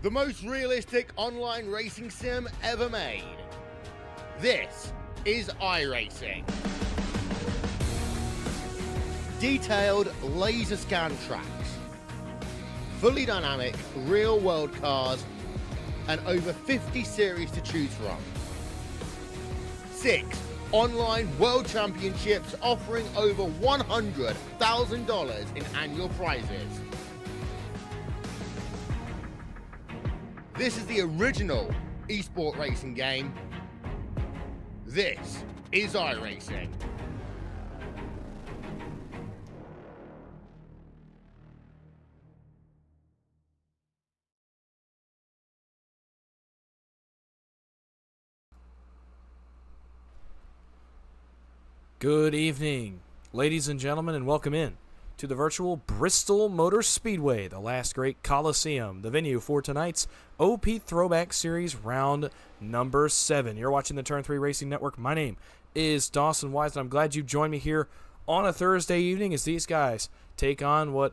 the most realistic online racing sim ever made. This is iRacing. Detailed laser scan tracks, fully dynamic real world cars, and over 50 series to choose from. 6 online world championships offering over $100,000 in annual prizes. This is the original esport racing game. This is iRacing. Good evening, ladies and gentlemen, and welcome in to the virtual Bristol Motor Speedway, the Last Great Colosseum, the venue for tonight's OP Throwback Series round number 7. You're watching the Turn 3 Racing Network. My name is Dawson Wise, and I'm glad you joined me here on a Thursday evening as these guys take on what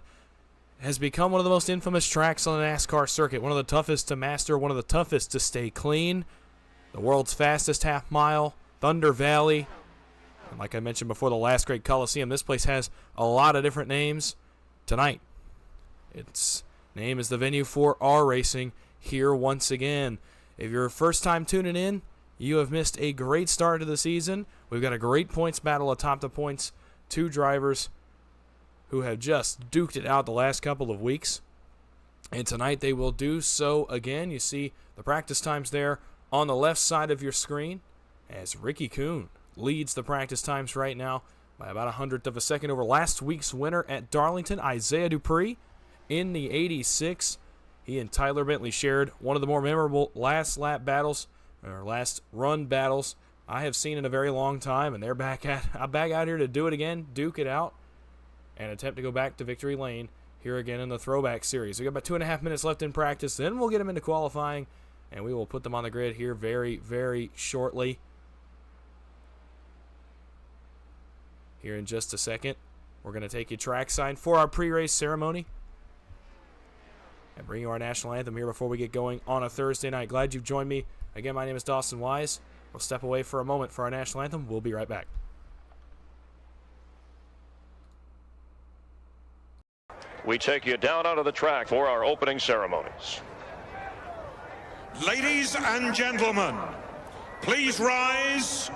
has become one of the most infamous tracks on the NASCAR circuit, one of the toughest to master, one of the toughest to stay clean, the world's fastest half mile, Thunder Valley. And like I mentioned before, the Last Great Colosseum, this place has a lot of different names. Tonight, its name is the venue for our racing here once again. If you're first time tuning in, you have missed a great start to the season. We've got a great points battle atop the points. 2 drivers who have just duked it out the last couple of weeks. And tonight they will do so again. You see the practice times there on the left side of your screen as Ricky Kuhn leads the practice times right now by about 100th of a second over last week's winner at Darlington, Isaiah Dupree, in the 86. He and Tyler Bentley shared one of the more memorable last lap battles, or last run battles, I have seen in a very long time, and they're back out here to do it again, duke it out, and attempt to go back to victory lane here again in the Throwback Series. We got about 2.5 minutes left in practice, then we'll get them into qualifying, and we will put them on the grid here very, very shortly. Here in just a second, we're going to take you trackside for our pre-race ceremony and bring you our national anthem here before we get going on a Thursday night. Glad you've joined me. Again, my name is Dawson Wise. We'll step away for a moment for our national anthem. We'll be right back. We take you down onto the track for our opening ceremonies. Ladies and gentlemen, please rise.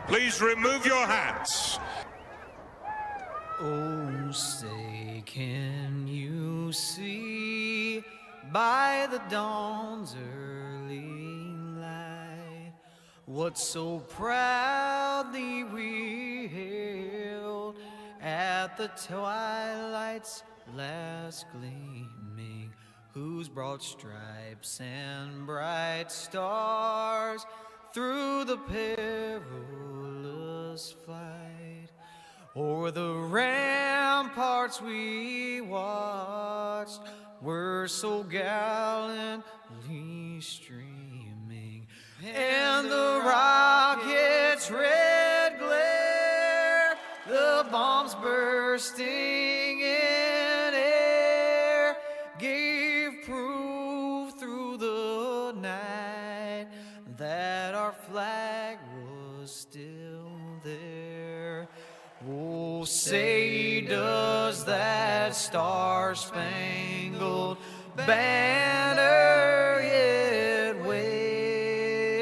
Please remove your hats. Oh, say, can you see by the dawn's early light what so proudly we hailed at the twilight's last gleaming, whose broad stripes and bright stars through the perilous flight o'er the ramparts we watched were so gallantly streaming, and the rocket's red glare, the bombs bursting in air, gave proof through the night that our flag was still there. Oh, say, does that star-spangled banner yet wave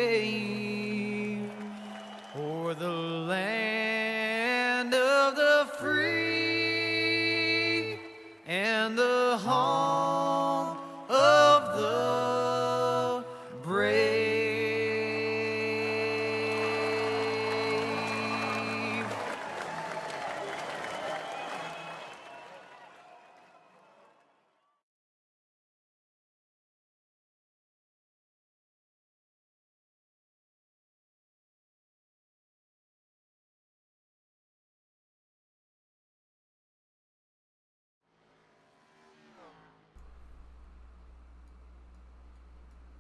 o'er the land of the free and the home of the brave?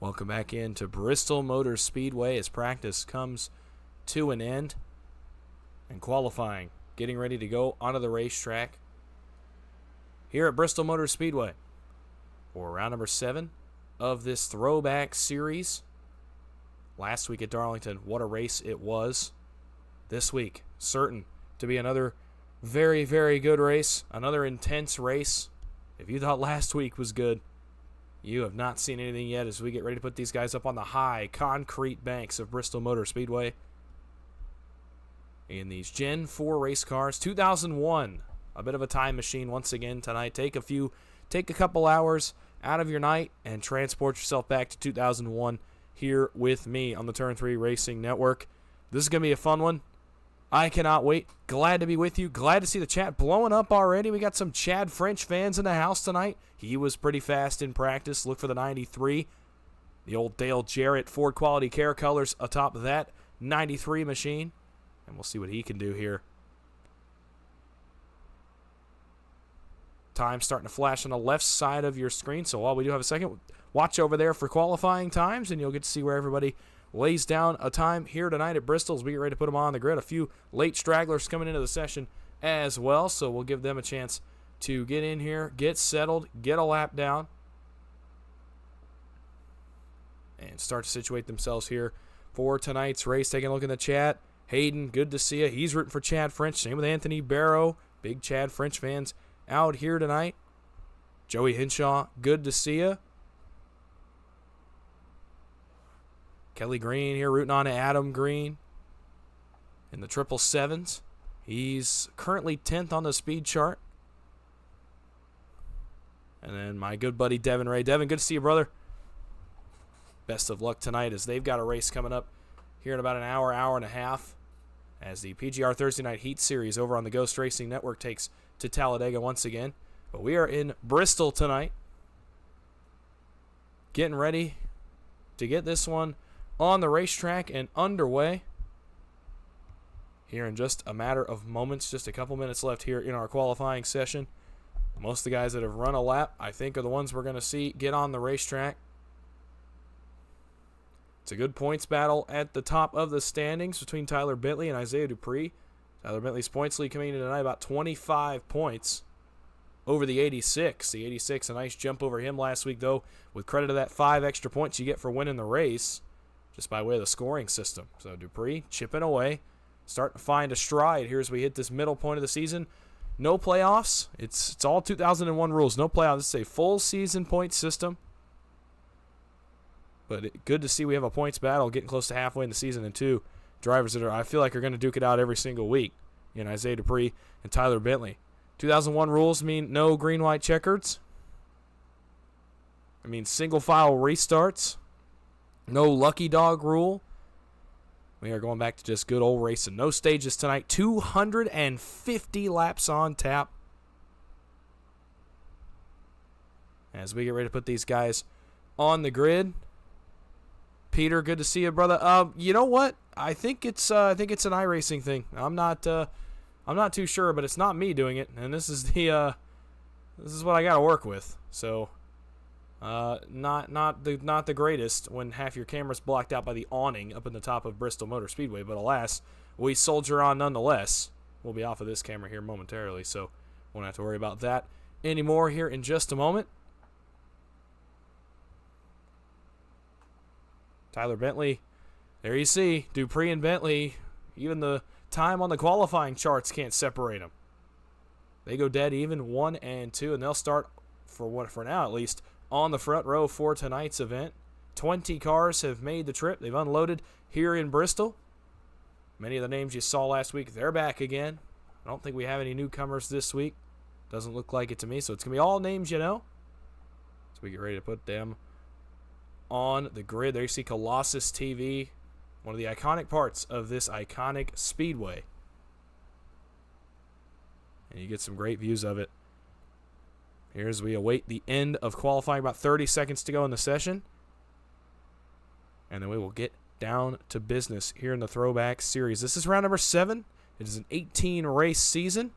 Welcome back into Bristol Motor Speedway as practice comes to an end and qualifying, getting ready to go onto the racetrack here at Bristol Motor Speedway for round number 7 of this Throwback Series. Last week at Darlington, what a race it was. This week, certain to be another very, very good race, another intense race. If you thought last week was good, you have not seen anything yet as we get ready to put these guys up on the high concrete banks of Bristol Motor Speedway in these Gen 4 race cars. 2001, a bit of a time machine once again tonight. Take a couple hours out of your night and transport yourself back to 2001 here with me on the Turn 3 Racing Network. This is going to be a fun one. I cannot wait. Glad to be with you. Glad to see the chat blowing up already. We got some Chad French fans in the house tonight. He was pretty fast in practice. Look for the 93. The old Dale Jarrett Ford Quality Care colors atop that 93 machine. And we'll see what he can do here. Time starting to flash on the left side of your screen. So while we do have a second, watch over there for qualifying times, and you'll get to see where everybody lays down a time here tonight at Bristol as we get ready to put them on the grid. A few late stragglers coming into the session as well, so we'll give them a chance to get in here, get settled, get a lap down, and start to situate themselves here for tonight's race. Taking a look in the chat. Hayden, good to see you. He's rooting for Chad French. Same with Anthony Barrow. Big Chad French fans out here tonight. Joey Hinshaw, good to see you. Kelly Green here rooting on to Adam Green in the 777s. He's currently 10th on the speed chart. And then my good buddy Devin Ray. Devin, good to see you, brother. Best of luck tonight as they've got a race coming up here in about an hour, hour and a half, as the PGR Thursday Night Heat Series over on the Ghost Racing Network takes to Talladega once again. But we are in Bristol tonight, getting ready to get this one on the racetrack and underway here in just a matter of moments. Just a couple minutes left here in our qualifying session. Most of the guys that have run a lap, I think, are the ones we're going to see get on the racetrack. It's a good points battle at the top of the standings between Tyler Bentley and Isaiah Dupree. Tyler Bentley's points lead coming in tonight about 25 points over the 86. The 86, a nice jump over him last week, though, with credit to that 5 extra points you get for winning the race, just by way of the scoring system. So Dupree chipping away, starting to find a stride here as we hit this middle point of the season. No playoffs. It's all 2001 rules. No playoffs. It's a full season point system. But good to see we have a points battle getting close to halfway in the season, and two drivers that I feel like are going to duke it out every single week. Isaiah Dupree and Tyler Bentley. 2001 rules mean no green, white checkers. It means single file restarts. No lucky dog rule. We are going back to just good old racing. No stages tonight. 250 laps on tap. As we get ready to put these guys on the grid. Peter, good to see you, brother. You know what? I think it's an iRacing thing. I'm not too sure, but it's not me doing it, and this is what I got to work with. So, not the greatest when half your camera's blocked out by the awning up in the top of Bristol Motor Speedway, but alas, we soldier on nonetheless. We'll be off of this camera here momentarily, so won't have to worry about that anymore here in just a moment. Tyler Bentley, there you see, Dupree and Bentley, even the time on the qualifying charts can't separate them. They go dead even, 1 and 2, and they'll start, for now at least, on the front row for tonight's event. 20 cars have made the trip. They've unloaded here in Bristol. Many of the names you saw last week, they're back again. I don't think we have any newcomers this week. Doesn't look like it to me, so it's going to be all names you know. So we get ready to put them on the grid. There you see Colossus TV, one of the iconic parts of this iconic speedway. And you get some great views of it. Here as we await the end of qualifying, about 30 seconds to go in the session. And then we will get down to business here in the Throwback Series. This is round number 7. It is an 18-race season.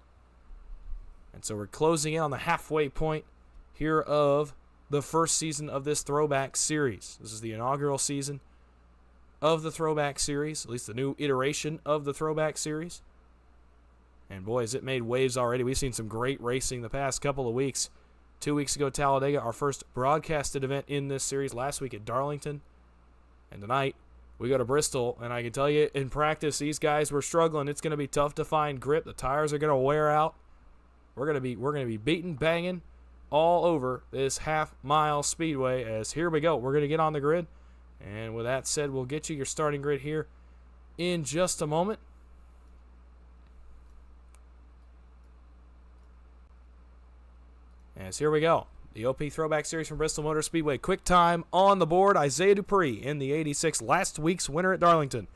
And so we're closing in on the halfway point here of the first season of this Throwback Series. This is the inaugural season of the Throwback Series, at least the new iteration of the Throwback Series. And boy, has it made waves already. We've seen some great racing the past couple of weeks. 2 weeks ago, Talladega, our first broadcasted event in this series. Last week at Darlington. And tonight, we go to Bristol. And I can tell you, in practice, these guys were struggling. It's going to be tough to find grip. The tires are going to wear out. We're going to be beating, banging all over this half-mile speedway. As here we go. We're going to get on the grid. And with that said, we'll get you your starting grid here in just a moment. As here we go. The OP Throwback Series from Bristol Motor Speedway. Quick time on the board. Isaiah Dupree in the 86, last week's winner at Darlington,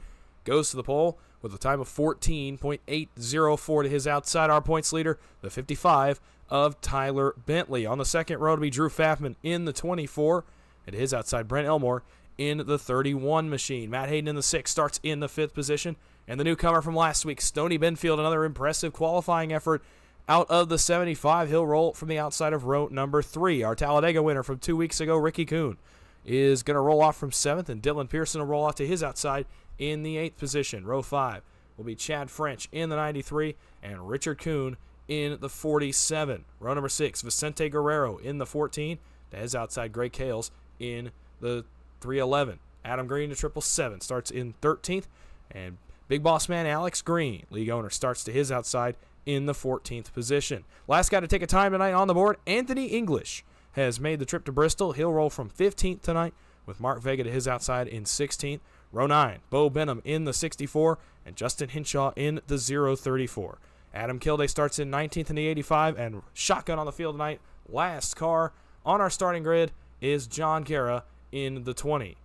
goes to the pole with a time of 14.804 to his outside. Our points leader, the 55 of Tyler Bentley. On the second row to be Drew Pfaffman in the 24. At his outside, Brent Elmore in the 31 machine. Matt Hayden in the 6 starts in the 5th position. And the newcomer from last week, Stoney Benfield, another impressive qualifying effort out of the 75. He'll roll from the outside of row number 3. Our Talladega winner from 2 weeks ago, Ricky Kuhn, is going to roll off from 7th, and Dylan Pearson will roll off to his outside in the 8th position. Row 5 will be Chad French in the 93 and Richard Kuhn in the 47. Row number 6, Vicente Guerrero in the 14. To his outside, Greg Kales in the 311. Adam Green to 777 starts in 13th, and Big Boss Man Alex Green, league owner, starts to his outside in the 14th position. Last guy to take a time tonight on the board, Anthony English, has made the trip to Bristol. He'll roll from 15th tonight with Mark Vega to his outside in 16th. Row 9, Bo Benham in the 64 and Justin Hinshaw in the 034. Adam Kilday starts in 19th in the 85, and shotgun on the field tonight. Last car on our starting grid is John Guerra in the 20.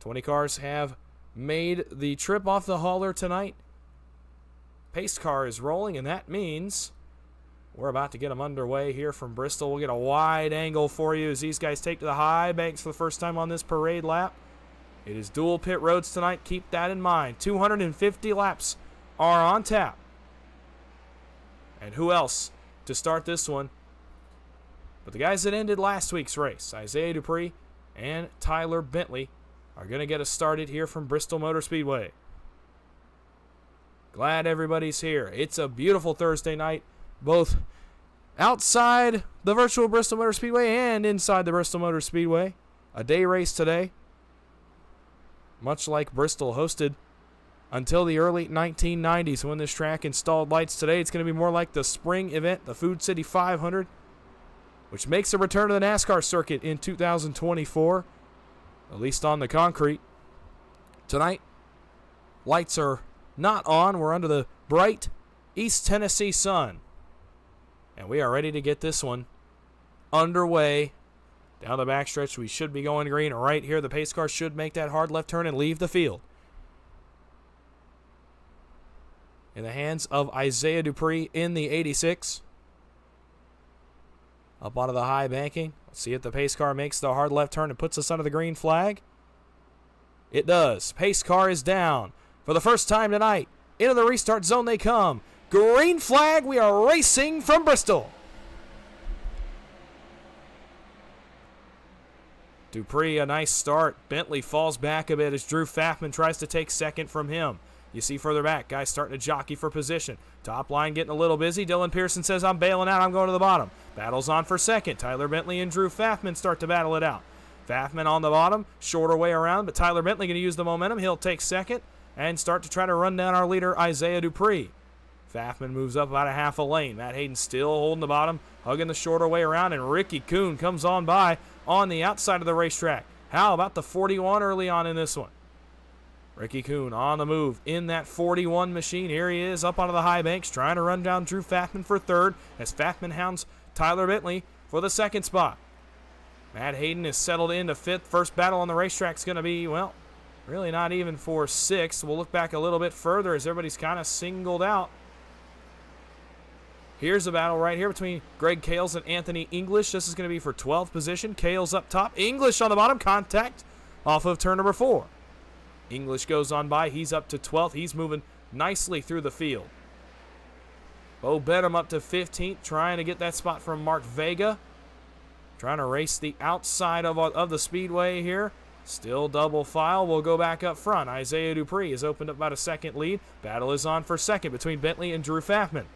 20 cars have made the trip off the hauler tonight. Pace car is rolling, and that means we're about to get them underway here from Bristol. We'll get a wide angle for you as these guys take to the high banks for the first time on this parade lap. It is dual pit roads tonight. Keep that in mind. 250 laps are on tap. And who else to start this one but the guys that ended last week's race? Isaiah Dupree and Tyler Bentley are going to get us started here from Bristol Motor Speedway. Glad everybody's here. It's a beautiful Thursday night, both outside the virtual Bristol Motor Speedway and inside the Bristol Motor Speedway. A day race today, much like Bristol hosted until the early 1990s when this track installed lights. Today it's going to be more like the spring event, the Food City 500, which makes a return to the NASCAR circuit in 2024, at least on the concrete. Tonight, lights are not on. We're under the bright East Tennessee sun, and we are ready to get this one underway. Down the backstretch, we should be going green. Right here, the pace car should make that hard left turn and leave the field. In the hands of Isaiah Dupree in the 86. Up onto the high banking. Let's see if the pace car makes the hard left turn and puts us under the green flag. It does. Pace car is down. For the first time tonight, into the restart zone they come. Green flag, we are racing from Bristol. Dupree, a nice start. Bentley falls back a bit as Drew Pfaffman tries to take second from him. You see further back, guys starting to jockey for position. Top line getting a little busy. Dylan Pearson says, I'm bailing out, I'm going to the bottom. Battles on for second. Tyler Bentley and Drew Pfaffman start to battle it out. Pfaffman on the bottom, shorter way around, but Tyler Bentley going to use the momentum. He'll take second and start to try to run down our leader, Isaiah Dupree. Pfaffman moves up about a half a lane. Matt Hayden still holding the bottom, hugging the shorter way around, and Ricky Kuhn comes on by on the outside of the racetrack. How about the 41 early on in this one? Ricky Kuhn on the move in that 41 machine. Here he is up onto the high banks trying to run down Drew Pfaffman for third as Pfaffman hounds Tyler Bentley for the second spot. Matt Hayden is settled into fifth. First battle on the racetrack is going to be, well, really not even for sixth. We'll look back a little bit further as everybody's kind of singled out. Here's a battle right here between Greg Kales and Anthony English. This is going to be for 12th position. Kales up top. English on the bottom. Contact off of turn number 4. English goes on by. He's up to 12th. He's moving nicely through the field. Bo Benham up to 15th, trying to get that spot from Mark Vega. Trying to race the outside of the speedway here. Still double file. We'll go back up front. Isaiah Dupree has opened up about a second lead. Battle is on for second between Bentley and Drew Pfaffman.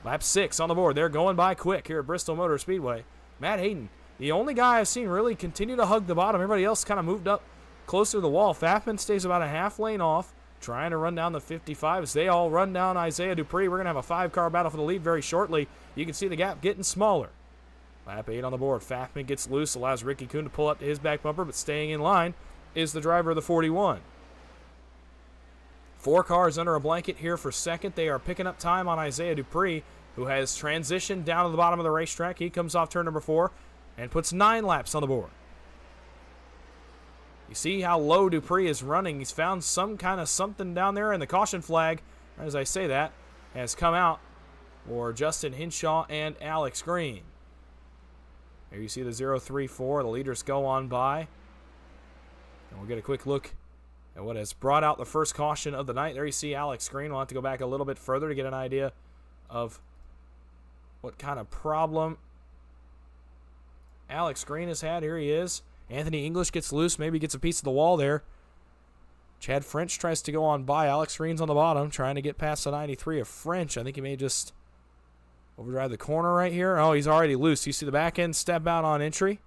Lap 6 on the board. They're going by quick here at Bristol Motor Speedway. Matt Hayden, the only guy I've seen really continue to hug the bottom. Everybody else kind of moved up closer to the wall. Fafman stays about a half lane off, trying to run down the 55 as they all run down Isaiah Dupree. We're going to have a 5-car battle for the lead very shortly. You can see the gap getting smaller. Lap 8 on the board. Fafman gets loose, allows Ricky Kuhn to pull up to his back bumper, but staying in line is the driver of the 41. 4 cars under a blanket here for second. They are picking up time on Isaiah Dupree, who has transitioned down to the bottom of the racetrack. He comes off turn number 4 and puts 9 laps on the board. You see how low Dupree is running. He's found some kind of something down there, and the caution flag, as I say that, has come out for Justin Hinshaw and Alex Green. Here you see the 034. The leaders go on by. And we'll get a quick look at what has brought out the first caution of the night. There you see Alex Green. We'll have to go back a little bit further to get an idea of what kind of problem Alex Green has had. Here he is. Anthony English gets loose, maybe gets a piece of the wall there. Chad French tries to go on by. Alex Green's on the bottom, trying to get past the 93 of French. I think he may just overdrive the corner right here. Oh, he's already loose. You see the back end step out on entry.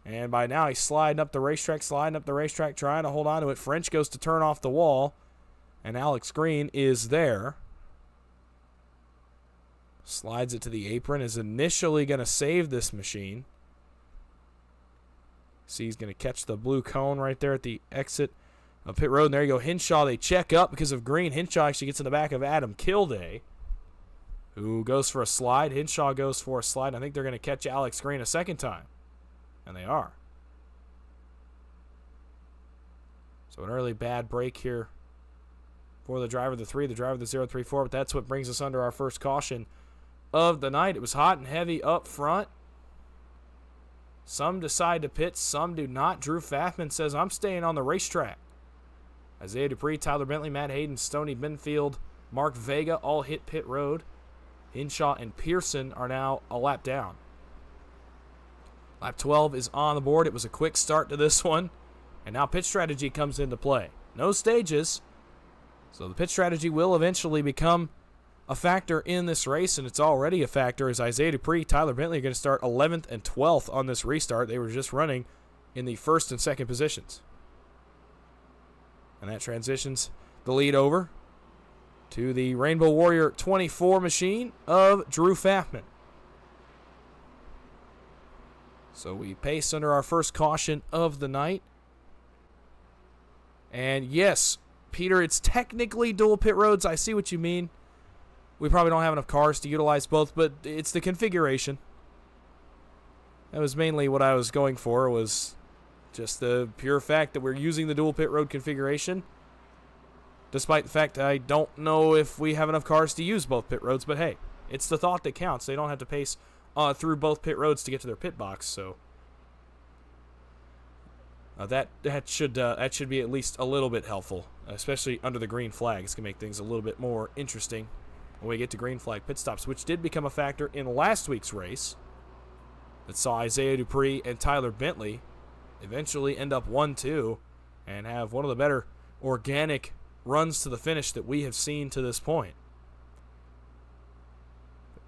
And by now he's sliding up the racetrack, trying to hold on to it. French goes to turn off the wall, and Alex Green is there. Slides it to the apron, is initially going to save this machine. See, he's going to catch the blue cone right there at the exit of pit road. And there you go, Hinshaw. They check up because of Green. Hinshaw actually gets in the back of Adam Kilday, who goes for a slide. Hinshaw goes for a slide. I think they're going to catch Alex Green a second time. And they are. So an early bad break here for the driver of the 3, the driver of the 034. But that's what brings us under our first caution of the night. It was hot and heavy up front. Some decide to pit, some do not. Drew Fafman says, I'm staying on the racetrack. Isaiah Dupree, Tyler Bentley, Matt Hayden, Stoney Benfield, Mark Vega all hit pit road. Hinshaw and Pearson are now a lap down. Lap 12 is on the board. It was a quick start to this one. And now pit strategy comes into play. No stages. So the pit strategy will eventually become a factor in this race, and it's already a factor as Isaiah Dupree, Tyler Bentley are going to start 11th and 12th on this restart. They were just running in the first and second positions. And that transitions the lead over to the Rainbow Warrior 24 machine of Drew Fafman. So we pace under our first caution of the night. And yes, Peter, it's technically dual pit roads. I see what you mean. We probably don't have enough cars to utilize both, but it's the configuration. That was mainly what I was going for, was just the pure fact that we're using the dual pit road configuration. Despite the fact that I don't know if we have enough cars to use both pit roads, but hey, it's the thought that counts. They don't have to pace through both pit roads to get to their pit box, so that should be at least a little bit helpful, especially under the green flag. It's gonna make things a little bit more interesting when we get to green flag pit stops, which did become a factor in last week's race that saw Isaiah Dupree and Tyler Bentley eventually end up 1-2 and have one of the better organic runs to the finish that we have seen to this point.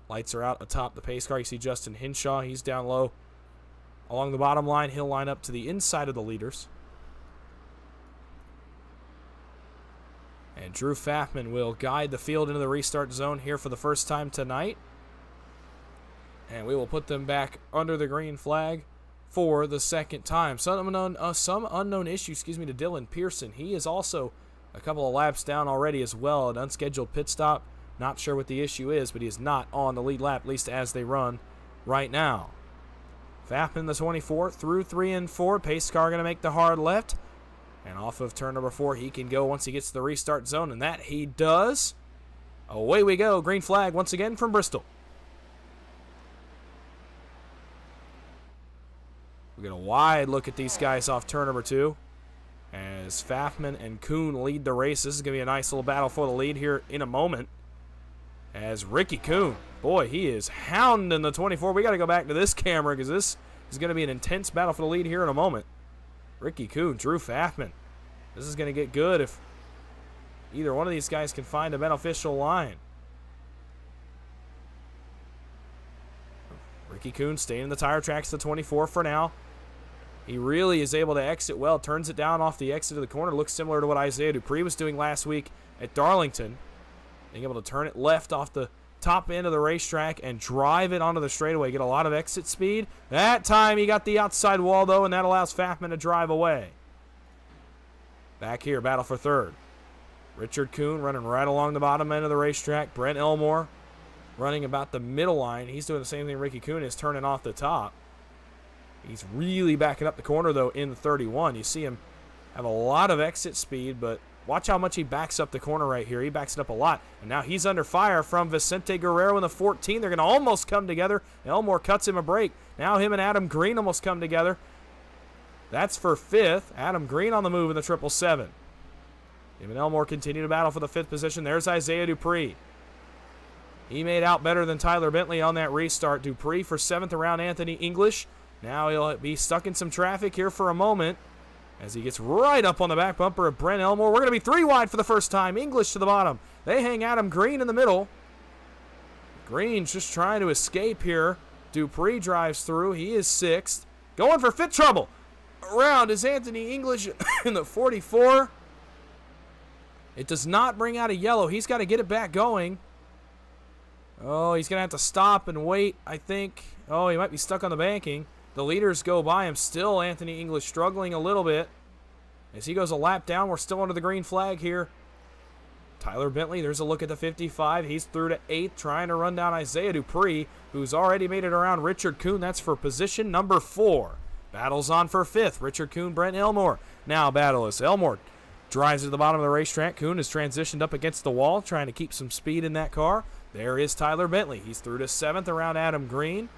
Lights are out atop the pace car. You see Justin Hinshaw. He's down low along the bottom line. He'll line up to the inside of the leaders. And Drew Fafman will guide the field into the restart zone here for the first time tonight. And we will put them back under the green flag for the second time. Some unknown issue, to Dylan Pearson. He is also a couple of laps down already as well. An unscheduled pit stop. Not sure what the issue is, but he is not on the lead lap, at least as they run right now. Fafman, the 24, through 3 and 4. Pace car going to make the hard left. And off of turn number 4, he can go once he gets to the restart zone, and that he does. Away we go. Green flag once again from Bristol. We get a wide look at these guys off turn number 2 as Fafman and Kuhn lead the race. This is going to be a nice little battle for the lead here in a moment. As Ricky Kuhn, boy, he is hounding the 24. We got to go back to this camera because this is going to be an intense battle for the lead here in a moment. Ricky Kuhn, Drew Fafman. This is going to get good if either one of these guys can find a beneficial line. Ricky Kuhn staying in the tire tracks to 24 for now. He really is able to exit well. Turns it down off the exit of the corner. Looks similar to what Isaiah Dupree was doing last week at Darlington. Being able to turn it left off the top end of the racetrack and drive it onto the straightaway. Get a lot of exit speed. That time he got the outside wall, though, and that allows Fafman to drive away. Back here, battle for third. Richard Kuhn running right along the bottom end of the racetrack. Brent Elmore running about the middle line. He's doing the same thing Ricky Kuhn is, turning off the top. He's really backing up the corner, though, in the 31. You see him have a lot of exit speed, but watch how much he backs up the corner right here. He backs it up a lot. And now he's under fire from Vicente Guerrero in the 14. They're going to almost come together. Elmore cuts him a break. Now him and Adam Green almost come together. That's for fifth. Adam Green on the move in the 777. Him and Elmore continue to battle for the fifth position. There's Isaiah Dupree. He made out better than Tyler Bentley on that restart. Dupree for seventh around Anthony English. Now he'll be stuck in some traffic here for a moment as he gets right up on the back bumper of Brent Elmore. We're going to be 3 wide for the first time. English to the bottom. They hang Adam Green in the middle. Green's just trying to escape here. Dupree drives through. He is sixth. Going for fit trouble. Around is Anthony English in the 44. It does not bring out a yellow. He's got to get it back going. Oh, he's going to have to stop and wait, I think. Oh, he might be stuck on the banking. The leaders go by him. Still Anthony English struggling a little bit. As he goes a lap down, we're still under the green flag here. Tyler Bentley, there's a look at the 55. He's through to 8th, trying to run down Isaiah Dupree, who's already made it around Richard Kuhn. That's for position number 4. Battle's on for 5th. Richard Kuhn, Brent Elmore. Now battle is Elmore drives to the bottom of the racetrack. Kuhn has transitioned up against the wall, trying to keep some speed in that car. There is Tyler Bentley. He's through to 7th around Adam Green.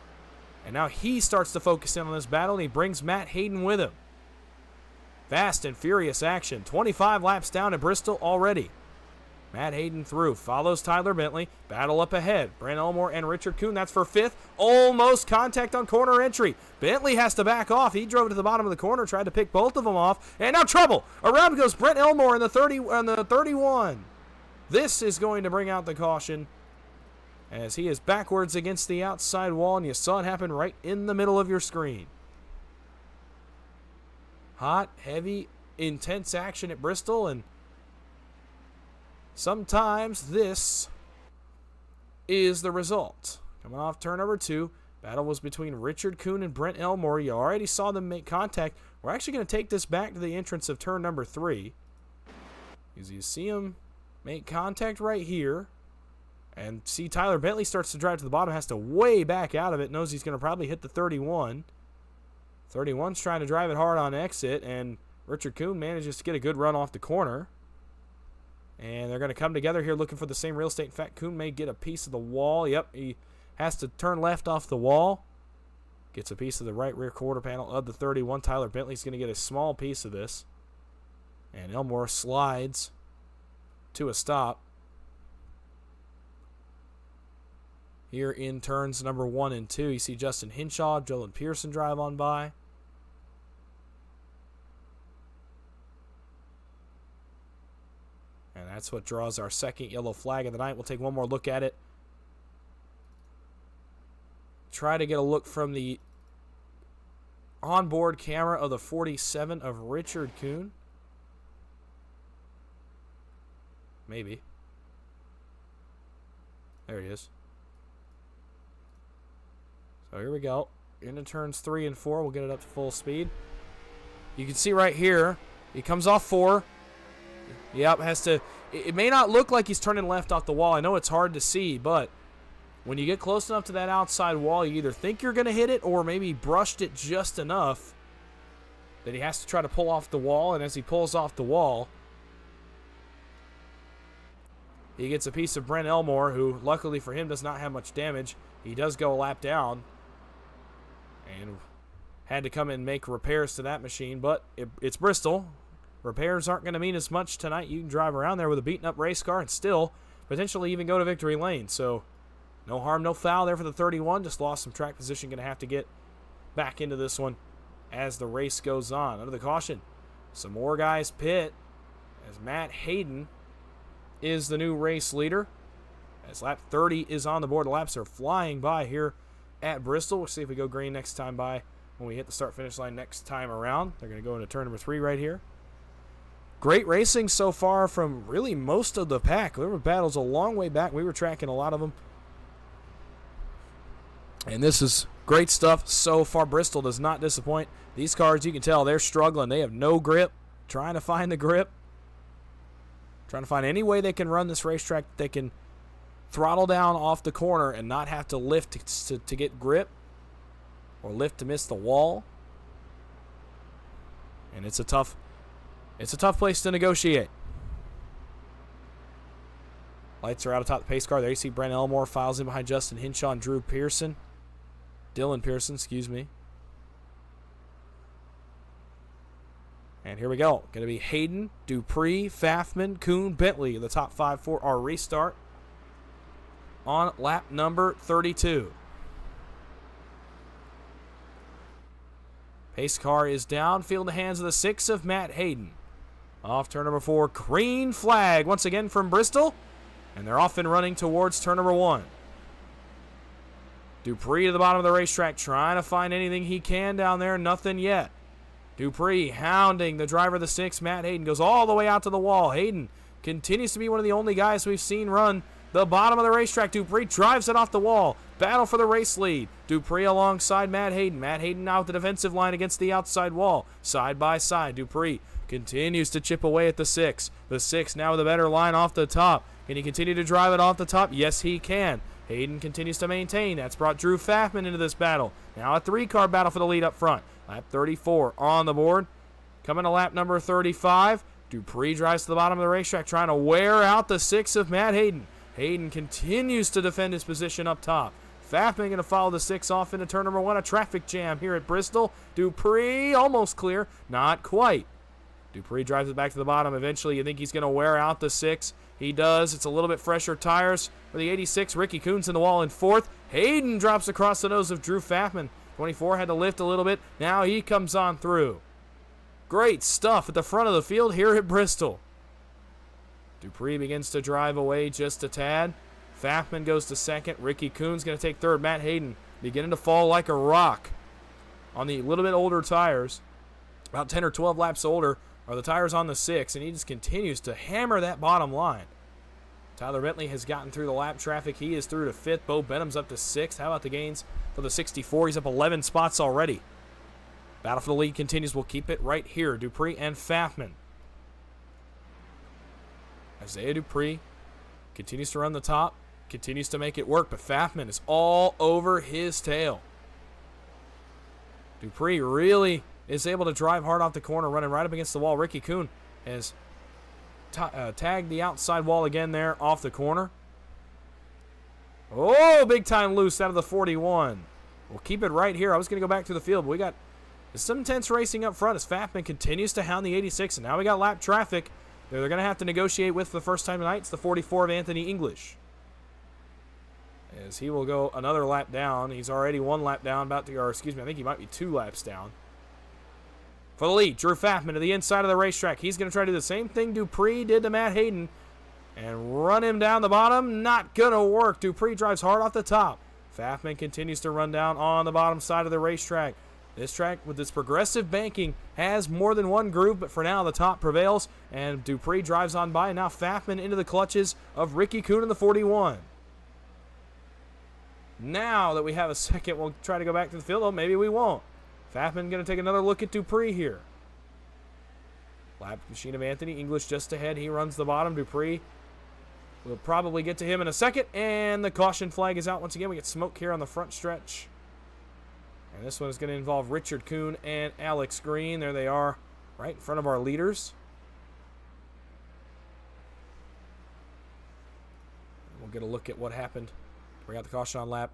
And now he starts to focus in on this battle, and he brings Matt Hayden with him. Fast and furious action. 25 laps down at Bristol already. Matt Hayden through. Follows Tyler Bentley. Battle up ahead. Brent Elmore and Richard Kuhn. That's for 5th. Almost contact on corner entry. Bentley has to back off. He drove to the bottom of the corner, tried to pick both of them off. And now trouble. Around goes Brent Elmore in the 31. This is going to bring out the caution, as he is backwards against the outside wall, and you saw it happen right in the middle of your screen. Hot, heavy, intense action at Bristol, and sometimes this is the result. Coming off turn number 2, battle was between Richard Kuhn and Brent Elmore. You already saw them make contact. We're actually going to take this back to the entrance of turn number 3. As you see them make contact right here. And see Tyler Bentley starts to drive to the bottom, has to way back out of it, knows he's going to probably hit the 31. 31's trying to drive it hard on exit, and Richard Kuhn manages to get a good run off the corner. And they're going to come together here looking for the same real estate. In fact, Kuhn may get a piece of the wall. Yep, he has to turn left off the wall. Gets a piece of the right rear quarter panel of the 31. Tyler Bentley's going to get a small piece of this. And Elmore slides to a stop. Here in turns number 1 and 2, you see Justin Hinshaw, Dylan Pearson drive on by. And that's what draws our second yellow flag of the night. We'll take one more look at it. Try to get a look from the onboard camera of the 47 of Richard Kuhn. Maybe. There he is. So here we go. Into turns 3 and 4. We'll get it up to full speed. You can see right here, he comes off 4. Yep, has to. It may not look like he's turning left off the wall. I know it's hard to see, but when you get close enough to that outside wall, you either think you're going to hit it or maybe brushed it just enough that he has to try to pull off the wall. And as he pulls off the wall, he gets a piece of Brent Elmore, who, luckily for him, does not have much damage. He does go a lap down and had to come and make repairs to that machine, but it's Bristol. Repairs aren't going to mean as much tonight. You can drive around there with a beaten-up race car and still potentially even go to victory lane. So no harm, no foul there for the 31. Just lost some track position. Going to have to get back into this one as the race goes on. Under the caution, some more guys pit as Matt Hayden is the new race leader. As lap 30 is on the board. The laps are flying by here at Bristol. We'll see if we go green next time by when we hit the start-finish line next time around. They're going to go into turn number 3 right here. Great racing so far from really most of the pack. There were battles a long way back. We were tracking a lot of them. And this is great stuff so far. Bristol does not disappoint. These cars, you can tell, they're struggling. They have no grip. Trying to find the grip. Trying to find any way they can run this racetrack that they can throttle down off the corner and not have to lift to get grip or lift to miss the wall. And it's a tough place to negotiate. Lights are out atop the pace car. There you see Brent Elmore files in behind Justin Hinshaw and Dylan Pearson, excuse me. And here we go. Going to be Hayden, Dupree, Pfaffman, Kuhn, Bentley, the top 5 for our restart on lap number 32. Pace car is down. Field in the hands of the 6 of Matt Hayden. Off turn number 4. Green flag once again from Bristol. And they're off and running towards turn number 1. Dupree to the bottom of the racetrack trying to find anything he can down there. Nothing yet. Dupree hounding the driver of the 6, Matt Hayden. Goes all the way out to the wall. Hayden continues to be one of the only guys we've seen run the bottom of the racetrack. Dupree drives it off the wall. Battle for the race lead. Dupree alongside Matt Hayden. Matt Hayden now at the defensive line against the outside wall. Side by side. Dupree continues to chip away at the 6. The 6 now with a better line off the top. Can he continue to drive it off the top? Yes, he can. Hayden continues to maintain. That's brought Drew Pfaffman into this battle. Now a 3-car battle for the lead up front. Lap 34 on the board. Coming to lap number 35. Dupree drives to the bottom of the racetrack trying to wear out the 6 of Matt Hayden. Hayden continues to defend his position up top. Pfaffman going to follow the 6 off into turn number 1. A traffic jam here at Bristol. Dupree almost clear. Not quite. Dupree drives it back to the bottom. Eventually, you think he's going to wear out the 6. He does. It's a little bit fresher tires for the 86. Ricky Coons in the wall in 4th. Hayden drops across the nose of Drew Pfaffman. 24 had to lift a little bit. Now he comes on through. Great stuff at the front of the field here at Bristol. Dupree begins to drive away just a tad. Pfaffman goes to 2nd. Ricky Coons going to take 3rd. Matt Hayden beginning to fall like a rock on the little bit older tires. About 10 or 12 laps older are the tires on the 6, and he just continues to hammer that bottom line. Tyler Bentley has gotten through the lap traffic. He is through to 5th. Bo Benham's up to 6th. How about the gains for the 64? He's up 11 spots already. Battle for the lead continues. We'll keep it right here. Dupree and Pfaffman. Isaiah Dupree continues to run the top, continues to make it work, but Pfaffman is all over his tail. Dupree really is able to drive hard off the corner, running right up against the wall. Ricky Kuhn has tagged the outside wall again there off the corner. Oh, big time loose out of the 41. We'll keep it right here. I was going to go back to the field, but we got some intense racing up front as Pfaffman continues to hound the 86, and now we got lap traffic. They're going to have to negotiate with for the first time tonight. It's the 44 of Anthony English. As he will go another lap down. He's already 1 lap down, I think he might be 2 laps down. For the lead, Drew Pfaffman to the inside of the racetrack. He's going to try to do the same thing Dupree did to Matt Hayden and run him down the bottom. Not going to work. Dupree drives hard off the top. Pfaffman continues to run down on the bottom side of the racetrack. This track, with its progressive banking, has more than one groove, but for now, the top prevails, and Dupree drives on by. Now Pfaffman into the clutches of Ricky Kuhn in the 41. Now that we have a second, we'll try to go back to the field. Oh, maybe we won't. Pfaffman going to take another look at Dupree here. Lap machine of Anthony English just ahead. He runs the bottom. Dupree will probably get to him in a second, and the caution flag is out once again. We get smoke here on the front stretch. And this one is going to involve Richard Kuhn and Alex Green. There they are, right in front of our leaders. We'll get a look at what happened. We got the caution on lap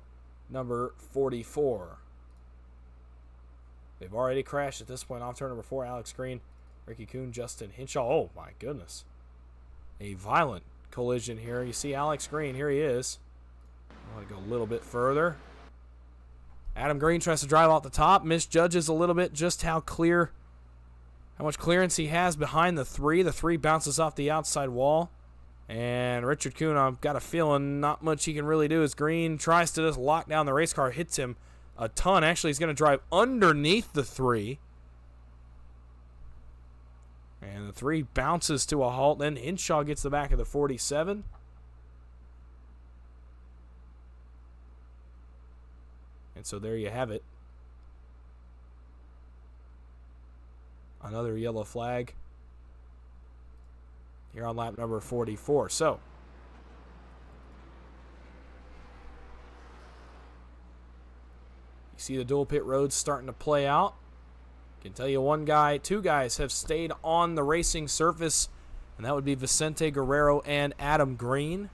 number 44. They've already crashed at this point. Off turn number 4, Alex Green, Ricky Kuhn, Justin Hinshaw. Oh, my goodness. A violent collision here. You see Alex Green. Here he is. I want to go a little bit further. Adam Green tries to drive off the top, misjudges a little bit just how much clearance he has behind the 3. The 3 bounces off the outside wall. And Richard Kuhn, I've got a feeling not much he can really do as Green tries to just lock down the race car, hits him a ton. Actually, he's going to drive underneath the 3. And the 3 bounces to a halt. Then Hinshaw gets the back of the 47. And so there you have it. Another yellow flag here on lap number 44. So you see the dual pit roads starting to play out. I can tell you two guys have stayed on the racing surface, and that would be Vicente Guerrero and Adam Green.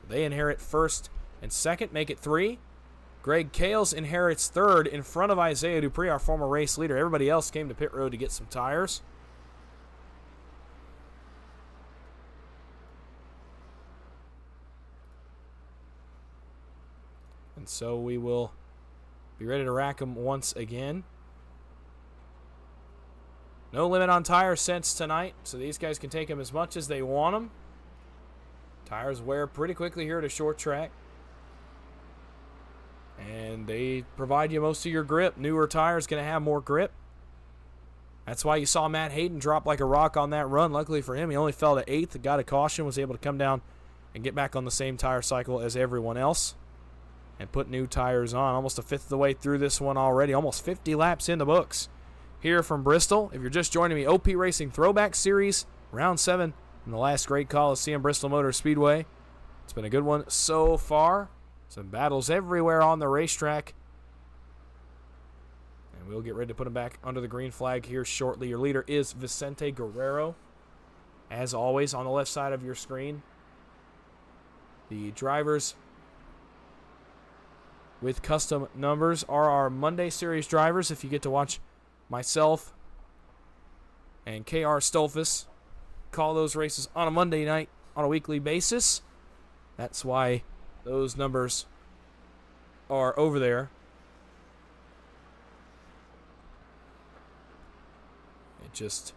They inherit first and second, make it 3. Greg Kales inherits third in front of Isaiah Dupree, our former race leader. Everybody else came to pit road to get some tires. And so we will be ready to rack them once again. No limit on tire sets tonight, so these guys can take them as much as they want them. Tires wear pretty quickly here at a short track. And they provide you most of your grip. Newer tires going to have more grip. That's why you saw Matt Hayden drop like a rock on that run. Luckily for him, he only fell to 8th, got a caution, was able to come down and get back on the same tire cycle as everyone else and put new tires on. Almost a fifth of the way through this one already. Almost 50 laps in the books here from Bristol. If you're just joining me, OP Racing Throwback Series, Round 7 in the Last Great Colosseum, Bristol Motor Speedway. It's been a good one so far. Some battles everywhere on the racetrack. And we'll get ready to put him back under the green flag here shortly. Your leader is Vicente Guerrero. As always, on the left side of your screen, the drivers with custom numbers are our Monday Series drivers. If you get to watch myself and KR Stolfus call those races on a Monday night on a weekly basis, that's why those numbers are over there. It just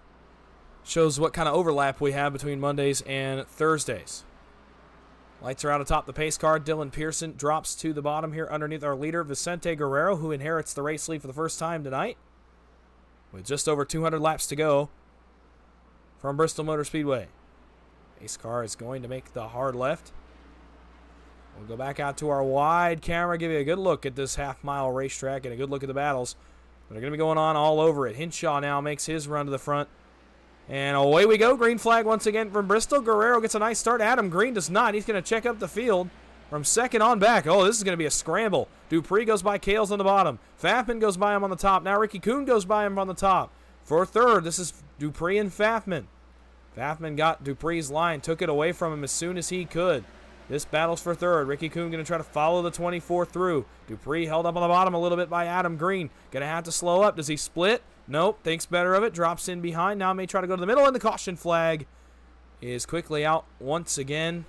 shows what kind of overlap we have between Mondays and Thursdays. Lights are out atop the pace car. Dylan Pearson drops to the bottom here underneath our leader, Vicente Guerrero, who inherits the race lead for the first time tonight. With just over 200 laps to go from Bristol Motor Speedway. Pace car is going to make the hard left. We'll go back out to our wide camera, give you a good look at this half-mile racetrack and a good look at the battles. They're going to be going on all over it. Hinshaw now makes his run to the front. And away we go. Green flag once again from Bristol. Guerrero gets a nice start. Adam Green does not. He's going to check up the field from second on back. Oh, this is going to be a scramble. Dupree goes by Kales on the bottom. Fafman goes by him on the top. Now Ricky Kuhn goes by him on the top. For third, this is Dupree and Fafman. Fafman got Dupree's line, took it away from him as soon as he could. This battle's for third. Ricky Kuhn going to try to follow the 24 through. Dupree held up on the bottom a little bit by Adam Green. Going to have to slow up. Does he split? Nope. Thinks better of it. Drops in behind. Now may try to go to the middle, and the caution flag is quickly out once again.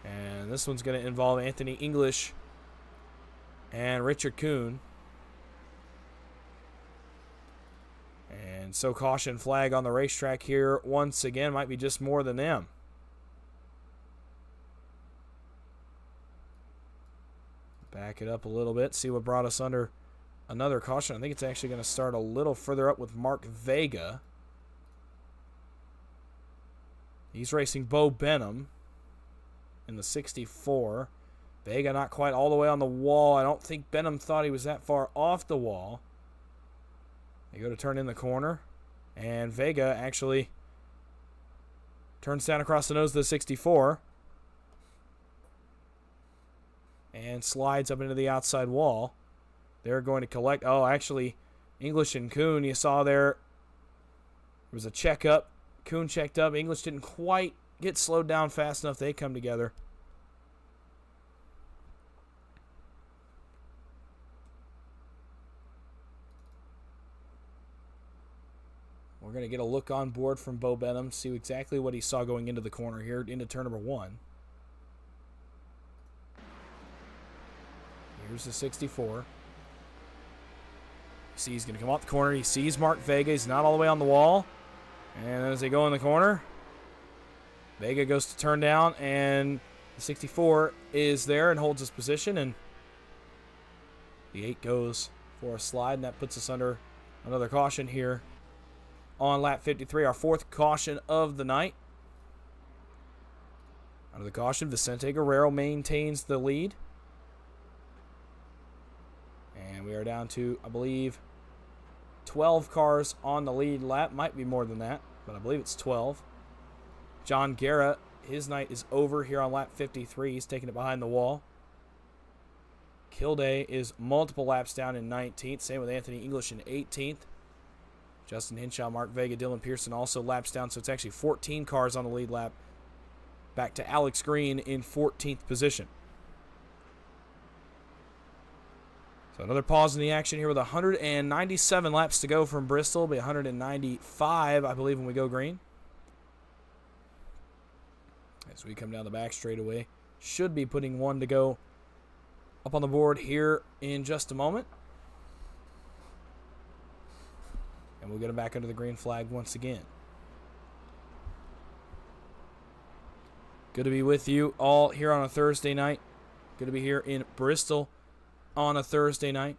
And this one's going to involve Anthony English and Richard Kuhn. And so caution flag on the racetrack here once again. Might be just more than them. Back it up a little bit. See what brought us under another caution. I think it's actually going to start a little further up with Mark Vega. He's racing Bo Benham in the 64. Vega not quite all the way on the wall. I don't think Benham thought he was that far off the wall. They go to turn in the corner. And Vega actually turns down across the nose of the 64. And slides up into the outside wall. They're going to collect. Oh, actually, English and Kuhn, you saw there was a checkup. Kuhn checked up. English didn't quite get slowed down fast enough. They come together. We're going to get a look on board from Bo Benham, see exactly what he saw going into the corner here, into turn number 1. Here's the 64. See, he's going to come out the corner. He sees Mark Vega. He's not all the way on the wall. And as they go in the corner, Vega goes to turn down, and the 64 is there and holds his position, and the 8 goes for a slide, and that puts us under another caution here on lap 53, our 4th caution of the night. Under the caution, Vicente Guerrero maintains the lead. And we are down to, I believe, 12 cars on the lead lap. Might be more than that, but I believe it's 12. John Guerra, his night is over here on lap 53. He's taking it behind the wall. Kilday is multiple laps down in 19th. Same with Anthony English in 18th. Justin Hinshaw, Mark Vega, Dylan Pearson also laps down. So it's actually 14 cars on the lead lap. Back to Alex Green in 14th position. So another pause in the action here with 197 laps to go from Bristol. It'll be 195, I believe, when we go green. As we come down the back straightaway. Should be putting one to go up on the board here in just a moment. And we'll get him back under the green flag once again. Good to be with you all here on a Thursday night. Good to be here in Bristol on a Thursday night.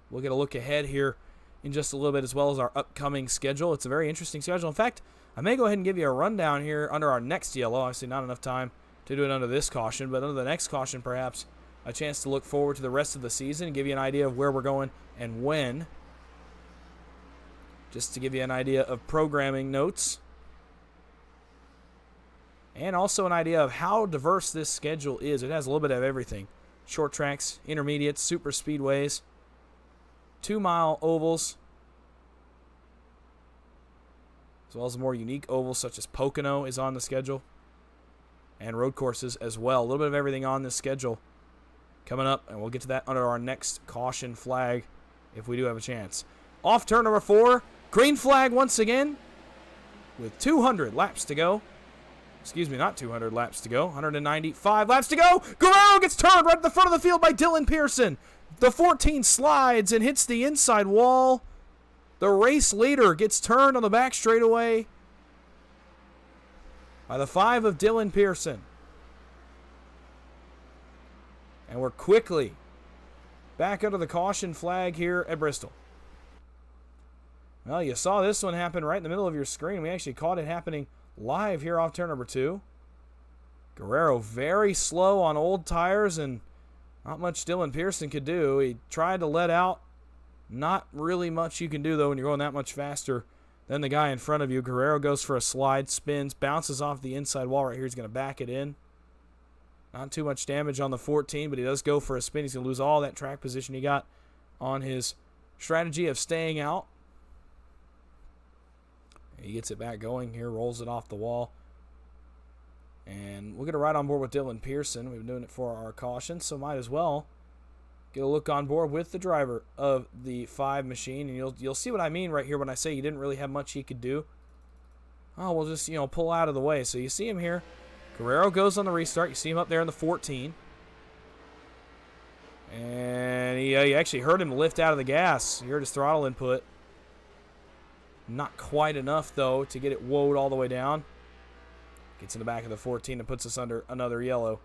We'll get a look ahead here in just a little bit, as well as our upcoming schedule. It's a very interesting schedule. In fact, I may go ahead and give you a rundown here under our next yellow. Obviously not enough time to do it under this caution, but under the next caution, perhaps a chance to look forward to the rest of the season and give you an idea of where we're going and when. Just to give you an idea of programming notes. And also an idea of how diverse this schedule is. It has a little bit of everything. Short tracks, intermediates, super speedways, 2-mile ovals, as well as more unique ovals such as Pocono is on the schedule, and road courses as well. A little bit of everything on this schedule coming up, and we'll get to that under our next caution flag if we do have a chance. Off turn number 4, green flag once again with 200 laps to go. Excuse me, not 200 laps to go. 195 laps to go. Guerrero gets turned right at the front of the field by Dylan Pearson. The 14 slides and hits the inside wall. The race leader gets turned on the back straightaway by the 5 of Dylan Pearson. And we're quickly back under the caution flag here at Bristol. Well, you saw this one happen right in the middle of your screen. We actually caught it happening live here off turn number 2. Guerrero very slow on old tires, and not much Dylan Pearson could do. He tried to let out. Not really much you can do, though, when you're going that much faster than the guy in front of you. Guerrero goes for a slide, spins, bounces off the inside wall right here. He's going to back it in. Not too much damage on the 14, but he does go for a spin. He's going to lose all that track position he got on his strategy of staying out. He gets it back going here, rolls it off the wall. And we'll get a ride on board with Dylan Pearson. We've been doing it for our caution, so might as well get a look on board with the driver of the 5 machine. And you'll see what I mean right here when I say he didn't really have much he could do. Oh, we'll just, pull out of the way. So you see him here. Guerrero goes on the restart. You see him up there in the 14. And he actually heard him lift out of the gas. You heard his throttle input. Not quite enough, though, to get it woed all the way down. Gets in the back of the 14 and puts us under another yellow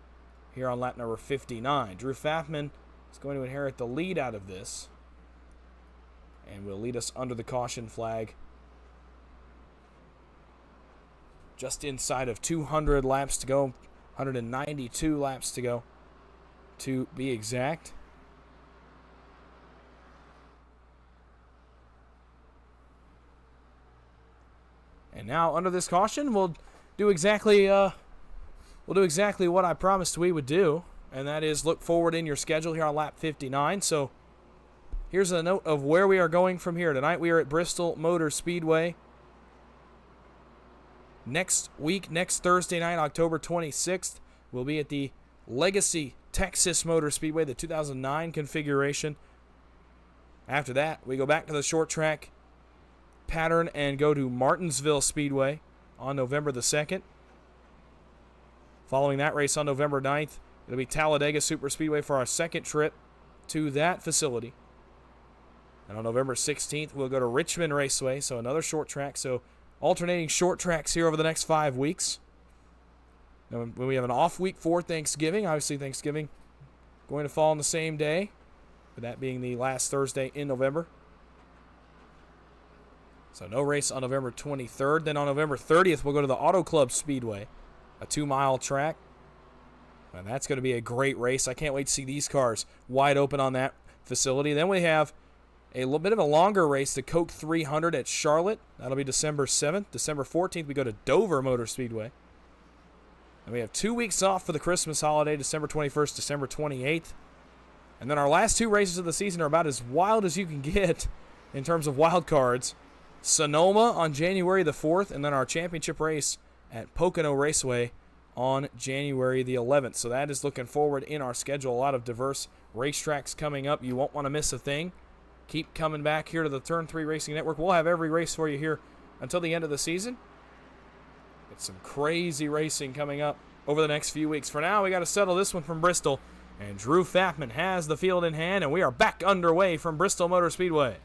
here on lap number 59. Drew Pfaffman is going to inherit the lead out of this and will lead us under the caution flag. Just inside of 200 laps to go. 192 laps to go, to be exact. And now, under this caution, we'll do exactly what I promised we would do, and that is look forward in your schedule here on lap 59. So, here's a note of where we are going from here. Tonight, we are at Bristol Motor Speedway. Next week, next Thursday night, October 26th, we'll be at the Legacy Texas Motor Speedway, the 2009 configuration. After that, we go back to the short track pattern and go to Martinsville Speedway on November the 2nd. Following that race on November 9th, it'll be Talladega Super Speedway for our second trip to that facility. And on November 16th, we'll go to Richmond Raceway, so another short track. So alternating short tracks here over the next 5 weeks. When we have an off week for Thanksgiving, obviously Thanksgiving going to fall on the same day, with that being the last Thursday in November. So no race on November 23rd. Then on November 30th, we'll go to the Auto Club Speedway, a 2-mile track. And that's going to be a great race. I can't wait to see these cars wide open on that facility. Then we have a little bit of a longer race, the Coke 300 at Charlotte. That'll be December 7th. December 14th, we go to Dover Motor Speedway. And we have 2 weeks off for the Christmas holiday, December 21st, December 28th. And then our last 2 races of the season are about as wild as you can get in terms of wild cards. Sonoma on January the 4th, and then our championship race at Pocono Raceway on January the 11th. So that is looking forward in our schedule. A lot of diverse racetracks coming up. You won't want to miss a thing. Keep coming back here to the Turn 3 Racing Network. We'll have every race for you here until the end of the season. Got some crazy racing coming up over the next few weeks. For now, we got to settle this one from Bristol. And Drew Faffman has the field in hand, and we are back underway from Bristol Motor Speedway.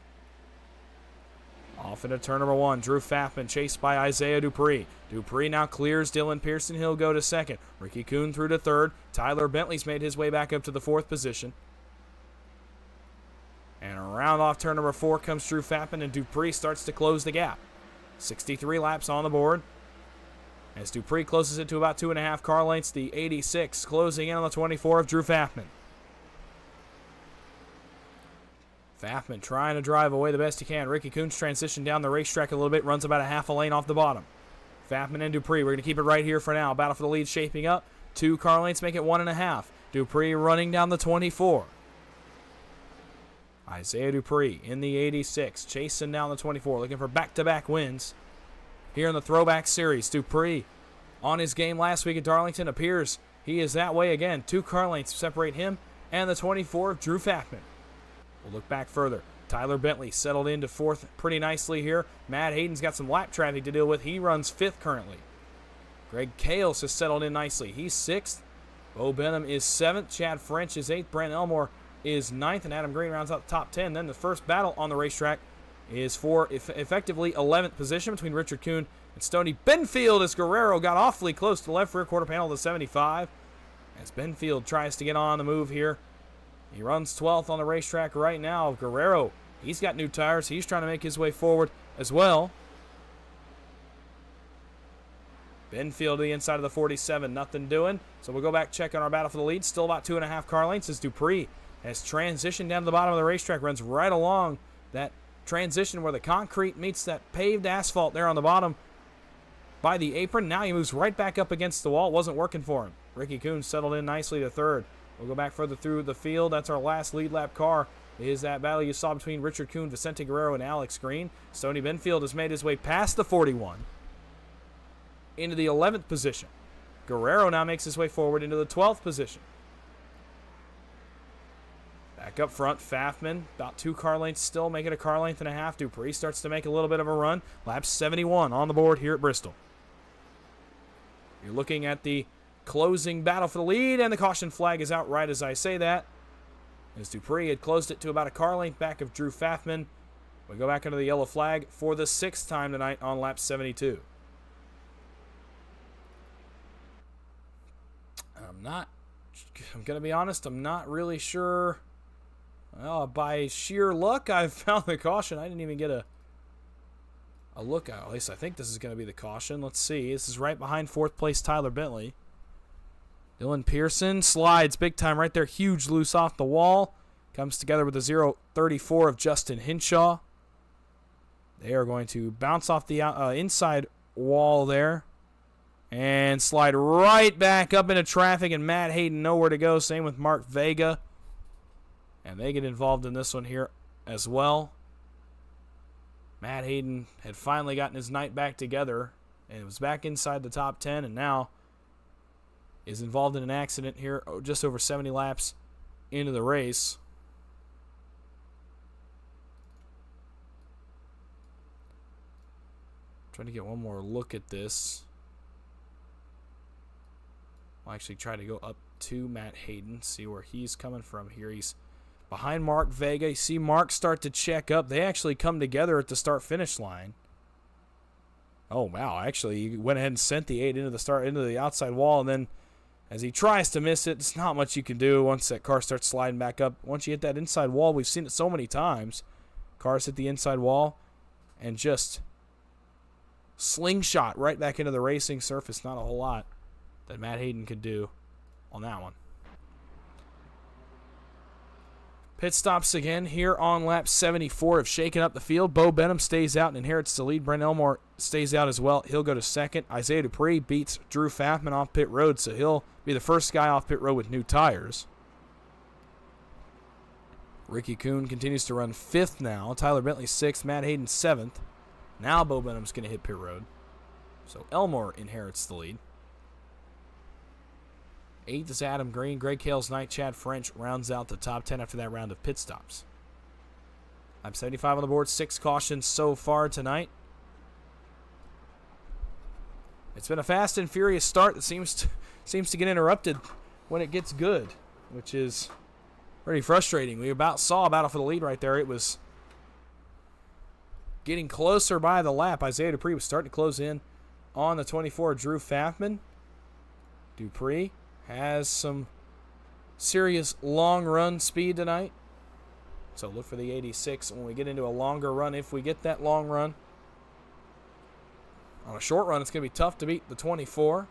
Off into turn number 1, Drew Faffman chased by Isaiah Dupree. Dupree now clears Dylan Pearson. He'll go to second. Ricky Kuhn through to third. Tyler Bentley's made his way back up to the 4th position. And around off turn number 4 comes Drew Faffman, and Dupree starts to close the gap. 63 laps on the board. As Dupree closes it to about 2.5 car lengths, the 86 closing in on the 24 of Drew Faffman. Faffman trying to drive away the best he can. Ricky Kuhn's transition down the racetrack a little bit, runs about a half a lane off the bottom. Faffman and Dupree, we're going to keep it right here for now. Battle for the lead shaping up. 2 car lengths make it 1.5. Dupree running down the 24. Isaiah Dupree in the 86, chasing down the 24, looking for back-to-back wins here in the Throwback Series. Dupree on his game last week at Darlington appears he is that way again. 2 car lengths separate him and the 24 of Drew Faffman. We'll look back further. Tyler Bentley settled into 4th pretty nicely here. Matt Hayden's got some lap traffic to deal with. He runs 5th currently. Greg Kales has settled in nicely. He's 6th. Bo Benham is 7th. Chad French is 8th. Brent Elmore is 9th. And Adam Green rounds out the top 10. Then the first battle on the racetrack is for effectively 11th position between Richard Kuhn and Stoney Benfield, as Guerrero got awfully close to the left rear quarter panel of the 75. As Benfield tries to get on the move here. He runs 12th on the racetrack right now. Guerrero, he's got new tires. He's trying to make his way forward as well. Benfield to the inside of the 47, nothing doing. So we'll go back, check on our battle for the lead. Still about 2.5 car lengths as Dupree has transitioned down to the bottom of the racetrack. Runs right along that transition where the concrete meets that paved asphalt there on the bottom by the apron. Now he moves right back up against the wall. It wasn't working for him. Ricky Kuhn settled in nicely to 3rd. We'll go back further through the field. That's our last lead lap car. Is that battle you saw between Richard Kuhn, Vicente Guerrero, and Alex Green. Stoney Benfield has made his way past the 41 into the 11th position. Guerrero now makes his way forward into the 12th position. Back up front, Faffman, about 2 car lengths still, making a car length and a half. Dupree starts to make a little bit of a run. Lap 71 on the board here at Bristol. You're looking at the closing battle for the lead, and the caution flag is out right as I say that, as Dupree had closed it to about a car length back of Drew Faffman. We go back under the yellow flag for the 6th time tonight on lap 72. I'm going to be honest, I'm not really sure. Well, by sheer luck, I've found the caution. I didn't even get a look at. At least I think this is going to be the caution. Let's see. This is right behind 4th place Tyler Bentley. Dylan Pearson slides big time right there. Huge loose off the wall. Comes together with the 0.34 of Justin Hinshaw. They are going to bounce off the inside wall there and slide right back up into traffic, and Matt Hayden nowhere to go. Same with Mark Vega. And they get involved in this one here as well. Matt Hayden had finally gotten his night back together and was back inside the top 10, and now is involved in an accident here just over 70 laps into the race. Trying to get one more look at this. I'll actually try to go up to Matt Hayden, see where he's coming from here. He's behind Mark Vega. You see Mark start to check up. They actually come together at the start-finish line. Oh, wow. Actually, he went ahead and sent the 8 into the outside wall, and then as he tries to miss it, it's not much you can do once that car starts sliding back up. Once you hit that inside wall, we've seen it so many times. Cars hit the inside wall and just slingshot right back into the racing surface. Not a whole lot that Matt Hayden could do on that one. Pit stops again here on lap 74 have shaken up the field. Bo Benham stays out and inherits the lead. Brent Elmore stays out as well. He'll go to second. Isaiah Dupree beats Drew Pfaffman off pit road, so he'll be the first guy off pit road with new tires. Ricky Kuhn continues to run 5th now. Tyler Bentley 6th. Matt Hayden 7th. Now Bo Benham's going to hit pit road. So Elmore inherits the lead. 8th is Adam Green. Greg Hale's 9th. Chad French rounds out the top 10 after that round of pit stops. Lap 75 on the board. 6 cautions so far tonight. It's been a fast and furious start that seems to get interrupted when it gets good, which is pretty frustrating. We saw a battle for the lead right there. It was getting closer by the lap. Isaiah Dupree was starting to close in on the 24, Drew Pfaffman. Dupree has some serious long run speed tonight. So look for the 86 when we get into a longer run, if we get that long run. On a short run, it's going to be tough to beat the 24.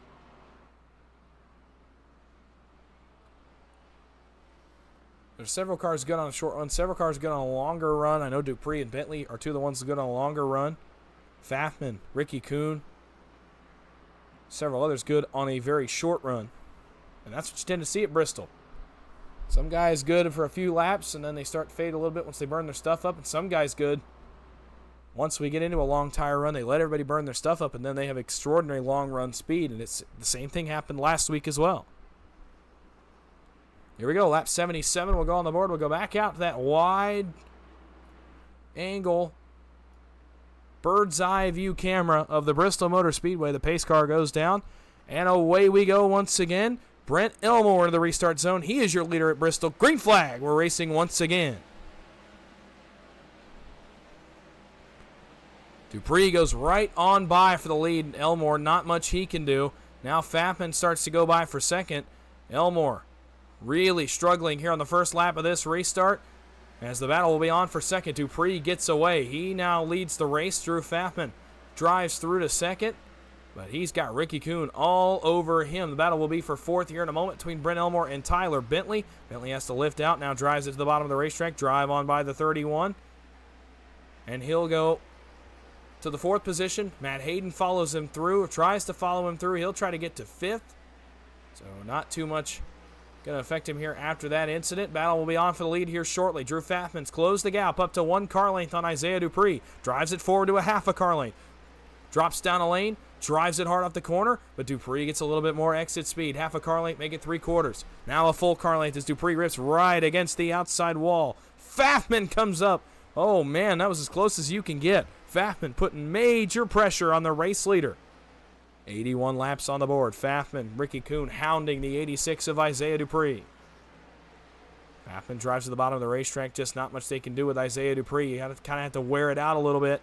There's several cars good on a short run, several cars good on a longer run. I know Dupree and Bentley are two of the ones good on a longer run. Pfaffman, Ricky Kuhn, several others good on a very short run. And that's what you tend to see at Bristol. Some guys good for a few laps, and then they start to fade a little bit once they burn their stuff up. And some guys good once we get into a long tire run, they let everybody burn their stuff up, and then they have extraordinary long run speed. And it's the same thing happened last week as well. Here we go, lap 77. We'll go on the board. We'll go back out to that wide angle bird's eye view camera of the Bristol Motor Speedway. The pace car goes down, and away we go once again. Brent Elmore into the restart zone. He is your leader at Bristol. Green flag. We're racing once again. Dupree goes right on by for the lead. Elmore, not much he can do. Now Pfaffman starts to go by for second. Elmore really struggling here on the first lap of this restart, as the battle will be on for second. Dupree gets away. He now leads the race. Drew Pfaffman drives through to second, but he's got Ricky Kuhn all over him. The battle will be for fourth here in a moment between Brent Elmore and Tyler Bentley. Bentley has to lift out, now drives it to the bottom of the racetrack, drive on by the 31, and he'll go to the fourth position. Matt Hayden follows him through, tries to follow him through. He'll try to get to fifth, so not too much going to affect him here after that incident. Battle will be on for the lead here shortly. Drew Pfaffman's closed the gap up to 1 car length on Isaiah Dupree. Drives it forward to a half a car length. Drops down a lane, drives it hard off the corner, but Dupree gets a little bit more exit speed. Half a car length, make it 3/4. Now a full car length as Dupree rips right against the outside wall. Pfaffman comes up. Oh man, that was as close as you can get. Pfaffman putting major pressure on the race leader. 81 laps on the board. Pfaffman, Ricky Kuhn hounding the 86 of Isaiah Dupree. Pfaffman drives to the bottom of the racetrack. Just not much they can do with Isaiah Dupree. You kind of have to wear it out a little bit.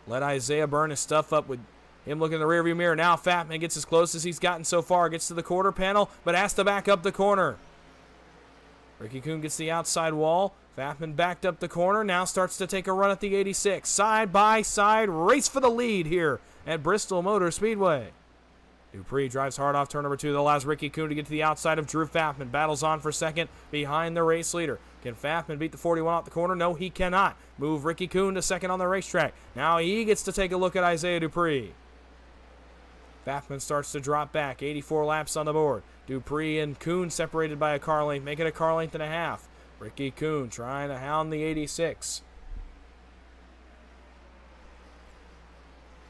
Let Isaiah burn his stuff up with him looking in the rearview mirror. Now Pfaffman gets as close as he's gotten so far. Gets to the quarter panel, but has to back up the corner. Ricky Kuhn gets the outside wall. Pfaffman backed up the corner. Now starts to take a run at the 86. Side by side race for the lead here at Bristol Motor Speedway. Dupree drives hard off turn number 2. That allows Ricky Kuhn to get to the outside of Drew Pfaffman. Battles on for second behind the race leader. Can Pfaffman beat the 41 out the corner? No, he cannot. Move Ricky Kuhn to second on the racetrack. Now he gets to take a look at Isaiah Dupree. Pfaffman starts to drop back. 84 laps on the board. Dupree and Kuhn separated by a car length. Make it a car length and a half. Ricky Kuhn trying to hound the 86.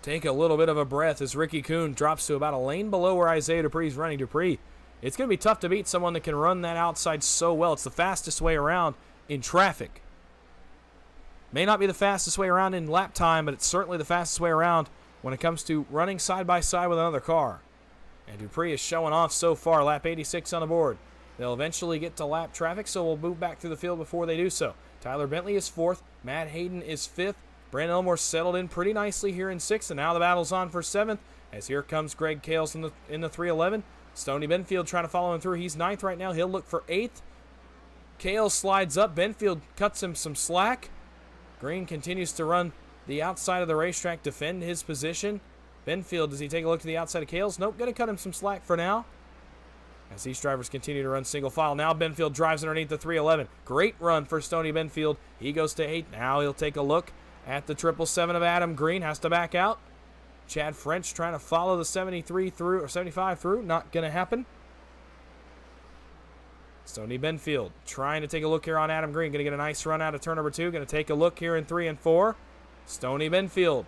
Take a little bit of a breath as Ricky Kuhn drops to about a lane below where Isaiah Dupree's running. Dupree, it's going to be tough to beat someone that can run that outside so well. It's the fastest way around in traffic. May not be the fastest way around in lap time, but it's certainly the fastest way around when it comes to running side by side with another car. And Dupree is showing off so far. Lap 86 on the board. They'll eventually get to lap traffic, so we'll move back through the field before they do so. Tyler Bentley is 4th. Matt Hayden is 5th. Brent Elmore settled in pretty nicely here in 6th, and now the battle's on for 7th, as here comes Greg Kales in the 311. Stoney Benfield trying to follow him through. He's 9th right now. He'll look for 8th. Kales slides up. Benfield cuts him some slack. Green continues to run the outside of the racetrack, defend his position. Benfield, does he take a look to the outside of Kales? Nope, going to cut him some slack for now, as these drivers continue to run single file. Now Benfield drives underneath the 311. Great run for Stoney Benfield. He goes to 8th. Now he'll take a look at the 777 of Adam Green. Has to back out. Chad French trying to follow the 73 through, or 75 through. Not going to happen. Stoney Benfield trying to take a look here on Adam Green. Going to get a nice run out of turn number 2. Going to take a look here in 3 and 4. Stoney Benfield.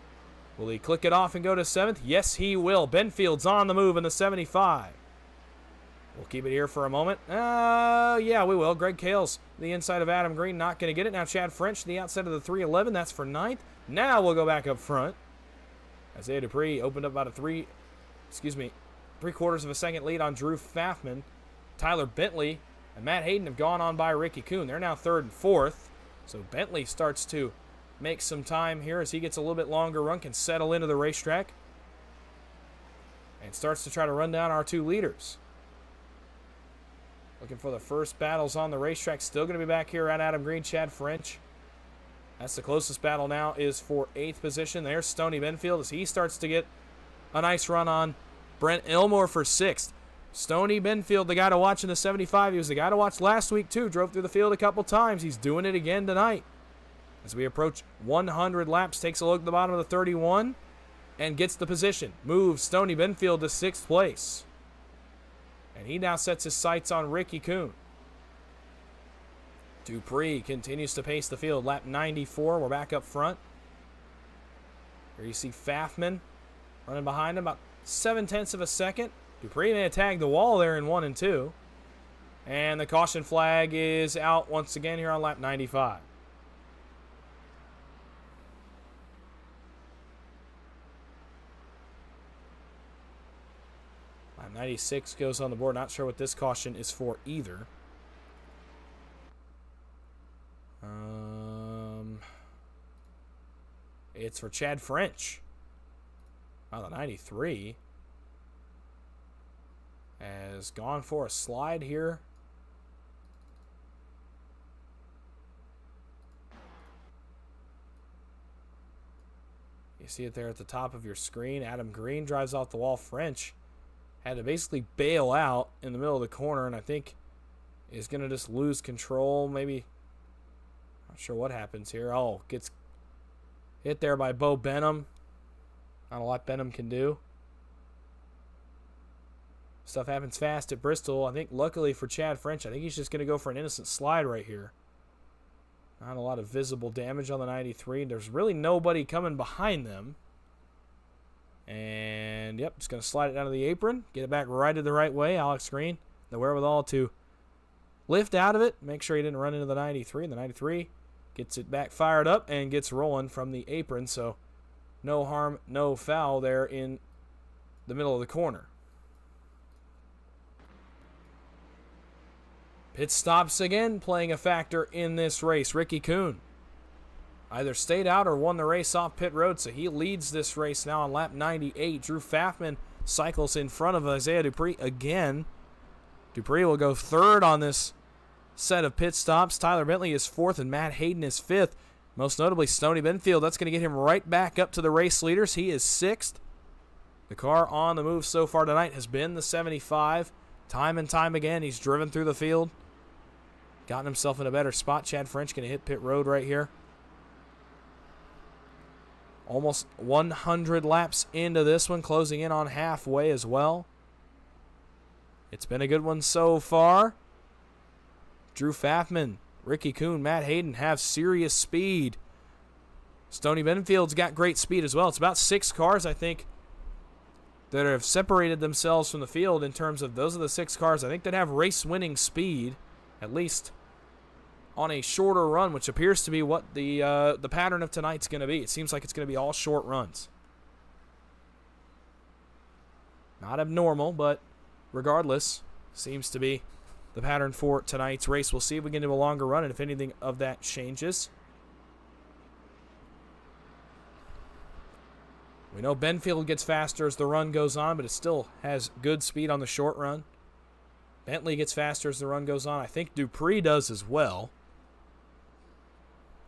Will he click it off and go to 7th? Yes, he will. Benfield's on the move in the 75. We'll keep it here for a moment. Yeah, we will. Greg Kales, the inside of Adam Green, not going to get it. Now Chad French, the outside of the 311. That's for 9th. Now we'll go back up front. Isaiah Dupree opened up about a 3/4 of a second lead on Drew Pfaffman. Tyler Bentley and Matt Hayden have gone on by Ricky Kuhn. They're now 3rd and 4th. So Bentley starts to make some time here as he gets a little bit longer run, can settle into the racetrack, and starts to try to run down our 2 leaders. Looking for the first battles on the racetrack. Still going to be back here at Adam Green, Chad French. That's the closest battle now is for 8th position. There's Stoney Benfield as he starts to get a nice run on Brent Elmore for 6th. Stoney Benfield, the guy to watch in the 75. He was the guy to watch last week too. Drove through the field a couple times. He's doing it again tonight. As we approach 100 laps, takes a look at the bottom of the 31 and gets the position. Moves Stoney Benfield to 6th place. And he now sets his sights on Ricky Kuhn. Dupree continues to pace the field. Lap 94, we're back up front. Here you see Pfaffman running behind him about 0.7 of a second. Dupree may have tagged the wall there in 1 and 2. And the caution flag is out once again here on lap 95. Lap 96 goes on the board. Not sure what this caution is for either. It's for Chad French. Wow, the 93 has gone for a slide here. You see it there at the top of your screen. Adam Green drives off the wall. French had to basically bail out in the middle of the corner, and I think is going to just lose control. Maybe, not sure what happens here. Oh, gets hit there by Bo Benham. Not a lot Benham can do. Stuff happens fast at Bristol. I think luckily for Chad French, I think he's just going to go for an innocent slide right here. Not a lot of visible damage on the 93. There's really nobody coming behind them. And, yep, just going to slide it down to the apron. Get it back righted the right way. Alex Green, the wherewithal to lift out of it. Make sure he didn't run into the 93. And the 93 gets it back fired up and gets rolling from the apron. So, no harm, no foul there in the middle of the corner. Pit stops again playing a factor in this race. Ricky Kuhn either stayed out or won the race off pit road, so he leads this race now on lap 98. Drew Pfaffman cycles in front of Isaiah Dupree again. Dupree will go 3rd on this set of pit stops. Tyler Bentley is 4th and Matt Hayden is 5th. Most notably, Stoney Benfield. That's going to get him right back up to the race leaders. He is 6th. The car on the move so far tonight has been the 75. Time and time again, he's driven through the field. Gotten himself in a better spot. Chad French going to hit pit road right here. Almost 100 laps into this one, closing in on halfway as well. It's been a good one so far. Drew Pfaffman, Ricky Kuhn, Matt Hayden have serious speed. Stoney Benfield's got great speed as well. It's about 6 cars, I think, that have separated themselves from the field in terms of those are the 6 cars, I think, that have race-winning speed, at least on a shorter run, which appears to be what the pattern of tonight's going to be. It seems like it's going to be all short runs. Not abnormal, but regardless, seems to be the pattern for tonight's race. We'll see if we can do a longer run and if anything of that changes. We know Benfield gets faster as the run goes on, but it still has good speed on the short run. Bentley gets faster as the run goes on. I think Dupree does as well.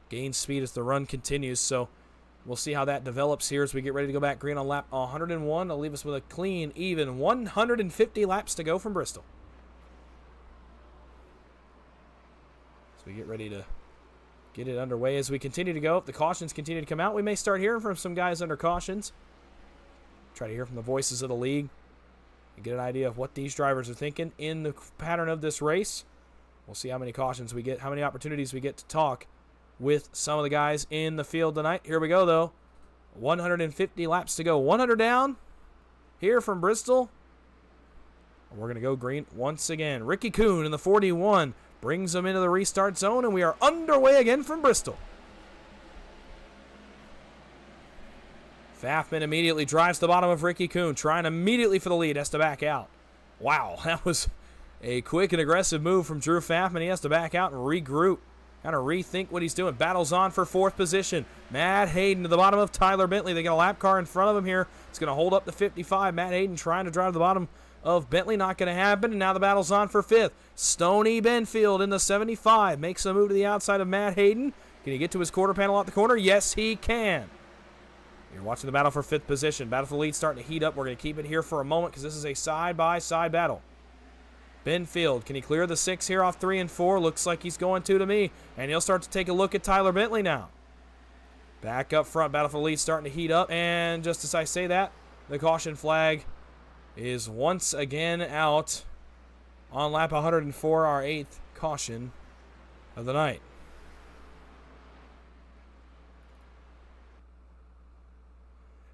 Gains speed as the run continues, so we'll see how that develops here as we get ready to go back green on lap 101. It'll leave us with a clean, even 150 laps to go from Bristol. So we get ready to get it underway as we continue to go. If the cautions continue to come out, we may start hearing from some guys under cautions. Try to hear from the voices of the league and get an idea of what these drivers are thinking in the pattern of this race. We'll see how many cautions we get, how many opportunities we get to talk with some of the guys in the field tonight. Here we go, though. 150 laps to go. 100 down here from Bristol. We're going to go green once again. Ricky Kuhn in the 41 brings them into the restart zone, and we are underway again from Bristol. Pfaffman immediately drives the bottom of Ricky Kuhn, trying immediately for the lead, has to back out. Wow, that was a quick and aggressive move from Drew Pfaffman. He has to back out and regroup, kind of rethink what he's doing. Battles on for 4th position. Matt Hayden to the bottom of Tyler Bentley. They got a lap car in front of him here. It's going to hold up to 55. Matt Hayden trying to drive the bottom of Bentley, not going to happen, and now the battle's on for 5th. Stony Benfield in the 75 makes a move to the outside of Matt Hayden. Can he get to his quarter panel out the corner? Yes, he can. You're watching the battle for 5th position. Battle for the lead starting to heat up. We're going to keep it here for a moment because this is a side-by-side battle. Benfield, can he clear the 6 here off 3 and 4? Looks like he's going to me, and he'll start to take a look at Tyler Bentley now. Back up front, battle for the lead starting to heat up, and just as I say that, the caution flag is once again out on lap 104, our 8th caution of the night.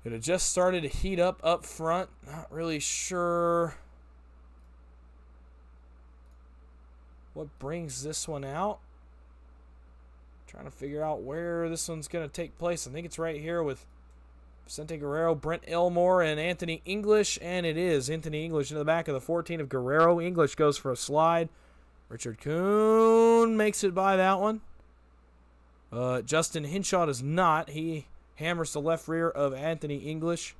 It had just started to heat up front. Not really sure what brings this one out. Trying to figure out where this one's going to take place. I think it's right here with Vicente Guerrero, Brent Elmore, and Anthony English, and it is Anthony English in the back of the 14 of Guerrero. English goes for a slide. Richard Kuhn makes it by that one. Justin Hinshaw does not. He hammers the left rear of Anthony English.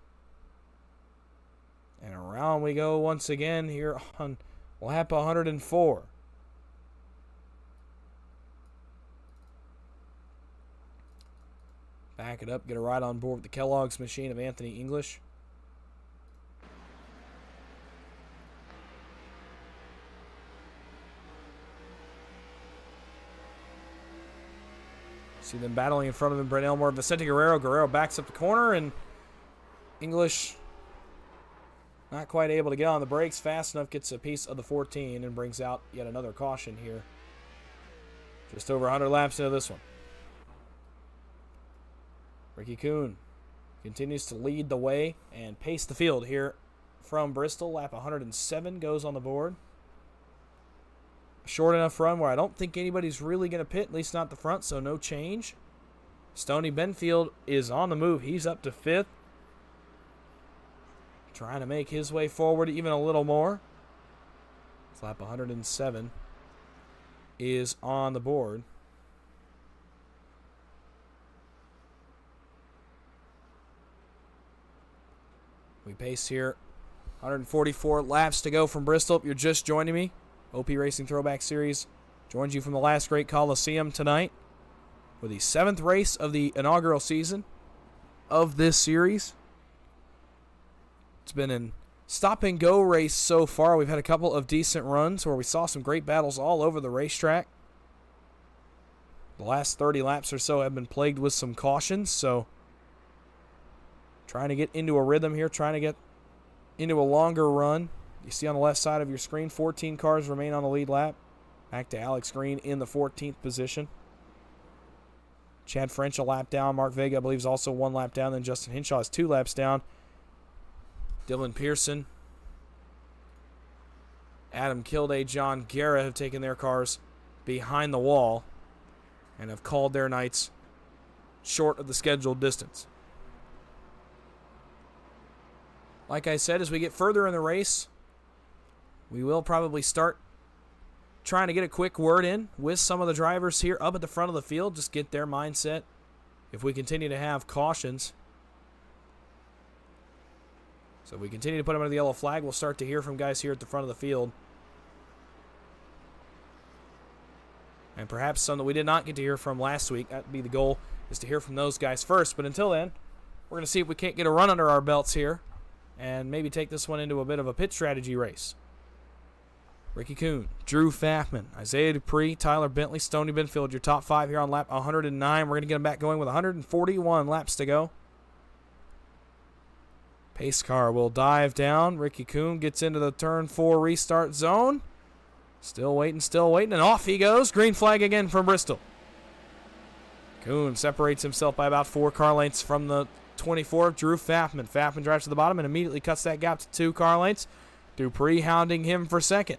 And around we go once again here on lap 104. Back it up, get a ride on board with the Kellogg's machine of Anthony English. See them battling in front of him, Brent Elmore, Vicente Guerrero. Guerrero backs up the corner, and English not quite able to get on the brakes fast enough, gets a piece of the 14 and brings out yet another caution here. Just over 100 laps into this one. Ricky Kuhn continues to lead the way and pace the field here from Bristol. Lap 107 goes on the board. A short enough run where I don't think anybody's really going to pit, at least not the front, so no change. Stony Benfield is on the move. He's up to 5th. Trying to make his way forward even a little more. Lap 107 is on the board. We pace here. 144 laps to go from Bristol. If you're just joining me, OP Racing Throwback Series joins you from the Last Great Colosseum tonight for the 7th race of the inaugural season of this series. It's been a stop-and-go race so far. We've had a couple of decent runs where we saw some great battles all over the racetrack. The last 30 laps or so have been plagued with some cautions, so trying to get into a rhythm here, trying to get into a longer run. You see on the left side of your screen, 14 cars remain on the lead lap. Back to Alex Green in the 14th position. Chad French a lap down. Mark Vega, I believe, is also 1 lap down. Then Justin Hinshaw is 2 laps down. Dylan Pearson, Adam Kilday, John Guerra have taken their cars behind the wall and have called their nights short of the scheduled distance. Like I said, as we get further in the race, we will probably start trying to get a quick word in with some of the drivers here up at the front of the field, just get their mindset. If we continue to have cautions, So if we continue to put them under the yellow flag, we'll start to hear from guys here at the front of the field. And perhaps some that we did not get to hear from last week. That would be the goal, is to hear from those guys first. But until then, we're going to see if we can't get a run under our belts here and maybe take this one into a bit of a pit strategy race. Ricky Kuhn, Drew Faffman, Isaiah Dupree, Tyler Bentley, Stoney Benfield, your top 5 here on lap 109. We're going to get them back going with 141 laps to go. Pace car will dive down. Ricky Kuhn gets into the turn 4 restart zone. Still waiting, and off he goes. Green flag again from Bristol. Kuhn separates himself by about 4 car lengths from the 24 of Drew Faffman. Faffman drives to the bottom and immediately cuts that gap to 2 car lengths. Dupree hounding him for second.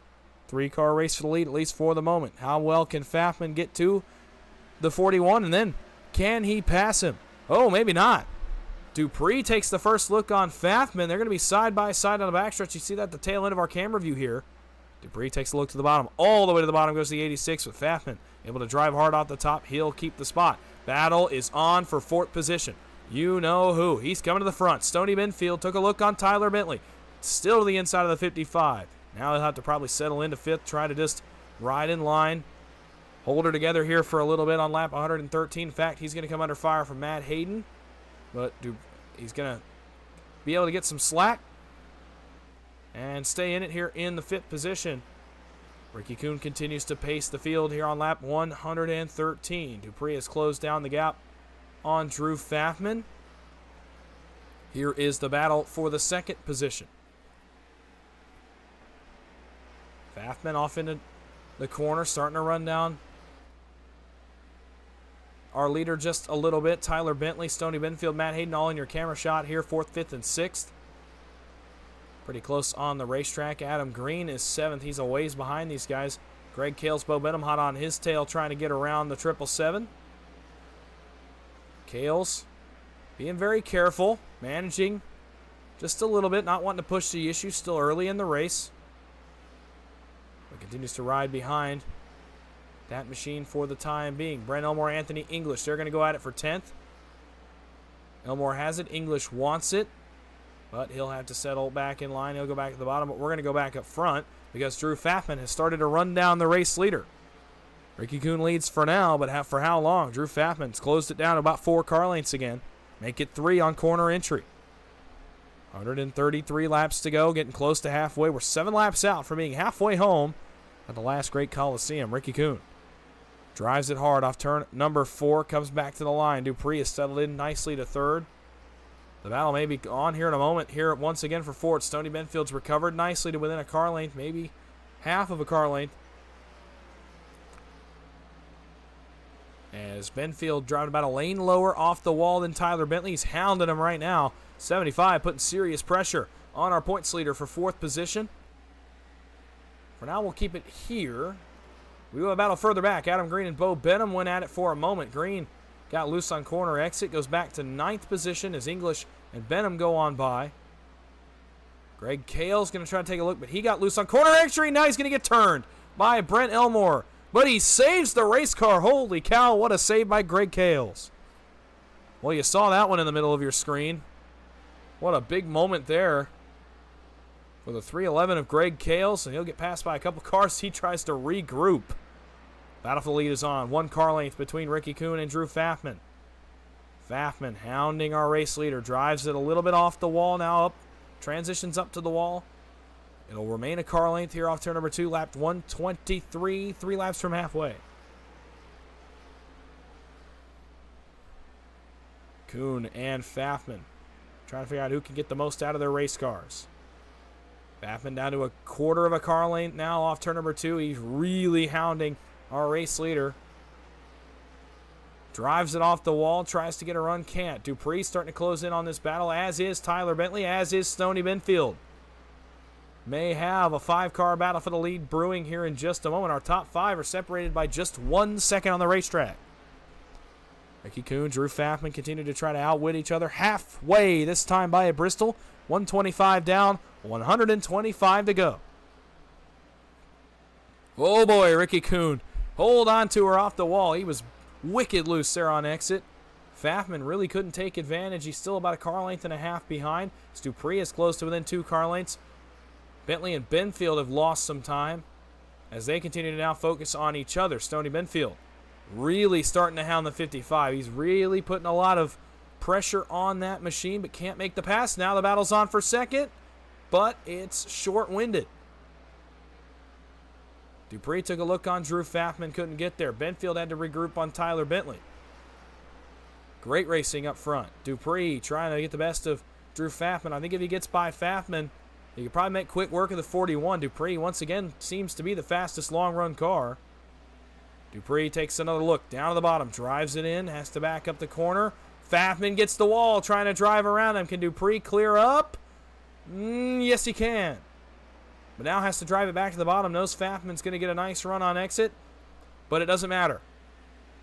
3-car race for the lead, at least for the moment. How well can Faffman get to the 41, and then can he pass him? Oh, maybe not. Dupree takes the first look on Faffman. They're going to be side by side on the backstretch. You see that at the tail end of our camera view here. Dupree takes a look to the bottom. All the way to the bottom goes the 86 with Faffman. Able to drive hard off the top. He'll keep the spot. Battle is on for 4th position. You know who. He's coming to the front. Stoney Benfield took a look on Tyler Bentley. Still to the inside of the 55. Now he'll have to probably settle into 5th, try to just ride in line. Hold her together here for a little bit on lap 113. In fact, he's going to come under fire from Matt Hayden. But he's going to be able to get some slack and stay in it here in the 5th position. Ricky Kuhn continues to pace the field here on lap 113. Dupree has closed down the gap on Drew Faffman. Here is the battle for the 2nd position. Faffman off into the corner, starting to run down our leader just a little bit. Tyler Bentley, Stoney Benfield, Matt Hayden all in your camera shot here, 4th, 5th, and 6th. Pretty close on the racetrack. Adam Green is 7th. He's a ways behind these guys. Greg Cales, Bo Benham hot on his tail trying to get around the 777. Cales being very careful, managing just a little bit, not wanting to push the issue, still early in the race. But continues to ride behind that machine for the time being. Brent Elmore, Anthony English, they're going to go at it for 10th. Elmore has it. English wants it. But he'll have to settle back in line. He'll go back at the bottom. But we're going to go back up front because Drew Faffman has started to run down the race leader. Ricky Kuhn leads for now, but for how long? Drew Faffman's closed it down to about 4 car lengths again. Make it 3 on corner entry. 133 laps to go, getting close to halfway. We're 7 laps out from being halfway home at the Last Great Colosseum. Ricky Kuhn drives it hard off turn number 4, comes back to the line. Dupree is settled in nicely to 3rd. The battle may be on here in a moment. Here once again for 4th. Stoney Benfield's recovered nicely to within a car length, maybe half of a car length. As Benfield driving about a lane lower off the wall than Tyler Bentley. He's hounding him right now. 75 putting serious pressure on our points leader for 4th position. For now, we'll keep it here. We will have a battle further back. Adam Green and Bo Benham went at it for a moment. Green got loose on corner exit. Goes back to 9th position as English and Benham go on by. Greg Cale's going to try to take a look, but he got loose on corner entry. Now he's going to get turned by Brent Elmore. But he saves the race car. Holy cow, what a save by Greg Cales. Well, you saw that one in the middle of your screen. What a big moment there for the 311 of Greg Cales, and he'll get passed by a couple cars. He tries to regroup. Battle for the lead is on. 1 car length between Ricky Kuhn and Drew Faffman. Faffman hounding our race leader. Drives it a little bit off the wall now. Up, transitions up to the wall. It'll remain a car length here off turn number 2, lapped 123, 3 laps from halfway. Kuhn and Faffman trying to figure out who can get the most out of their race cars. Faffman down to a quarter of a car length now off turn number 2. He's really hounding our race leader. Drives it off the wall, tries to get a run, can't. Dupree starting to close in on this battle, as is Tyler Bentley, as is Stoney Benfield. May have a 5-car battle for the lead brewing here in just a moment. Our top 5 are separated by just 1 second on the racetrack. Ricky Kuhn, Drew Faffman continue to try to outwit each other. Halfway this time by Bristol. 125 down, 125 to go. Oh boy, Ricky Kuhn. Hold on to her off the wall. He was wicked loose there on exit. Pfaffman really couldn't take advantage. He's still about a car length and a half behind. Dupree is close to within 2 car lengths. Bentley and Benfield have lost some time as they continue to now focus on each other. Stoney Benfield really starting to hound the 55. He's really putting a lot of pressure on that machine, but can't make the pass. Now the battle's on for second, but it's short-winded. Dupree took a look on Drew Pfaffman, couldn't get there. Benfield had to regroup on Tyler Bentley. Great racing up front. Dupree trying to get the best of Drew Pfaffman. I think if he gets by Pfaffman, he could probably make quick work of the 41. Dupree, once again, seems to be the fastest long-run car. Dupree takes another look down to the bottom, drives it in, has to back up the corner. Pfaffman gets the wall, trying to drive around him. Can Dupree clear up? Yes, he can. But now has to drive it back to the bottom. Knows Pfaffman's going to get a nice run on exit, but it doesn't matter.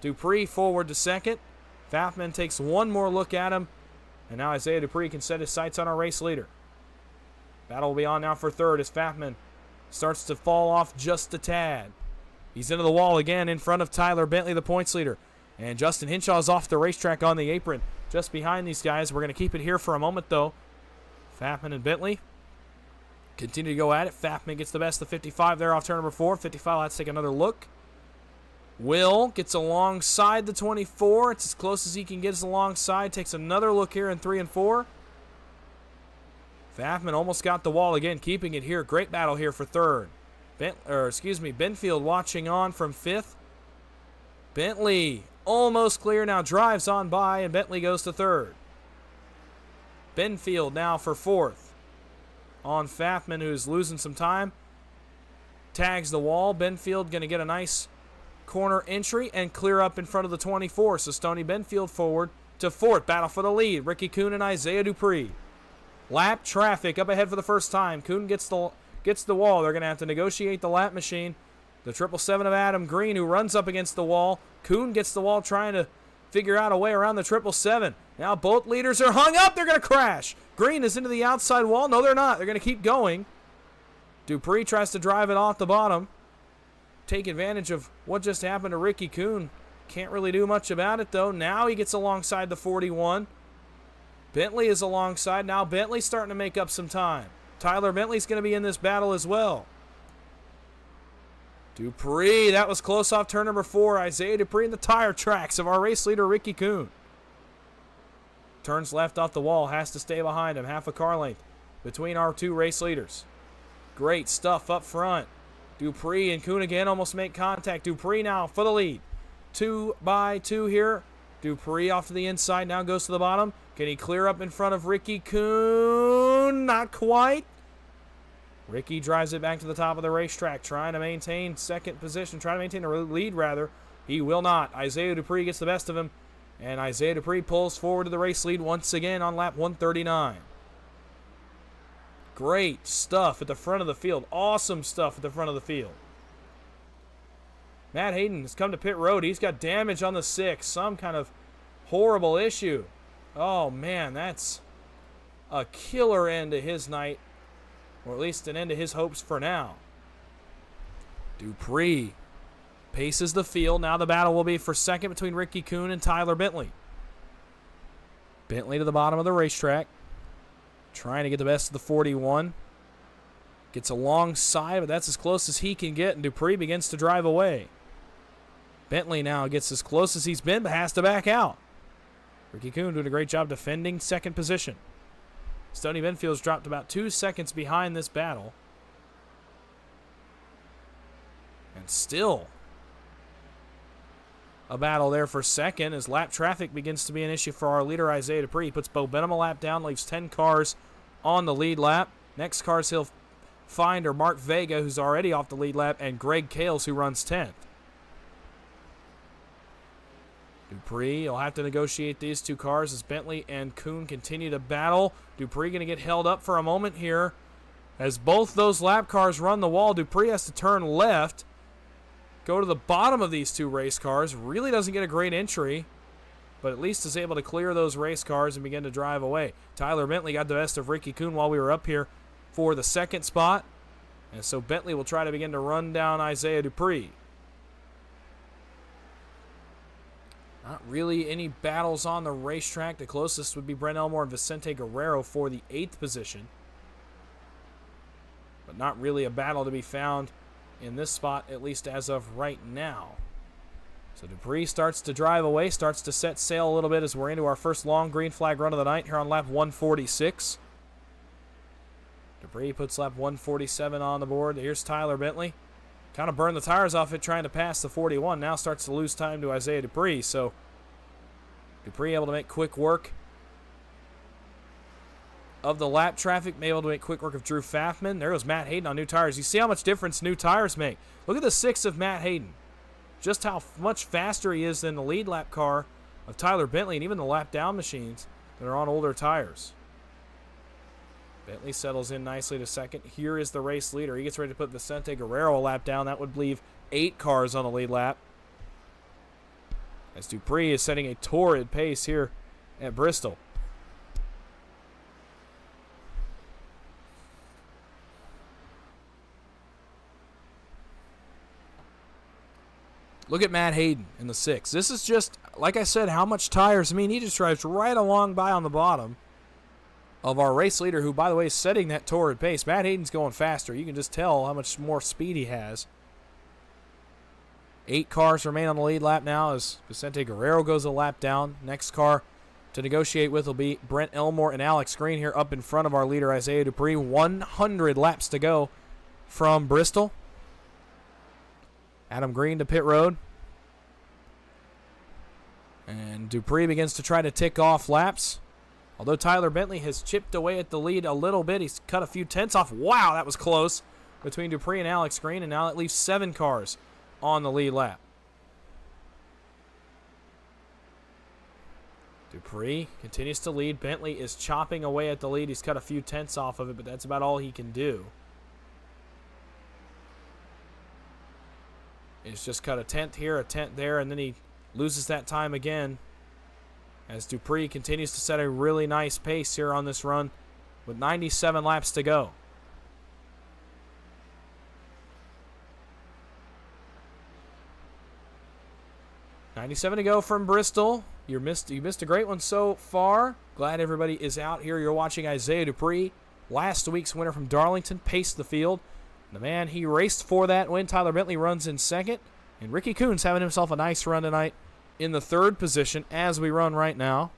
Dupree forward to second. Pfaffman takes one more look at him, and now Isaiah Dupree can set his sights on our race leader. Battle will be on now for third as Pfaffman starts to fall off just a tad. He's into the wall again in front of Tyler Bentley, the points leader. And Justin Hinshaw's off the racetrack on the apron just behind these guys. We're going to keep it here for a moment, though. Pfaffman and Bentley continue to go at it. Pfaffman gets the best of 55 there off turn number 4. 55 will have to take another look. Will gets alongside the 24. It's as close as he can get alongside. Takes another look here in 3 and 4. Pfaffman almost got the wall again, keeping it here. Great battle here for third. Benfield watching on from 5th. Bentley almost clear now, drives on by, and Bentley goes to 3rd. Benfield now for 4th. On Pfaffman, who's losing some time. Tags the wall. Benfield going to get a nice corner entry and clear up in front of the 24. So Stoney Benfield forward to 4th. Battle for the lead. Ricky Kuhn and Isaiah Dupree. Lap traffic up ahead for the first time. Kuhn gets the wall. They're going to have to negotiate the lap machine. The 777 of Adam Green, who runs up against the wall. Kuhn gets the wall, trying to figure out a way around the 777. Now both leaders are hung up. They're going to crash. Green is into the outside wall. No, they're not. They're going to keep going. Dupree tries to drive it off the bottom. Take advantage of what just happened to Ricky Kuhn. Can't really do much about it, though. Now he gets alongside the 41. Bentley is alongside. Now Bentley's starting to make up some time. Tyler Bentley's going to be in this battle as well. Dupree, that was close off turn number 4. Isaiah Dupree in the tire tracks of our race leader, Ricky Kuhn. Turns left off the wall, has to stay behind him. Half a car length between our 2 race leaders. Great stuff up front. Dupree and Kuhn again almost make contact. Dupree now for the lead. 2 by 2 here. Dupree off to the inside, now goes to the bottom. Can he clear up in front of Ricky Kuhn? Not quite. Ricky drives it back to the top of the racetrack, trying to maintain second position, trying to maintain the lead, rather. He will not. Isaiah Dupree gets the best of him, and Isaiah Dupree pulls forward to the race lead once again on lap 139. Great stuff at the front of the field. Awesome stuff at the front of the field. Matt Hayden has come to pit road. He's got damage on the 6. Some kind of horrible issue. Oh, man, that's a killer end to his night. Or at least an end to his hopes for now. Dupree paces the field. Now the battle will be for second between Ricky Kuhn and Tyler Bentley. Bentley to the bottom of the racetrack. Trying to get the best of the 41. Gets alongside, but that's as close as he can get, and Dupree begins to drive away. Bentley now gets as close as he's been, but has to back out. Ricky Kuhn doing a great job defending second position. Stoney Benfield's dropped about 2 seconds behind this battle. And still a battle there for second as lap traffic begins to be an issue for our leader, Isaiah Dupree. He puts Bo Benham a lap down, leaves 10 cars on the lead lap. Next cars he'll find are Mark Vega, who's already off the lead lap, and Greg Kales, who runs 10th. Dupree will have to negotiate these 2 cars as Bentley and Kuhn continue to battle. Dupree going to get held up for a moment here. As both those lap cars run the wall, Dupree has to turn left, go to the bottom of these 2 race cars. Really doesn't get a great entry, but at least is able to clear those race cars and begin to drive away. Tyler Bentley got the best of Ricky Kuhn while we were up here for the second spot. And so Bentley will try to begin to run down Isaiah Dupree. Not really any battles on the racetrack. The closest would be Brent Elmore and Vicente Guerrero for the 8th position. But not really a battle to be found in this spot, at least as of right now. So Dupree starts to drive away, starts to set sail a little bit as we're into our first long green flag run of the night here on lap 146. Dupree puts lap 147 on the board. Here's Tyler Bentley. Kind of burned the tires off it trying to pass the 41. Now starts to lose time to Isaiah Dupree. So Dupree able to make quick work of the lap traffic. Able to make quick work of Drew Pfaffman. There goes Matt Hayden on new tires. You see how much difference new tires make. Look at the 6 of Matt Hayden. Just how much faster he is than the lead lap car of Tyler Bentley and even the lap down machines that are on older tires. Bentley settles in nicely to second. Here is the race leader. He gets ready to put Vicente Guerrero a lap down. That would leave 8 cars on the lead lap. As Dupree is setting a torrid pace here at Bristol. Look at Matt Hayden in the 6. This is just, like I said, how much tires. I mean, he just drives right along by on the bottom of our race leader, who, by the way, is setting that torrid pace. Matt Hayden's going faster. You can just tell how much more speed he has. 8 cars remain on the lead lap now as Vicente Guerrero goes a lap down. Next car to negotiate with will be Brent Elmore and Alex Green here up in front of our leader, Isaiah Dupree. 100 laps to go from Bristol. Adam Green to pit road. And Dupree begins to try to tick off laps. Although Tyler Bentley has chipped away at the lead a little bit, he's cut a few tenths off. Wow, that was close between Dupree and Alex Green, and now it leaves 7 cars on the lead lap. Dupree continues to lead. Bentley is chopping away at the lead. He's cut a few tenths off of it, but that's about all he can do. He's just cut a tenth here, a tenth there, and then he loses that time again as Dupree continues to set a really nice pace here on this run with 97 laps to go. $97 to go from Bristol. You missed a great one so far. Glad everybody is out here. You're watching Isaiah Dupree, last week's winner from Darlington, paced the field. The man he raced for that win, Tyler Bentley, runs in second. And Ricky Coons having himself a nice run tonight in the 3rd position as we run right now.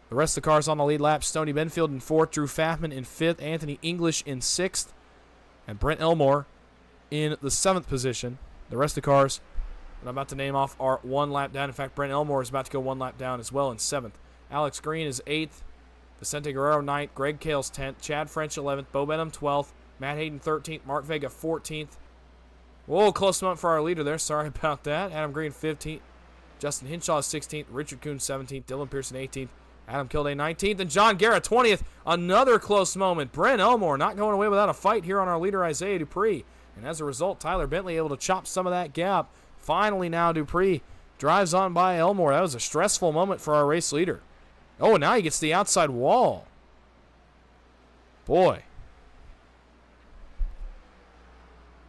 The rest of the cars on the lead lap, Stoney Benfield in 4th, Drew Pfaffman in 5th, Anthony English in 6th, and Brent Elmore in the 7th position. The rest of the cars that I'm about to name off are 1 lap down. In fact, Brent Elmore is about to go 1 lap down as well in 7th. Alex Green is 8th. Vicente Guerrero 9th. Greg Cales 10th. Chad French 11th. Bo Benham 12th. Matt Hayden 13th. Mark Vega 14th. Whoa, close moment for our leader there. Sorry about that. Adam Green 15th. Justin Hinshaw 16th. Richard Coons 17th. Dylan Pearson 18th. Adam Kilday 19th. And John Garrett 20th. Another close moment. Brent Elmore not going away without a fight here on our leader, Isaiah Dupree. And as a result, Tyler Bentley able to chop some of that gap. Finally now Dupree drives on by Elmore. That was a stressful moment for our race leader. Oh, now he gets the outside wall. Boy.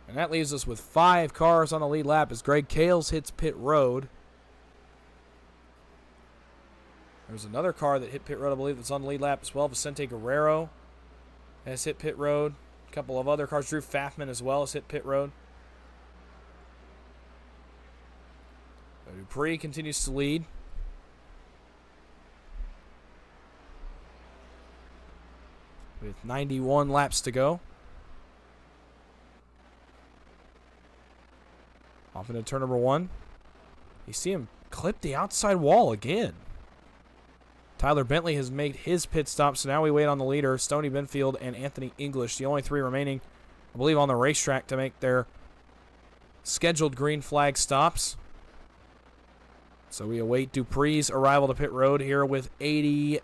And that leaves us with 5 cars on the lead lap as Greg Cales hits pit road. There's another car that hit pit road, I believe, that's on the lead lap as well. Vicente Guerrero has hit pit road. A couple of other cars. Drew Pfaffman as well has hit pit road. Dupree continues to lead. With 91 laps to go. Off into turn number 1. You see him clip the outside wall again. Tyler Bentley has made his pit stop, so now we wait on the leader, Stoney Benfield and Anthony English, the only 3 remaining, I believe, on the racetrack to make their scheduled green flag stops. So we await Dupree's arrival to pit road here with 88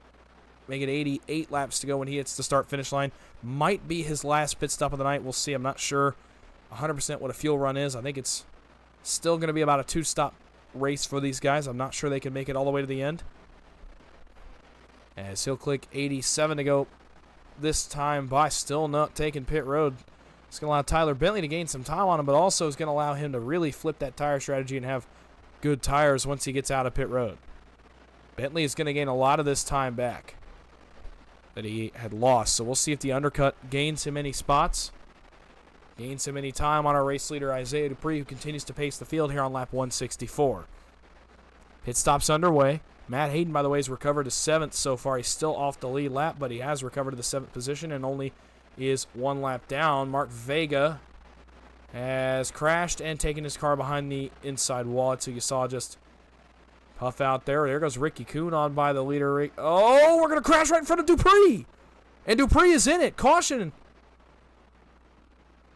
laps to go when he hits the start-finish line. Might be his last pit stop of the night. We'll see. I'm not sure 100% what a fuel run is. I think it's still going to be about a 2-stop race for these guys. I'm not sure they can make it all the way to the end. As he'll click 87 to go this time by, still not taking pit road. It's going to allow Tyler Bentley to gain some time on him, but also is going to allow him to really flip that tire strategy and have good tires once he gets out of pit road. Bentley is going to gain a lot of this time back that he had lost. So we'll see if the undercut gains him any spots, gains him any time on our race leader, Isaiah Dupree, who continues to pace the field here on lap 164. Pit stop's underway. Matt Hayden, by the way, has recovered to 7th so far. He's still off the lead lap, but he has recovered to the 7th position and only is 1 lap down. Mark Vega has crashed and taken his car behind the inside wall. So you saw just puff out there. There goes Ricky Kuhn on by the leader. Oh, we're going to crash right in front of Dupree. And Dupree is in it. Caution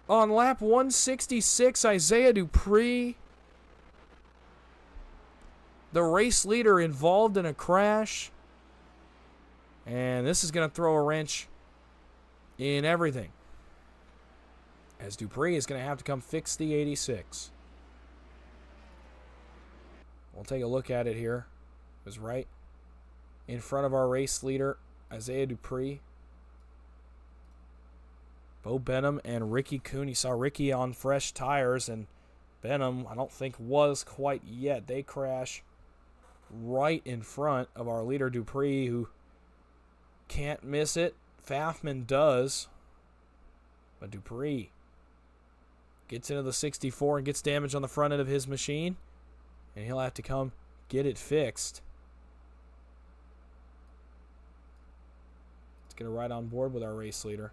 on lap 166, Isaiah Dupree, the race leader, involved in a crash. And this is going to throw a wrench in everything, as Dupree is going to have to come fix the 86. We'll take a look at it here. It was right in front of our race leader, Isaiah Dupree. Bo Benham and Ricky Kuhn. You saw Ricky on fresh tires, and Benham, I don't think, was quite yet. They crash right in front of our leader, Dupree, who can't miss it. Pfaffman does. But Dupree gets into the 64 and gets damage on the front end of his machine, and he'll have to come get it fixed. Let's get it right on board with our race leader.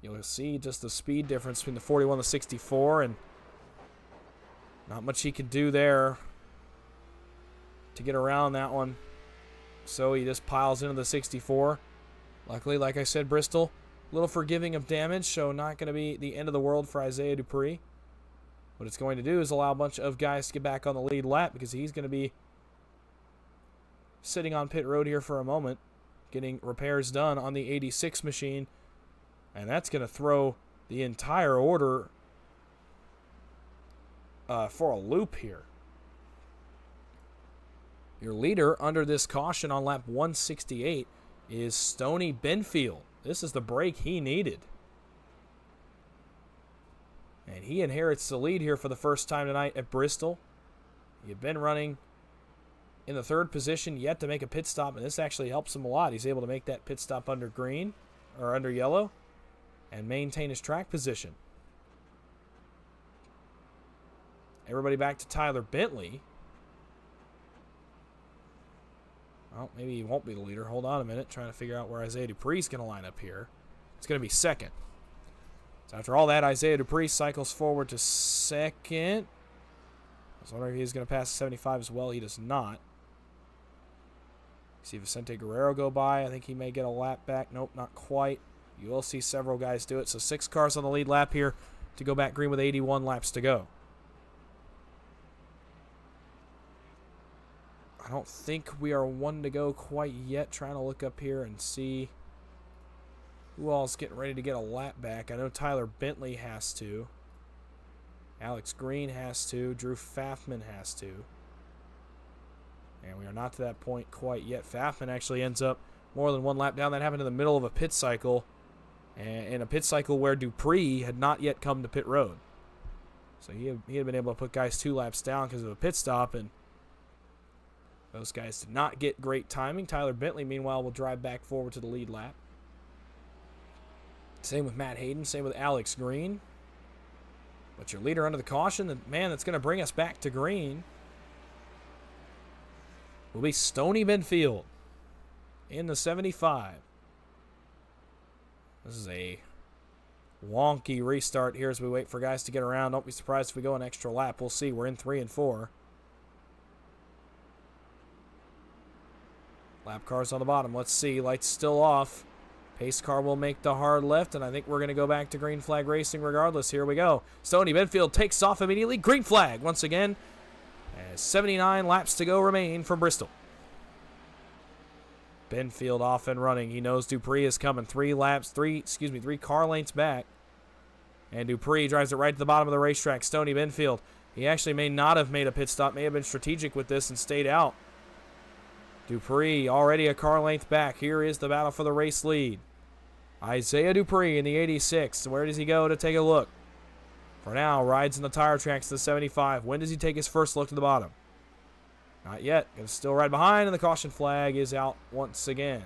You'll see just the speed difference between the 41 and the 64, and not much he can do there to get around that one. So he just piles into the 64. Luckily, like I said, Bristol, a little forgiving of damage, so not going to be the end of the world for Isaiah Dupree. What it's going to do is allow a bunch of guys to get back on the lead lap, because he's going to be sitting on pit road here for a moment, getting repairs done on the 86 machine. And that's going to throw the entire order for a loop here. Your leader under this caution on lap 168 is Stoney Benfield. This is the break he needed. And he inherits the lead here for the first time tonight at Bristol. You've been running in the 3rd position, yet to make a pit stop, and this actually helps him a lot. He's able to make that pit stop under green, or under yellow, and maintain his track position. Everybody back to Tyler Bentley. Well, maybe he won't be the leader. Hold on a minute. Trying to figure out where Isaiah Dupree's going to line up here. It's going to be 2nd. So after all that, Isaiah Dupree cycles forward to 2nd. I was wondering if he's going to pass 75 as well. He does not. See Vicente Guerrero go by. I think he may get a lap back. Nope, not quite. You will see several guys do it. So 6 cars on the lead lap here to go back green with 81 laps to go. I don't think we are 1 to go quite yet. Trying to look up here and see who all's getting ready to get a lap back. I know Tyler Bentley has to. Alex Green has to. Drew Pfaffman has to. And we are not to that point quite yet. Pfaffman actually ends up more than 1 lap down. That happened in the middle of a pit cycle. And in a pit cycle where Dupree had not yet come to pit road. So he had been able to put guys 2 laps down because of a pit stop, and those guys did not get great timing. Tyler Bentley, meanwhile, will drive back forward to the lead lap. Same with Matt Hayden, same with Alex Green. But your leader under the caution, the man that's going to bring us back to green, will be Stoney Benfield in the 75. This is a wonky restart here as we wait for guys to get around. Don't be surprised if we go an extra lap. We'll see. We're in 3 and 4. Lap cars on the bottom. Let's see. Lights still off. Pace car will make the hard left, and I think we're going to go back to green flag racing regardless. Here we go. Stoney Benfield takes off immediately. Green flag once again, as 79 laps to go remain for Bristol. Benfield off and running. He knows Dupree is coming. 3 car lengths back. And Dupree drives it right to the bottom of the racetrack. Stoney Benfield. He actually may not have made a pit stop. May have been strategic with this and stayed out. Dupree already a car length back. Here is the battle for the race lead. Isaiah Dupree in the 86. Where does he go to take a look? For now, rides in the tire tracks to the 75. When does he take his first look to the bottom? Not yet. Gonna still ride behind, and the caution flag is out once again.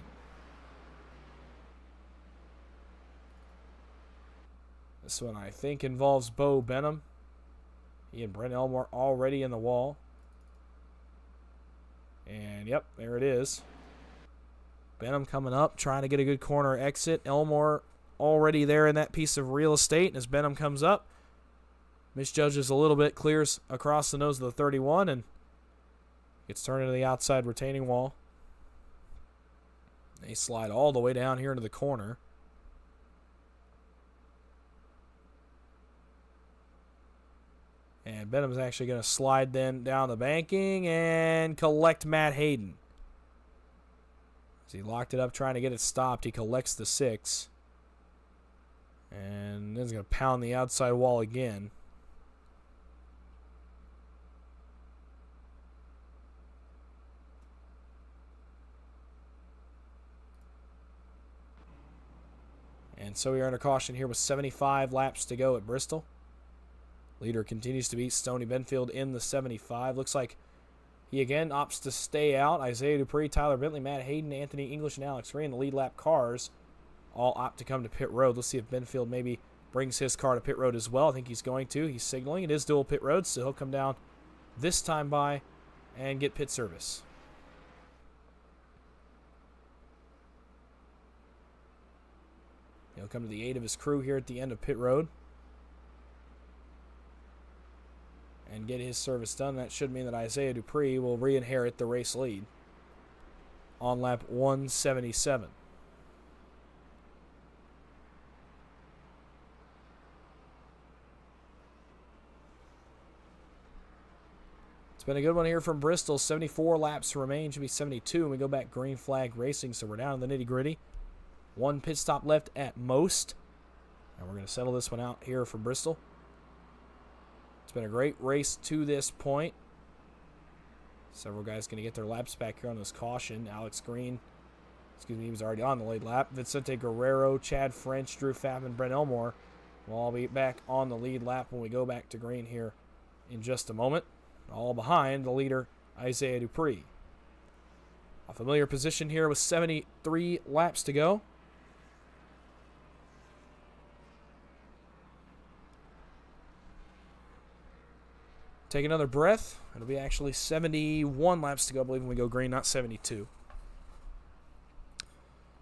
This one, I think, involves Bo Benham. He and Brent Elmore already in the wall. And, yep, there it is. Benham coming up, trying to get a good corner exit. Elmore already there in that piece of real estate. And as Benham comes up, misjudges a little bit, clears across the nose of the 31, and gets turned into the outside retaining wall. They slide all the way down here into the corner. And Benham's actually going to slide then down the banking and collect Matt Hayden. As he locked it up trying to get it stopped, he collects the 6. And then he's going to pound the outside wall again. And so we are under caution here with 75 laps to go at Bristol. Leader continues to beat Stoney Benfield in the 75. Looks like he again opts to stay out. Isaiah Dupree, Tyler Bentley, Matt Hayden, Anthony English, and Alex Green, the lead lap cars, all opt to come to pit road. Let's see if Benfield maybe brings his car to pit road as well. I think he's going to. He's signaling. It is dual pit road, so he'll come down this time by and get pit service. He'll come to the aid of his crew here at the end of pit road and get his service done. That should mean that Isaiah Dupree will re-inherit the race lead on lap 177. It's been a good one here from Bristol. 74 laps remain. Should be 72 when we go back green flag racing, so we're down in the nitty-gritty. One pit stop left at most. And we're going to settle this one out here for Bristol. It's been a great race to this point. Several guys going to get their laps back here on this caution. Alex Green, he was already on the lead lap. Vicente Guerrero, Chad French, Drew Fappin, Brent Elmore will all be back on the lead lap when we go back to green here in just a moment. All behind the leader, Isaiah Dupree. A familiar position here with 73 laps to go. Take another breath. It'll be actually 71 laps to go, I believe, when we go green, not 72.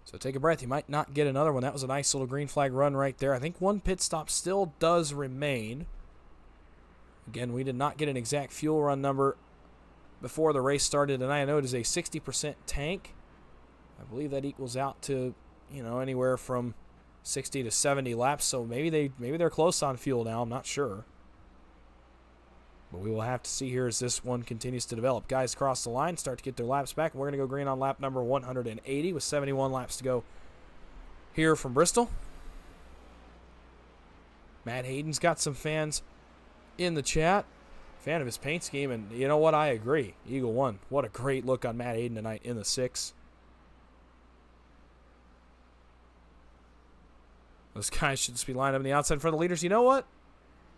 So take a breath. You might not get another one. That was a nice little green flag run right there. I think one pit stop still does remain. Again, we did not get an exact fuel run number before the race started, and I know it is a 60% tank. I believe that equals out to, anywhere from 60 to 70 laps. So maybe they're close on fuel now. I'm not sure. But we will have to see here as this one continues to develop. Guys cross the line, start to get their laps back. And we're going to go green on lap number 180 with 71 laps to go here from Bristol. Matt Hayden's got some fans in the chat. Fan of his paint scheme, and you know what? I agree. Eagle 1. What a great look on Matt Hayden tonight in the 6. Those guys should just be lined up on the outside for the leaders. You know what?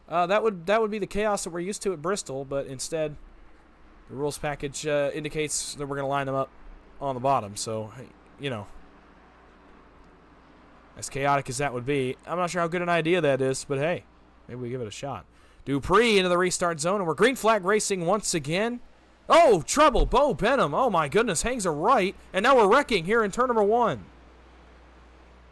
That would be the chaos that we're used to at Bristol, but instead the rules package indicates that we're going to line them up on the bottom. So, as chaotic as that would be, I'm not sure how good an idea that is, but hey, maybe we give it a shot. Dupree into the restart zone, and we're green flag racing once again. Oh, trouble. Bo Benham, oh my goodness, hangs a right, and now we're wrecking here in turn number 1.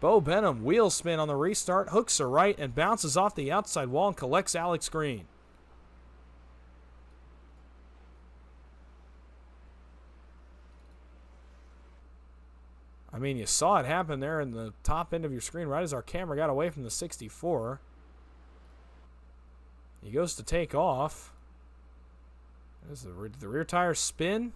Bo Benham, wheel spin on the restart, hooks a right, and bounces off the outside wall and collects Alex Green. I mean, you saw it happen there in the top end of your screen right as our camera got away from the 64. He goes to take off. Does the rear tire spin?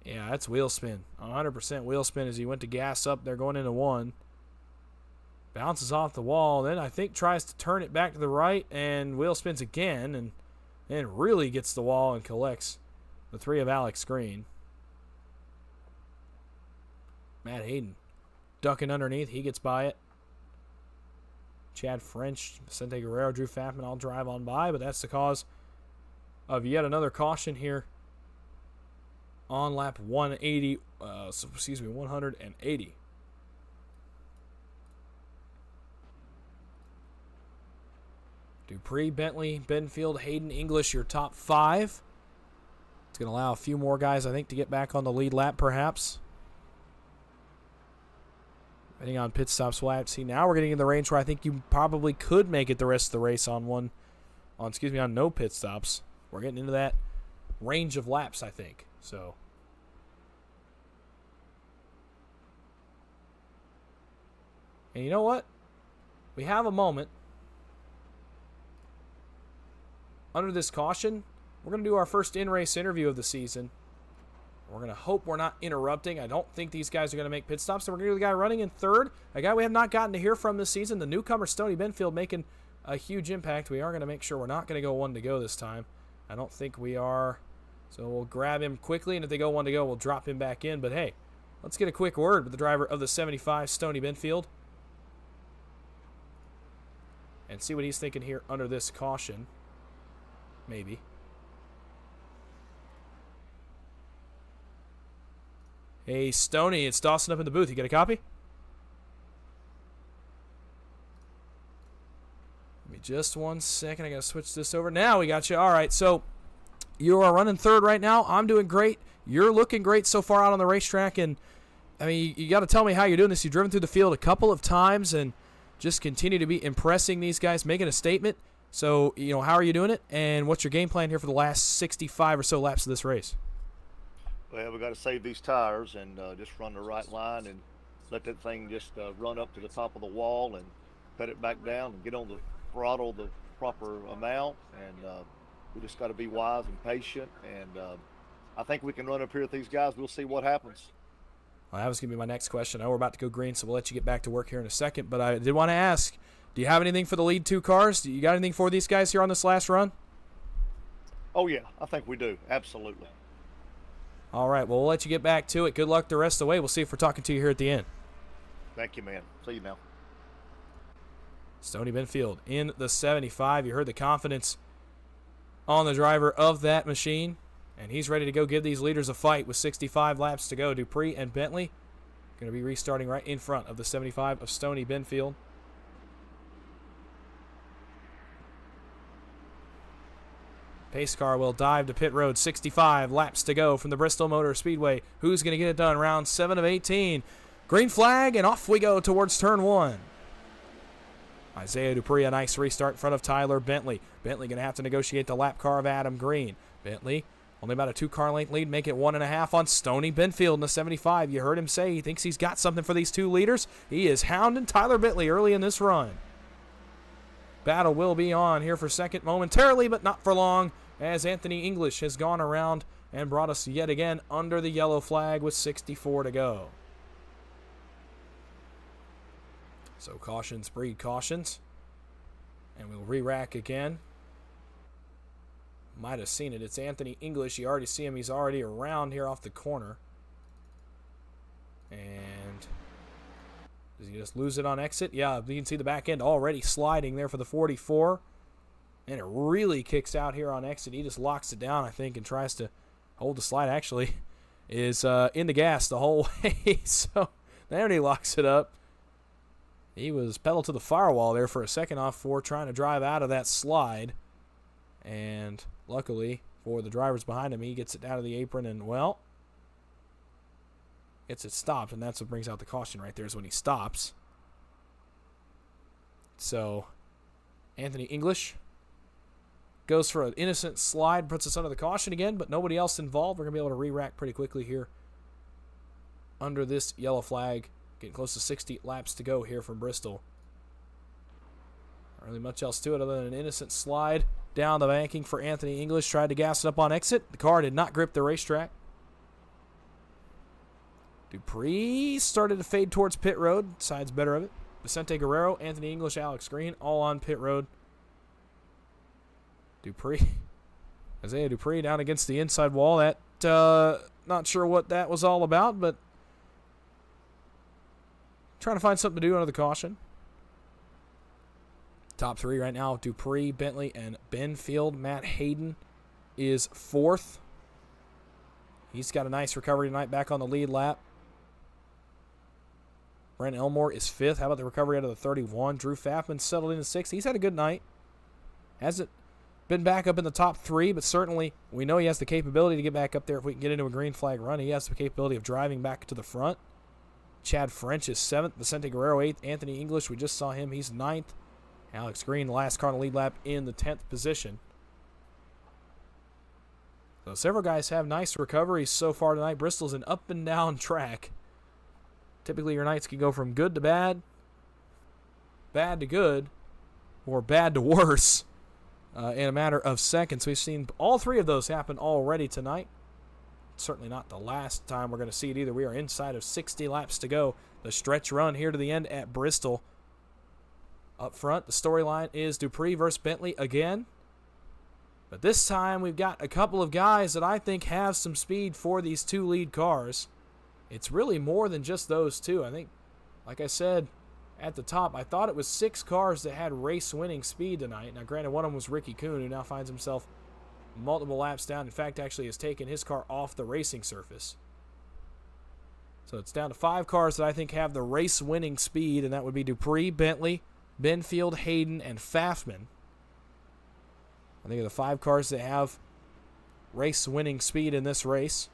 Yeah, that's wheel spin. 100% wheel spin as he went to gas up there going into 1. Bounces off the wall. Then I think tries to turn it back to the right and wheel spins again. And then really gets the wall and collects the 3 of Alex Green. Matt Hayden ducking underneath. He gets by it. Chad French, Vicente Guerrero, Drew Fatman all drive on by, but that's the cause of yet another caution here on lap 180. 180. Dupree, Bentley, Benfield, Hayden, English, your top 5. It's going to allow a few more guys, I think, to get back on the lead lap, perhaps. Depending on pit stops, we'll have to see. Now we're getting in the range where I think you probably could make it the rest of the race on no pit stops. We're getting into that range of laps, I think. So, and you know what? We have a moment under this caution. We're going to do our first in-race interview of the season. We're going to hope we're not interrupting. I don't think these guys are going to make pit stops. So we're going to do the guy running in third, a guy we have not gotten to hear from this season, the newcomer Stoney Benfield, making a huge impact. We are going to make sure we're not going to go one to go this time. I don't think we are. So we'll grab him quickly, and if they go one to go, we'll drop him back in. But hey, let's get a quick word with the driver of the 75, Stoney Benfield, and see what he's thinking here under this caution. Maybe. Hey, Stoney, it's Dawson up in the booth. You got a copy? Give me just 1 second. I got to switch this over. Now we got you. All right, so you are running third right now. I'm doing great. You're looking great so far out on the racetrack. And, I mean, you got to tell me how you're doing this. You've driven through the field a couple of times and just continue to be impressing these guys, making a statement. So, how are you doing it? And what's your game plan here for the last 65 or so laps of this race? Well, we got to save these tires and just run the right line and let that thing just run up to the top of the wall and cut it back down and get on the throttle the proper amount. And we just got to be wise and patient. And I think we can run up here with these guys. We'll see what happens. Well, that was going to be my next question. I know we're about to go green, so we'll let you get back to work here in a second. But I did want to ask, do you have anything for the lead 2 cars? Do you got anything for these guys here on this last run? Oh, yeah, I think we do. Absolutely. All right, well, we'll let you get back to it. Good luck the rest of the way. We'll see if we're talking to you here at the end. Thank you, man. See you now. Stoney Benfield in the 75. You heard the confidence on the driver of that machine, and he's ready to go give these leaders a fight with 65 laps to go. Dupree and Bentley going to be restarting right in front of the 75 of Stoney Benfield. Pace car will dive to pit road. 65 laps to go from the Bristol Motor Speedway. Who's going to get it done? Round 7 of 18. Green flag, and off we go towards turn 1. Isaiah Dupree, a nice restart in front of Tyler Bentley. Bentley going to have to negotiate the lap car of Adam Green. Bentley, only about a 2-car length lead, make it 1.5 on Stoney Benfield in the 75. You heard him say he thinks he's got something for these 2 leaders. He is hounding Tyler Bentley early in this run. Battle will be on here for second momentarily, but not for long, as Anthony English has gone around and brought us yet again under the yellow flag with 64 to go. So cautions breed cautions. And we'll re-rack again. Might have seen it. It's Anthony English. You already see him. He's already around here off the corner. And does he just lose it on exit? Yeah, you can see the back end already sliding there for the 44. And it really kicks out here on exit. He just locks it down, I think, and tries to hold the slide. Actually, is in the gas the whole way. So there he locks it up. He was pedal to the firewall there for a second off 4, trying to drive out of that slide. And luckily for the drivers behind him, he gets it out of the apron and, well, gets it stopped. And that's what brings out the caution right there, is when he stops. So Anthony English goes for an innocent slide, puts us under the caution again, but nobody else involved. We're going to be able to re-rack pretty quickly here under this yellow flag. Getting close to 60 laps to go here from Bristol. Not really much else to it other than an innocent slide down the banking for Anthony English. Tried to gas it up on exit. The car did not grip the racetrack. Dupree started to fade towards pit road. Side's better of it. Vicente Guerrero, Anthony English, Alex Green, all on pit road. Dupree. Isaiah Dupree down against the inside wall. That, not sure what that was all about, but trying to find something to do under the caution. Top three right now, Dupree, Bentley, and Benfield. Matt Hayden is fourth. He's got a nice recovery tonight, back on the lead lap. Brent Elmore is fifth. How about the recovery out of the 31? Drew Pfaffman settled in sixth. He's had a good night. Hasn't been back up in the top three, but certainly we know he has the capability to get back up there if we can get into a green flag run. He has the capability of driving back to the front. Chad French is seventh. Vicente Guerrero eighth. Anthony English, we just saw him. He's ninth. Alex Green, the last car on the lead lap, in the 10th position. So several guys have nice recoveries so far tonight. Bristol's an up and down track. Typically your nights can go from good to bad, bad to good, or bad to worse in a matter of seconds. We've seen all three of those happen already tonight. Certainly not the last time we're going to see it either. We are inside of 60 laps to go. The stretch run here to the end at Bristol. Up front, the storyline is Dupree versus Bentley again. But this time we've got a couple of guys that I think have some speed for these two lead cars. It's really more than just those two. I think, like I said at the top, I thought it was 6 cars that had race-winning speed tonight. Now, granted, one of them was Ricky Kuhn, who now finds himself multiple laps down. In fact, actually has taken his car off the racing surface. So it's down to 5 cars that I think have the race-winning speed, and that would be Dupree, Bentley, Benfield, Hayden, and Pfaffman. I think of the 5 cars that have race-winning speed in this race.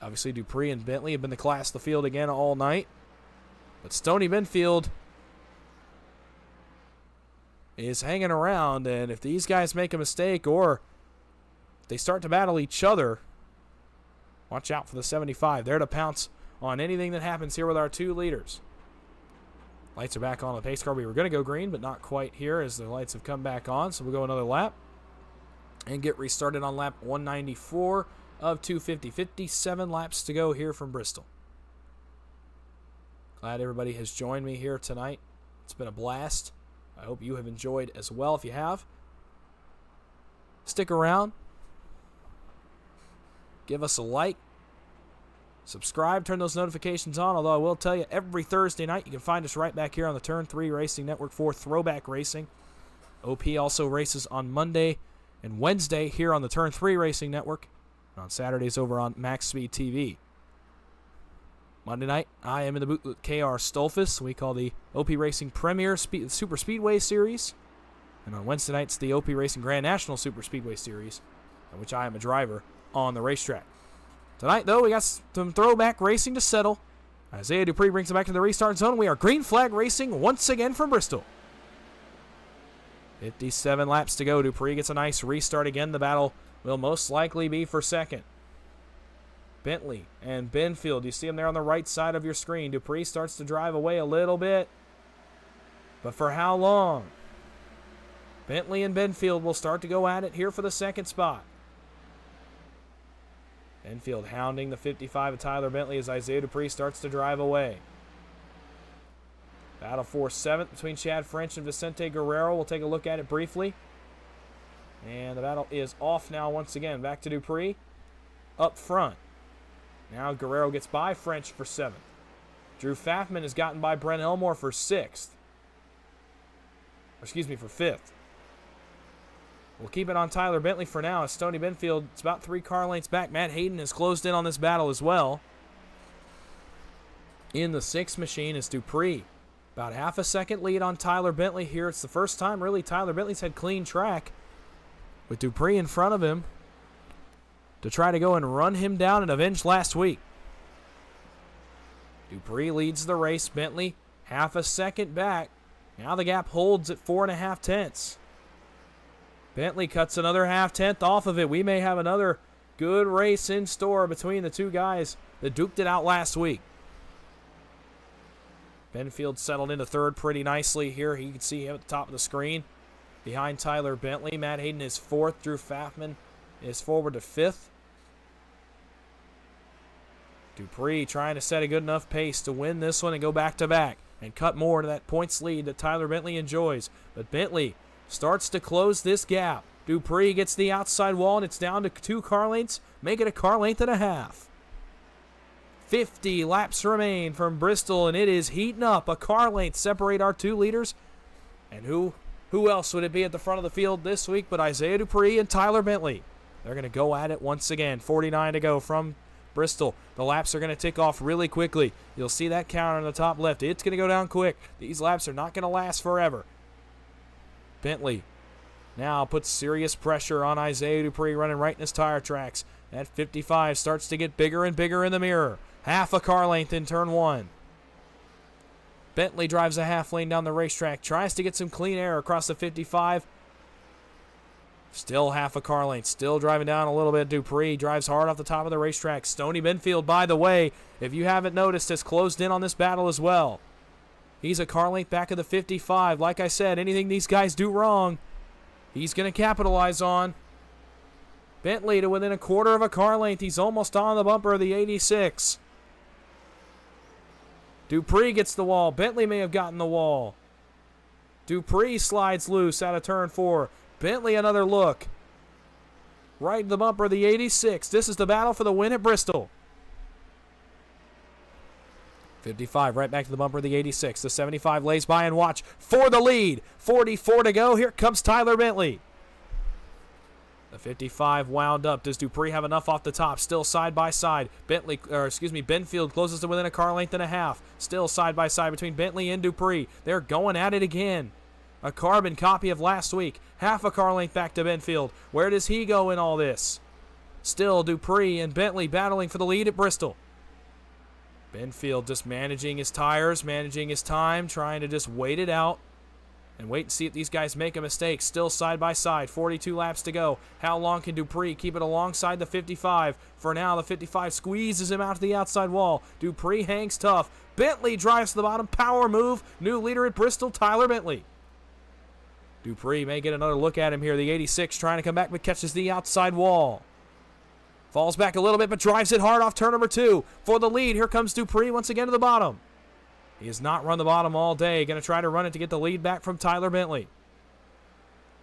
Obviously, Dupree and Bentley have been the class of the field again all night. But Stoney Benfield is hanging around, and if these guys make a mistake or if they start to battle each other, watch out for the 75. They're to pounce on anything that happens here with our 2 leaders. Lights are back on the pace car. We were going to go green, but not quite here as the lights have come back on. So we'll go another lap and get restarted on lap 194 of 250. 57 laps to go here from Bristol. Glad everybody has joined me here tonight. It's been a blast. I hope you have enjoyed as well. If you have, stick around. Give us a like. Subscribe, turn those notifications on, although I will tell you, every Thursday night you can find us right back here on the Turn 3 Racing Network for Throwback Racing. OP also races on Monday and Wednesday here on the Turn 3 Racing Network, and on Saturdays over on Max Speed TV. Monday night, I am in the booth with KR Stolfus. We call the OP Racing Premier Super Speedway Series. And on Wednesday night, it's the OP Racing Grand National Super Speedway Series, in which I am a driver on the racetrack. Tonight, though, we got some throwback racing to settle. Isaiah Dupree brings it back to the restart zone. We are green flag racing once again from Bristol. 57 laps to go. Dupree gets a nice restart again. The battle will most likely be for second. Bentley and Benfield. You see them there on the right side of your screen. Dupree starts to drive away a little bit. But for how long? Bentley and Benfield will start to go at it here for the second spot. Benfield hounding the 55 of Tyler Bentley as Isaiah Dupree starts to drive away. Battle for 7th between Chad French and Vicente Guerrero. We'll take a look at it briefly. And the battle is off now once again. Back to Dupree up front. Now Guerrero gets by French for 7th. Drew Pfaffman has gotten by Brent Elmore for 6th. For 5th. We'll keep it on Tyler Bentley for now as Stoney Benfield, it's about 3 car lengths back. Matt Hayden has closed in on this battle as well. In the 6th machine is Dupree. About half a second lead on Tyler Bentley here. It's the first time, really, Tyler Bentley's had clean track with Dupree in front of him to try to go and run him down and avenge last week. Dupree leads the race. Bentley half a second back. Now the gap holds at 4.5 tenths. Bentley cuts another half tenth off of it. We may have another good race in store between the two guys that duked it out last week. Benfield settled into 3rd pretty nicely here. You can see him at the top of the screen behind Tyler Bentley. Matt Hayden is 4th. Drew Pfaffman is forward to 5th. Dupree trying to set a good enough pace to win this one and go back-to-back and cut more to that points lead that Tyler Bentley enjoys. But Bentley starts to close this gap. Dupree gets the outside wall, and it's down to 2 car lengths. Make it a car length and a half. 50 laps remain from Bristol, and it is heating up. A car length separate our 2 leaders. And who Who else would it be at the front of the field this week but Isaiah Dupree and Tyler Bentley? They're going to go at it once again. 49 to go from Bristol. The laps are going to tick off really quickly. You'll see that counter on the top left. It's going to go down quick. These laps are not going to last forever. Bentley now puts serious pressure on Isaiah Dupree, running right in his tire tracks. That 55 starts to get bigger and bigger in the mirror. Half a car length in turn 1. Bentley drives a half lane down the racetrack, tries to get some clean air across the 55. Still half a car length, still driving down a little bit. Dupree drives hard off the top of the racetrack. Stoney Benfield, by the way, if you haven't noticed, has closed in on this battle as well. He's a car length back of the 55. Like I said, anything these guys do wrong, he's going to capitalize on. Bentley to within a quarter of a car length. He's almost on the bumper of the 86. Dupree gets the wall. Bentley may have gotten the wall. Dupree slides loose out of turn 4. Bentley another look. Right in the bumper of the 86. This is the battle for the win at Bristol. 55 right back to the bumper of the 86. The 75 lays by and watch for the lead. 44 to go. Here comes Tyler Bentley. The 55 wound up. Does Dupree have enough off the top? Still side by side. Benfield closes to within a car length and a half. Still side by side between Bentley and Dupree. They're going at it again. A carbon copy of last week. Half a car length back to Benfield. Where does he go in all this? Still Dupree and Bentley battling for the lead at Bristol. Benfield just managing his tires, managing his time, trying to just wait it out and wait and see if these guys make a mistake. Still side by side, 42 laps to go. How long can Dupree keep it alongside the 55? For now, the 55 squeezes him out to the outside wall. Dupree hangs tough. Bentley drives to the bottom. Power move. New leader at Bristol, Tyler Bentley. Dupree may get another look at him here. The 86 trying to come back but catches the outside wall. Falls back a little bit but drives it hard off turn number 2. For the lead, here comes Dupree once again to the bottom. He has not run the bottom all day. Going to try to run it to get the lead back from Tyler Bentley.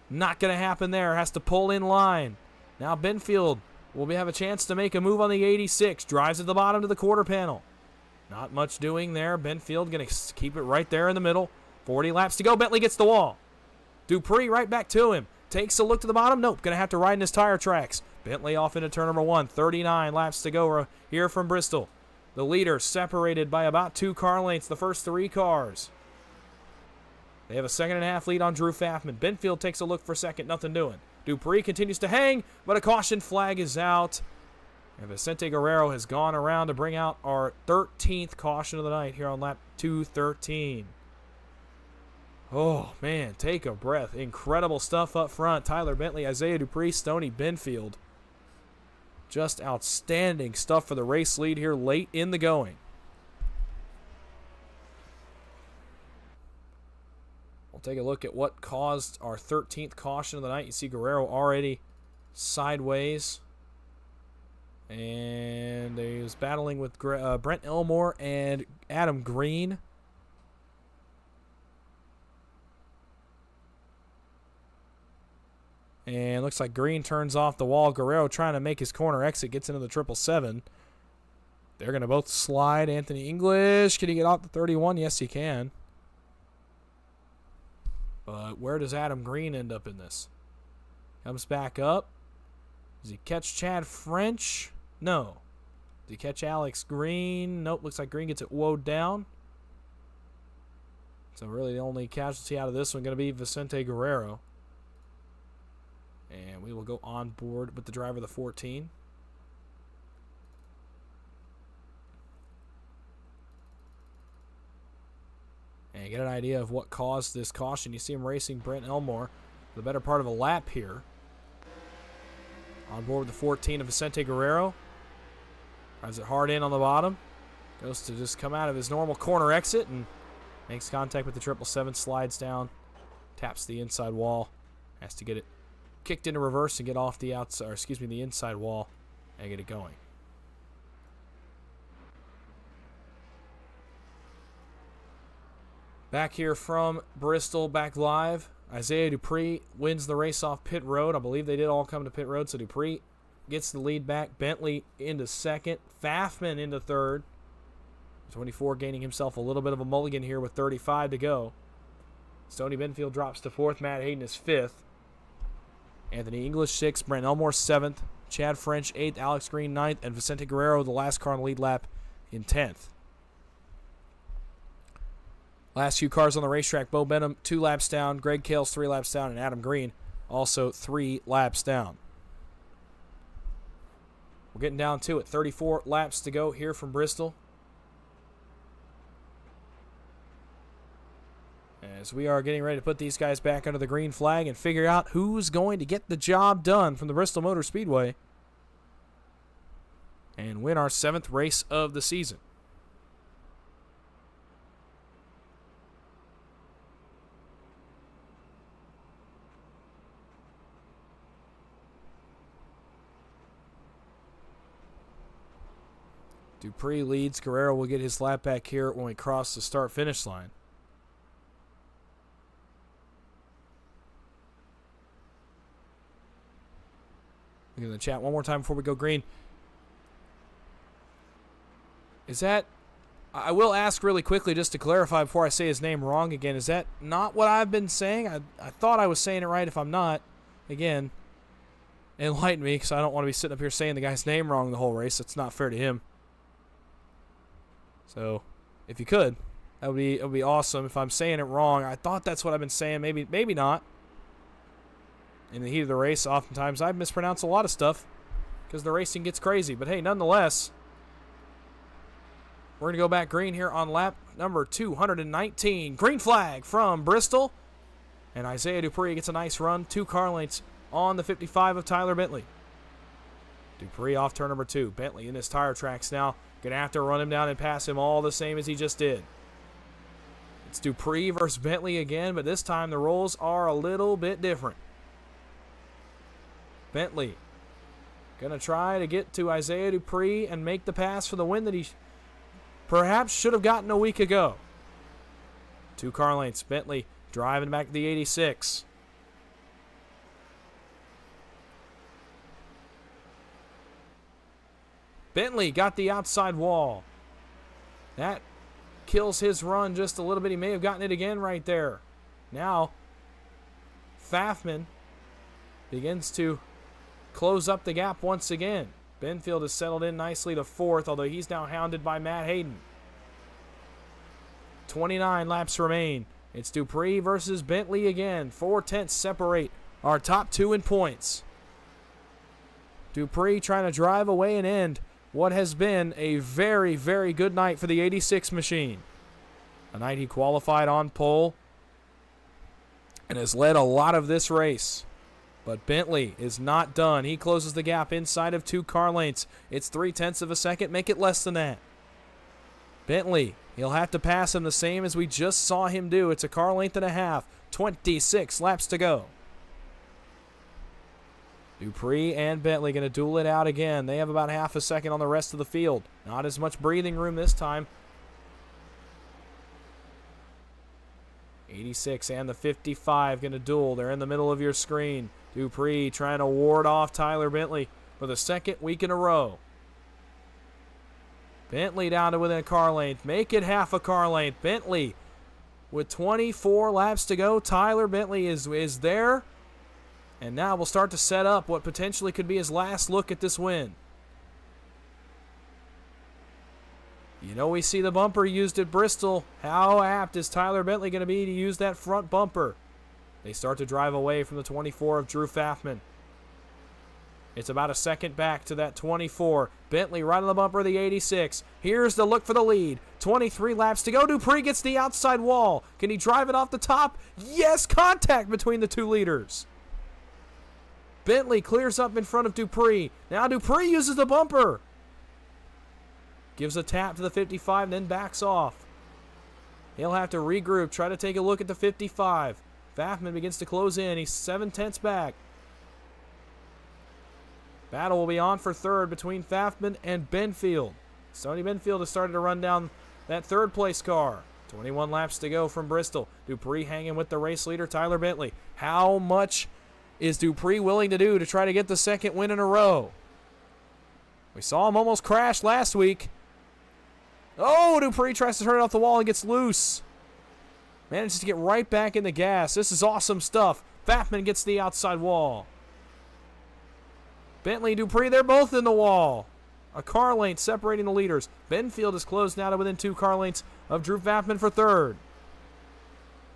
Not going to happen there. Has to pull in line. Now Benfield will have a chance to make a move on the 86. Drives at the bottom to the quarter panel. Not much doing there. Benfield going to keep it right there in the middle. 40 laps to go. Bentley gets the wall. Dupree right back to him. Takes a look to the bottom. Nope. Going to have to ride in his tire tracks. Bentley off into turn number 1. 39 laps to go here from Bristol. The leader separated by about 2 car lengths, the first 3 cars. They have a 2.5 lead on Drew Pfaffman. Benfield takes a look for second, nothing doing. Dupree continues to hang, but a caution flag is out. And Vicente Guerrero has gone around to bring out our 13th caution of the night here on lap 213. Oh, man, take a breath. Incredible stuff up front. Tyler Bentley, Isaiah Dupree, Stoney Benfield. Just outstanding stuff for the race lead here late in the going. We'll take a look at what caused our 13th caution of the night. You see Guerrero already sideways. And he was battling with Brent Elmore and Adam Green. And looks like Green turns off the wall. Guerrero trying to make his corner exit. Gets into the 777. They're going to both slide. Anthony English. Can he get off the 31? Yes, he can. But where does Adam Green end up in this? Comes back up. Does he catch Chad French? No. Does he catch Alex Green? Nope. Looks like Green gets it woed down. So really the only casualty out of this one going to be Vicente Guerrero. And we will go on board with the driver of the 14. And get an idea of what caused this caution. You see him racing Brent Elmore the better part of a lap here. On board with the 14 of Vicente Guerrero. Drives it hard in on the bottom. Goes to just come out of his normal corner exit and makes contact with the 777, slides down, taps the inside wall, has to get it kicked into reverse and get off the outside, or excuse me, the inside wall and get it going. Back here from Bristol, back live. Isaiah Dupree wins the race off pit road. I believe they did all come to pit road, so Dupree gets the lead back. Bentley into second. Pfaffman into third. 24 gaining himself a little bit of a mulligan here with 35 to go. Stoney Benfield drops to 4th. Matt Hayden is 5th. Anthony English 6th. Brent Elmore 7th. Chad French 8th. Alex Green 9th. And Vicente Guerrero, the last car on the lead lap, in 10th. Last few cars on the racetrack. Bo Benham 2 laps down. Greg Kales 3 laps down. And Adam Green also 3 laps down. We're getting down to it. 34 laps to go here from Bristol. As we are getting ready to put these guys back under the green flag and figure out who's going to get the job done from the Bristol Motor Speedway and win our 7th race of the season. Dupree leads. Guerrero will get his lap back here when we cross the start-finish line. Look in the chat one more time before we go green. Is that... I will ask really quickly just to clarify before I say his name wrong again. Is that not what I've been saying? I thought I was saying it right. If I'm not, again, enlighten me, because I don't want to be sitting up here saying the guy's name wrong the whole race. That's not fair to him. So, if you could, it would be awesome. If I'm saying it wrong, I thought that's what I've been saying. Maybe not. In the heat of the race, oftentimes I mispronounce a lot of stuff because the racing gets crazy. But hey, nonetheless, we're going to go back green here on lap number 219. Green flag from Bristol. And Isaiah Dupree gets a nice run. 2 car lengths on the 55 of Tyler Bentley. Dupree off turn number 2. Bentley in his tire tracks now. Going to have to run him down and pass him all the same as he just did. It's Dupree versus Bentley again, but this time the roles are a little bit different. Bentley going to try to get to Isaiah Dupree and make the pass for the win that he perhaps should have gotten a week ago. 2 car lengths. Bentley driving back to the 86. Bentley got the outside wall. That kills his run just a little bit. He may have gotten it again right there. Now, Pfaffman begins to close up the gap once again. Benfield has settled in nicely to 4th, although he's now hounded by Matt Hayden. 29 laps remain. It's Dupree versus Bentley again. 4/10 separate our top 2 in points. Dupree trying to drive away and end what has been a very, very good night for the 86 machine. A night he qualified on pole and has led a lot of this race. But Bentley is not done. He closes the gap inside of 2 car lengths. It's 0.3 of a second. Make it less than that. Bentley, he'll have to pass him the same as we just saw him do. It's a car length and a half. 26 laps to go. Dupree and Bentley going to duel it out again. They have about half a second on the rest of the field. Not as much breathing room this time. 86 and the 55 going to duel. They're in the middle of your screen. Dupree trying to ward off Tyler Bentley for the 2nd week in a row. Bentley down to within a car length. Make it half a car length. Bentley with 24 laps to go. Tyler Bentley is there. And now we'll start to set up what potentially could be his last look at this win. You know, we see the bumper used at Bristol. How apt is Tyler Bentley going to be to use that front bumper? They start to drive away from the 24 of Drew Pfaffman. It's about a second back to that 24. Bentley right on the bumper of the 86. Here's the look for the lead. 23 laps to go. Dupree gets the outside wall. Can he drive it off the top? Yes, contact between the 2 leaders. Bentley clears up in front of Dupree. Now Dupree uses the bumper. Gives a tap to the 55, then backs off. He'll have to regroup, try to take a look at the 55. Pfaffman begins to close in. He's 7/10 back. Battle will be on for 3rd between Pfaffman and Benfield. Stoney Benfield has started to run down that 3rd place car. 21 laps to go from Bristol. Dupree hanging with the race leader, Tyler Bentley. How much is Dupree willing to do to try to get the 2nd win in a row? We saw him almost crash last week. Oh, Dupree tries to turn it off the wall and gets loose. Manages to get right back in the gas. This is awesome stuff. Pfaffman gets the outside wall. Bentley, Dupree, they're both in the wall. A car length separating the leaders. Benfield is closed now to within 2 car lengths of Drew Pfaffman for third.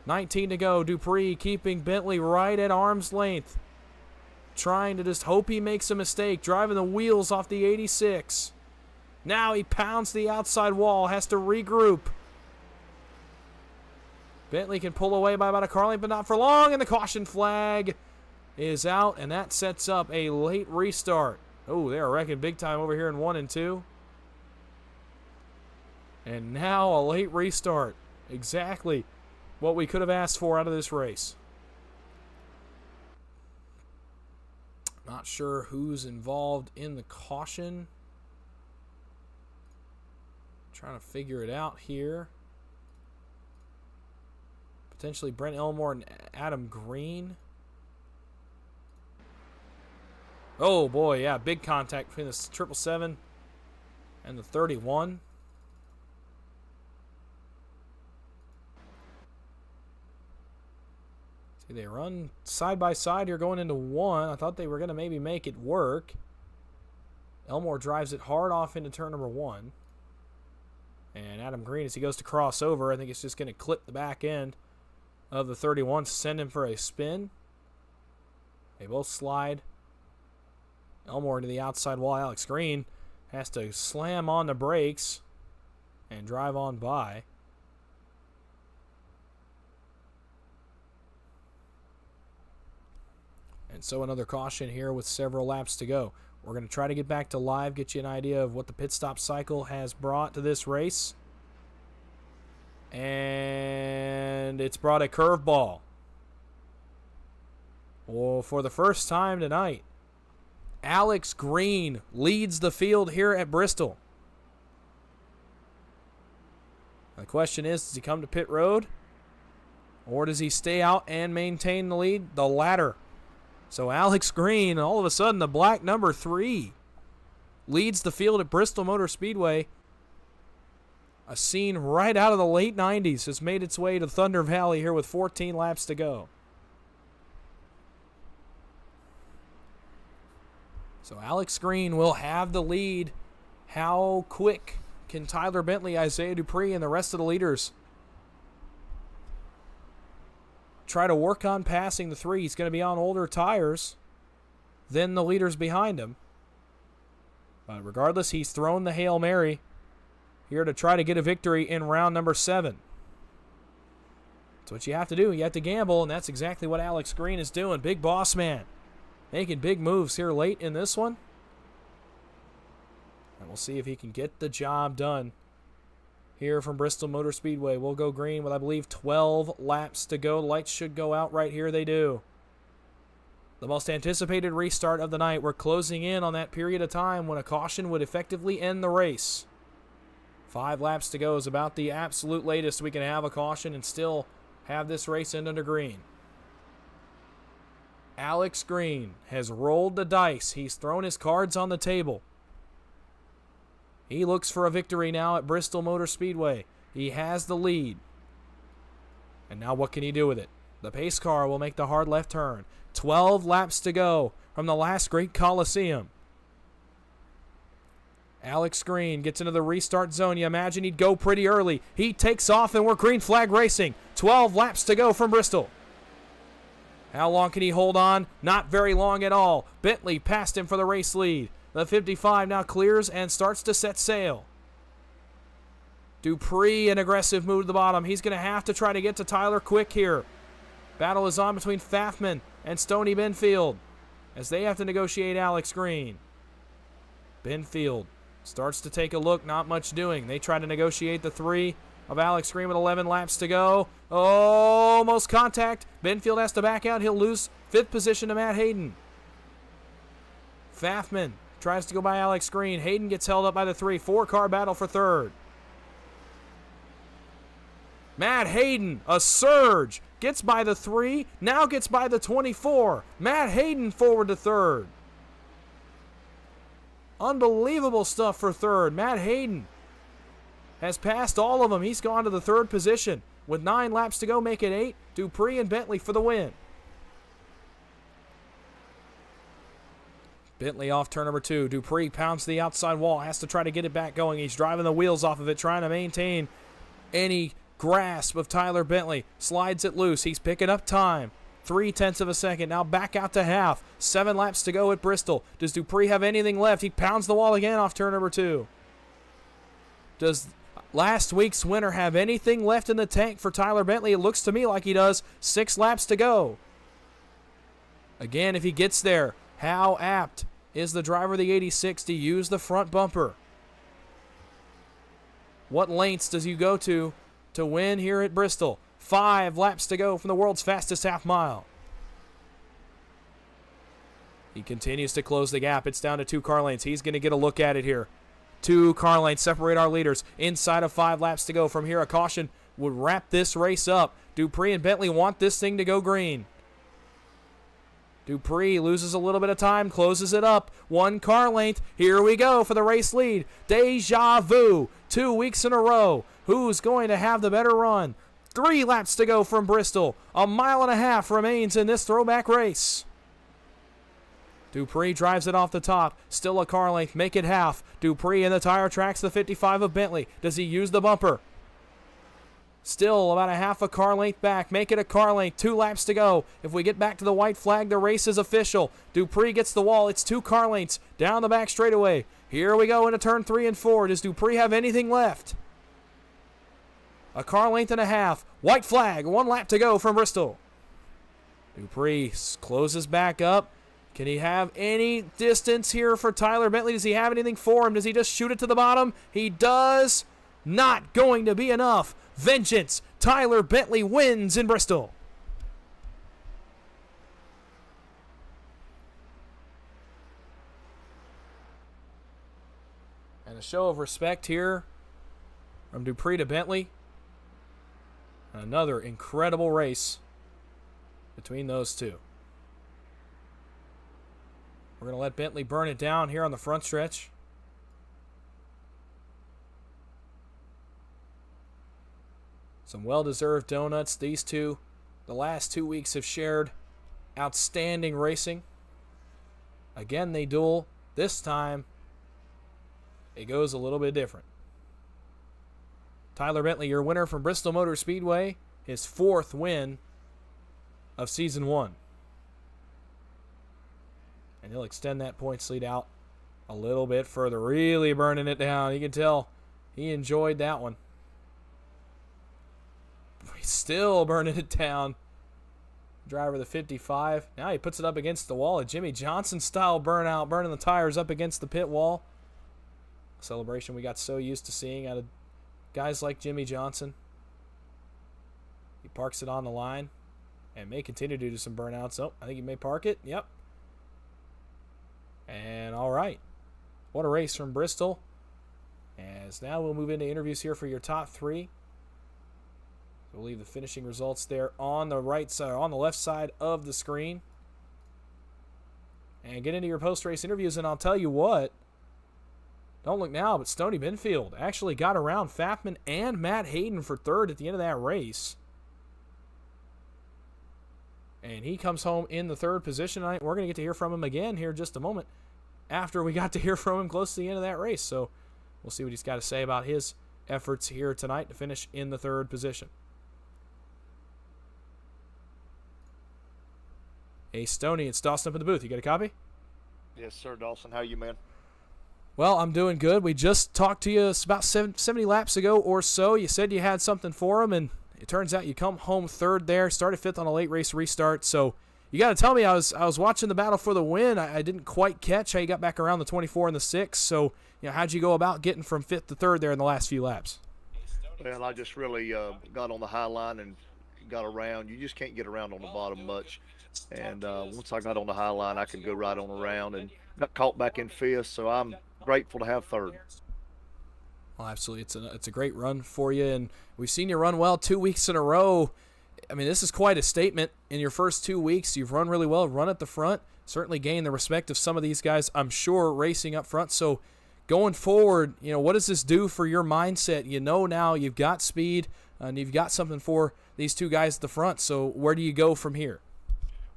19 to go. Dupree keeping Bentley right at arm's length. Trying to just hope he makes a mistake. Driving the wheels off the 86. Now he pounds the outside wall. Has to regroup. Bentley can pull away by about a car length, but not for long. And the caution flag is out. And that sets up a late restart. Oh, they are wrecking big time over here in 1 and 2. And now a late restart. Exactly what we could have asked for out of this race. Not sure who's involved in the caution. Trying to figure it out here. Potentially Brent Elmore and Adam Green. Oh boy, yeah, big contact between the 777 and the 31. See, they run side by side here going into 1. I thought they were going to maybe make it work. Elmore drives it hard off into turn number 1. And Adam Green, as he goes to cross over, I think it's just going to clip the back end of the 31, send him for a spin. They both slide. Elmore into the outside wall. Alex Green has to slam on the brakes and drive on by. And so another caution here with several laps to go. We're going to try to get back to live, get you an idea of what the pit stop cycle has brought to this race. And it's brought a curveball. Well, for the first time tonight, Alex Green leads the field here at Bristol. The question is, does he come to pit road? Or does he stay out and maintain the lead? The latter. So Alex Green, all of a sudden, the black number 3, leads the field at Bristol Motor Speedway. A scene right out of the late 90s has made its way to Thunder Valley here with 14 laps to go. So Alex Green will have the lead. How quick can Tyler Bentley, Isaiah Dupree, and the rest of the leaders try to work on passing the 3? He's going to be on older tires than the leaders behind him. But regardless, he's thrown the Hail Mary here to try to get a victory in round number 7. That's what you have to do. You have to gamble, and that's exactly what Alex Green is doing. Big boss man. Making big moves here late in this one. And we'll see if he can get the job done here from Bristol Motor Speedway. We'll go green with, I believe, 12 laps to go. The lights should go out right here. They do. The most anticipated restart of the night. We're closing in on that period of time when a caution would effectively end the race. 5 laps to go is about the absolute latest we can have a caution and still have this race end under green. Alex Green has rolled the dice. He's thrown his cards on the table. He looks for a victory now at Bristol Motor Speedway. He has the lead. And now what can he do with it? The pace car will make the hard left turn. 12 laps to go from the Last Great Colosseum. Alex Green gets into the restart zone. You imagine he'd go pretty early. He takes off and we're green flag racing. 12 laps to go from Bristol. How long can he hold on? Not very long at all. Bentley passed him for the race lead. The 55 now clears and starts to set sail. Dupree, an aggressive move to the bottom. He's going to have to try to get to Tyler quick here. Battle is on between Pfaffman and Stoney Benfield as they have to negotiate Alex Green. Benfield starts to take a look, not much doing. They try to negotiate the 3 of Alex Green with 11 laps to go. Almost contact. Benfield has to back out. He'll lose 5th position to Matt Hayden. Pfaffman tries to go by Alex Green. Hayden gets held up by the 3. 4-car battle for 3rd. Matt Hayden, a surge. Gets by the 3. Now gets by the 24. Matt Hayden forward to 3rd. Unbelievable stuff for 3rd. Matt Hayden has passed all of them. He's gone to the 3rd position. with 9 laps to go, make it 8. Dupree and Bentley for the win. Bentley off turn number 2. Dupree pounds the outside wall, has to try to get it back going. He's driving the wheels off of it, trying to maintain any grasp of Tyler Bentley. Slides it loose. He's picking up time. 0.3 of a second. Now back out to half. 7 laps to go at Bristol. Does Dupree have anything left? He pounds the wall again off turn number 2. Does last week's winner have anything left in the tank for Tyler Bentley? It looks to me like he does. 6 laps to go. Again, if he gets there, how apt is the driver of the 86 to use the front bumper? What lengths does he go to win here at Bristol? 5 laps to go from the world's fastest half mile. He continues to close the gap. It's down to 2 car lengths. He's going to get a look at it here. 2 car lengths separate our leaders. Inside of 5 laps to go. From here, a caution would wrap this race up. Dupree and Bentley want this thing to go green. Dupree loses a little bit of time, closes it up. 1 car length. Here we go for the race lead. Deja vu. 2 weeks in a row. Who's going to have the better run? 3 laps to go from Bristol. 1.5 miles remains in this throwback race. Dupree drives it off the top. Still a car length. Make it half. Dupree in the tire tracks the 55 of Bentley. Does he use the bumper? Still about a half a car length back. Make it a car length. 2 laps to go. If we get back to the white flag, the race is official. Dupree gets the wall. It's 2 car lengths down the back straightaway. Here we go into turn 3 and 4. Does Dupree have anything left? A car length and a half. White flag. 1 lap to go from Bristol. Dupree closes back up. Can he have any distance here for Tyler Bentley? Does he have anything for him? Does he just shoot it to the bottom? He does. Not going to be enough. Vengeance. Tyler Bentley wins in Bristol. And a show of respect here from Dupree to Bentley. Another incredible race between those two. We're going to let Bentley burn it down here on the front stretch. Some well-deserved donuts. These two, the last 2 weeks, have shared outstanding racing. Again, they duel. This time, it goes a little bit different. Tyler Bentley, your winner from Bristol Motor Speedway, his 4th win of Season 1. And he'll extend that points lead out a little bit further. Really burning it down. You can tell he enjoyed that one. He's still burning it down. Driver of the 55. Now he puts it up against the wall. A Jimmy Johnson style burnout, burning the tires up against the pit wall. A celebration we got so used to seeing out of guys like Jimmy Johnson. He parks it on the line and may continue to do some burnouts. Oh, I think he may park it. Yep. And all right. What a race from Bristol. As now we'll move into interviews here for your top 3. We'll leave the finishing results there on the right side, on the left side of the screen. And get into your post-race interviews, and I'll tell you what. Don't look now, but Stoney Benfield actually got around Fafman and Matt Hayden for 3rd at the end of that race. And he comes home in the 3rd position. We're going to get to hear from him again here in just a moment after we got to hear from him close to the end of that race. So we'll see what he's got to say about his efforts here tonight to finish in the 3rd position. Hey, Stoney, it's Dawson up in the booth. You got a copy? Yes, sir, Dawson. How you, man? Well, I'm doing good. We just talked to you about 70 laps ago or so. You said you had something for him, and it turns out you come home 3rd there, started 5th on a late race restart. So you got to tell me, I was watching the battle for the win. I didn't quite catch how you got back around the 24 and the 6. So, how'd you go about getting from 5th to 3rd there in the last few laps? Well, I just really got on the high line and got around. You just can't get around on the bottom much. And once I got on the high line, I could go right on around and got caught back in 5th. So I'm grateful to have 3rd. Well, absolutely. It's a great run for you, and we've seen you run well 2 weeks in a row. I mean, this is quite a statement. In your first 2 weeks, you've run really well, run at the front, certainly gained the respect of some of these guys, I'm sure, racing up front. So going forward, what does this do for your mindset? Now you've got speed. and you've got something for these two guys at the front. So where do you go from here?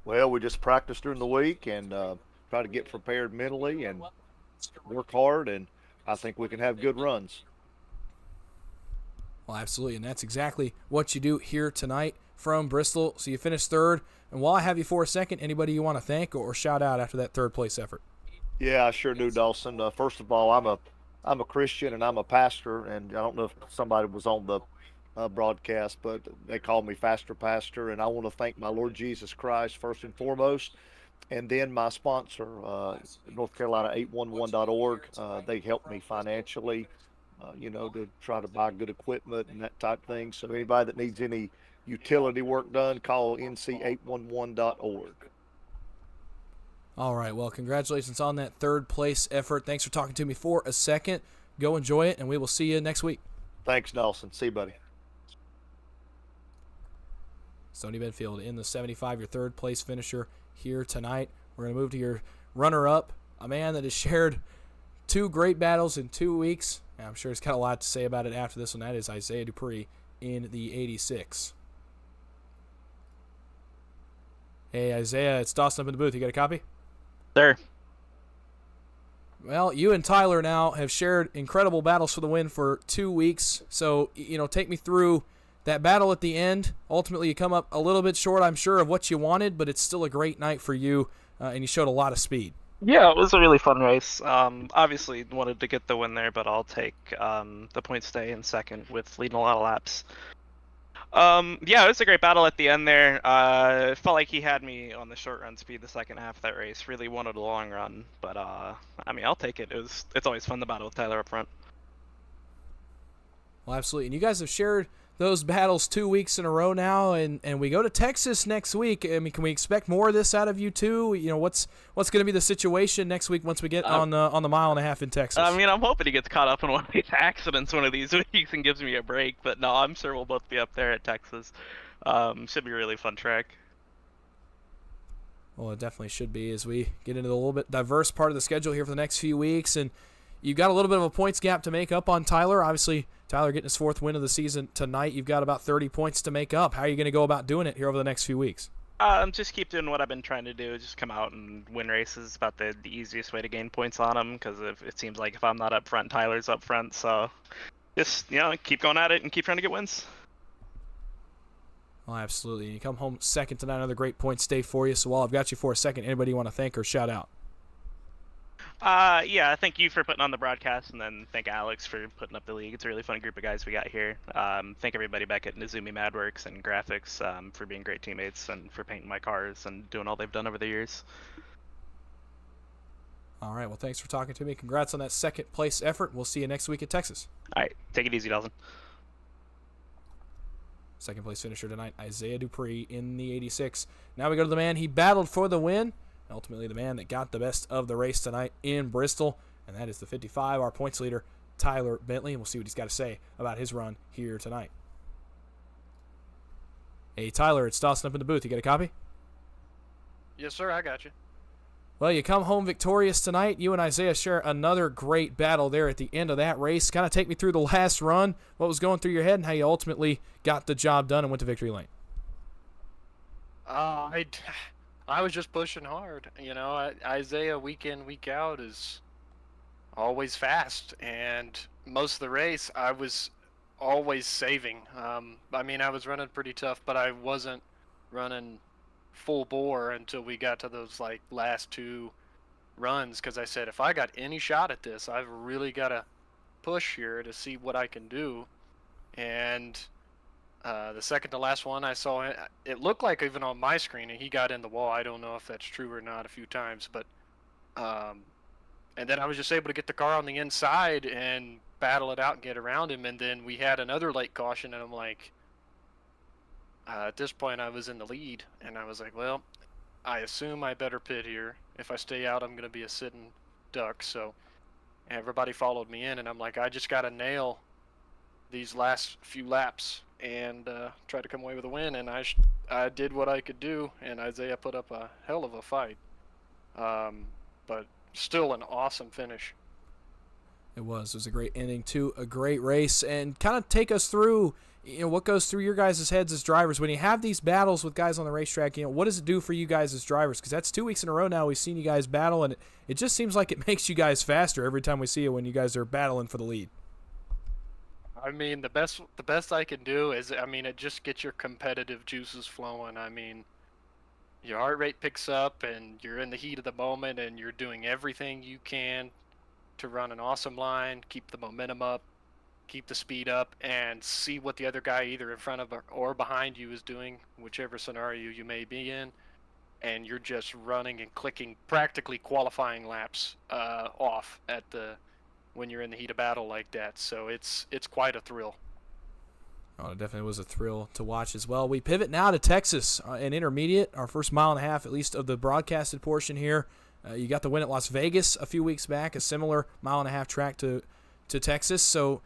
Well, we just practice during the week and try to get prepared mentally and work hard, and I think we can have good runs. Well, absolutely, and that's exactly what you do here tonight from Bristol. So you finished third, and while I have you for a second, anybody you want to thank or shout out after that third-place effort? Yeah, I sure do, Dawson. First of all, I'm a Christian and I'm a pastor, and I don't know if somebody was on the broadcast, but they call me Faster Pastor, and I want to thank my Lord Jesus Christ first and foremost, and then my sponsor, North Carolina 811.org. They helped me financially, to try to buy good equipment and that type of thing. So anybody that needs any utility work done, call nc811.org. All right, well, congratulations on that third-place effort. Thanks for talking to me for a second. Go enjoy it, and we will see you next week. Thanks, Dawson. See you, buddy. Stoney Benfield in the 75, your third-place finisher here tonight. We're going to move to your runner-up, a man that has shared two great battles in 2 weeks. And I'm sure he's got a lot to say about it after this one. That is Isaiah Dupree in the 86. Hey, Isaiah, it's Dawson up in the booth. You got a copy? Sir. Well, you and Tyler now have shared incredible battles for the win for 2 weeks. So, take me through that battle at the end. Ultimately, you come up a little bit short, I'm sure, of what you wanted, but it's still a great night for you, and you showed a lot of speed. Yeah, it was a really fun race. Obviously wanted to get the win there, but I'll take the point stay in second with leading a lot of laps. Yeah, it was a great battle at the end there. It felt like he had me on the short run speed the second half of that race. Really wanted a long run, but I'll take it. It's always fun to battle with Tyler up front. Well, absolutely. And you guys have shared those battles 2 weeks in a row now, and we go to Texas next week. I mean, can we expect more of this out of you two? What's going to be the situation next week once we get on the mile and a half in Texas? I'm hoping he gets caught up in one of these accidents one of these weeks and gives me a break. But no, I'm sure we'll both be up there at Texas. Should be a really fun track. Well, it definitely should be as we get into the little bit diverse part of the schedule here for the next few weeks, and you've got a little bit of a points gap to make up on Tyler. Obviously, Tyler getting his 4th win of the season tonight. You've got about 30 points to make up. How are you going to go about doing it here over the next few weeks? Just keep doing what I've been trying to do. Just come out and win races. It's about the easiest way to gain points on them, because it seems like if I'm not up front, Tyler's up front. So just, keep going at it and keep trying to get wins. Well, absolutely. You come home second tonight. Another great point stay for you. So while I've got you for a second, anybody you want to thank or shout out? Yeah, thank you for putting on the broadcast, and then thank Alex for putting up the league. It's a really fun group of guys we got here. Thank everybody back at Nizumi Madworks and Graphics for being great teammates and for painting my cars and doing all they've done over the years. All right, well, thanks for talking to me. Congrats on that second place effort. We'll see you next week at Texas. All right, take it easy, Dawson. Second place finisher tonight, Isaiah Dupree in the 86. Now we go to the man he battled for the win. Ultimately, the man that got the best of the race tonight in Bristol, and that is the 55, our points leader, Tyler Bentley, and we'll see what he's got to say about his run here tonight. Hey, Tyler, it's Dawson up in the booth. You got a copy? Yes, sir, I got you. Well, you come home victorious tonight. You and Isaiah share another great battle there at the end of that race. Kind of take me through the last run, what was going through your head, and how you ultimately got the job done and went to victory lane. I was just pushing hard. Isaiah week in, week out is always fast, and most of the race I was always saving. I was running pretty tough, but I wasn't running full bore until we got to those last 2 runs, because I said if I got any shot at this, I've really got to push here to see what I can do. And the second to last one, I saw it looked like even on my screen he got in the wall. I don't know if that's true or not a few times, but and then I was just able to get the car on the inside and battle it out and get around him. And then we had another late caution, and I'm like, at this point I was in the lead, and I was like, well, I assume I better pit here. If I stay out, I'm going to be a sitting duck. So everybody followed me in, and I'm like, I just got to nail these last few laps and try to come away with a win. And I did what I could do, and Isaiah put up a hell of a fight. But still an awesome finish. It was a great ending to a great race. And kind of take us through, what goes through your guys' heads as drivers when you have these battles with guys on the racetrack? What does it do for you guys as drivers? Because that's 2 weeks in a row now we've seen you guys battle, and it just seems like it makes you guys faster every time we see you when you guys are battling for the lead. I mean, the best I can do is, it just gets your competitive juices flowing. Your heart rate picks up, and you're in the heat of the moment, and you're doing everything you can to run an awesome line, keep the momentum up, keep the speed up, and see what the other guy either in front of or behind you is doing, whichever scenario you may be in, and you're just running and clicking, practically qualifying laps off when you're in the heat of battle like that. So it's quite a thrill. Oh, it definitely was a thrill to watch as well. We pivot now to Texas, an intermediate, our first mile and a half, at least of the broadcasted portion here. You got the win at Las Vegas a few weeks back, a similar mile and a half track to Texas. So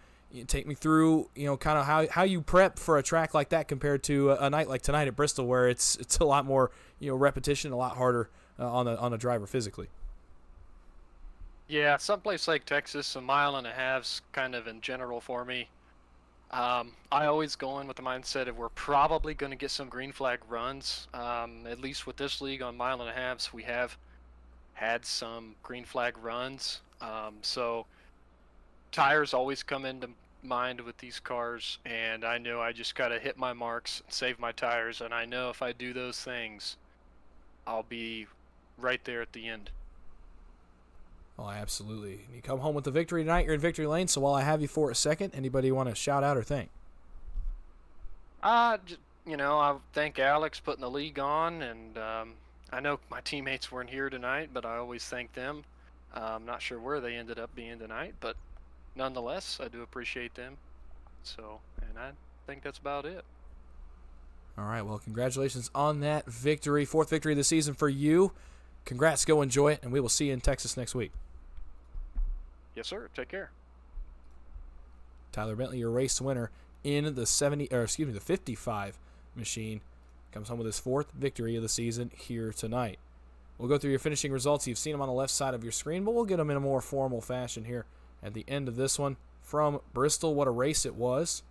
take me through, kind of how you prep for a track like that compared to a night like tonight at Bristol, where it's a lot more repetition, a lot harder on the driver physically. Yeah, someplace like Texas, a mile and a half's kind of in general for me. I always go in with the mindset of we're probably going to get some green flag runs. At least with this league on mile and a halves, we have had some green flag runs. So tires always come into mind with these cars, and I know I just got to hit my marks, save my tires, and I know if I do those things, I'll be right there at the end. Oh, absolutely. You come home with the victory tonight. You're in victory lane. So while I have you for a second, anybody you want to shout out or thank? I thank Alex putting the league on, and I know my teammates weren't here tonight, but I always thank them. I'm not sure where they ended up being tonight, but nonetheless, I do appreciate them. So, and I think that's about it. All right. Well, congratulations on that victory. 4th victory of the season for you. Congrats. Go enjoy it, and we will see you in Texas next week. Yes, sir. Take care. Tyler Bentley, your race winner in the 55 machine, comes home with his 4th victory of the season here tonight. We'll go through your finishing results. You've seen them on the left side of your screen, but we'll get them in a more formal fashion here at the end of this one. From Bristol, what a race it was.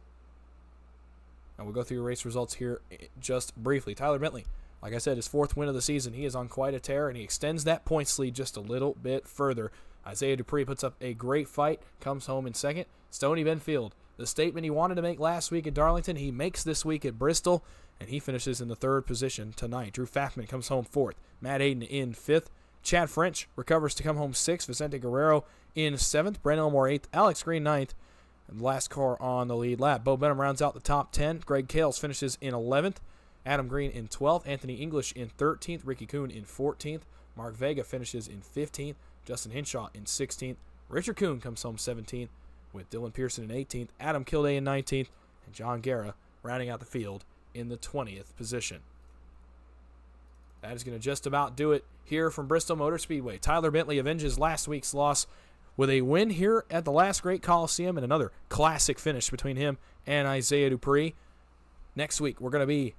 And we'll go through your race results here just briefly. Tyler Bentley, like I said, his 4th win of the season. He is on quite a tear, and he extends that points lead just a little bit further. Isaiah Dupree puts up a great fight, comes home in 2nd. Stoney Benfield, the statement he wanted to make last week at Darlington, he makes this week at Bristol, and he finishes in the 3rd position tonight. Drew Faffman comes home 4th. Matt Hayden in 5th. Chad French recovers to come home 6th. Vicente Guerrero in 7th. Brent Elmore 8th. Alex Green 9th. And the last car on the lead lap. Bo Benham rounds out the top 10. Greg Kales finishes in 11th. Adam Green in 12th. Anthony English in 13th. Ricky Kuhn in 14th. Mark Vega finishes in 15th. Justin Hinshaw in 16th. Richard Kuhn comes home 17th, with Dylan Pearson in 18th. Adam Kilday in 19th. And John Guerra rounding out the field in the 20th position. That is going to just about do it here from Bristol Motor Speedway. Tyler Bentley avenges last week's loss with a win here at the Last Great Colosseum, and another classic finish between him and Isaiah Dupree. Next week, we're going to be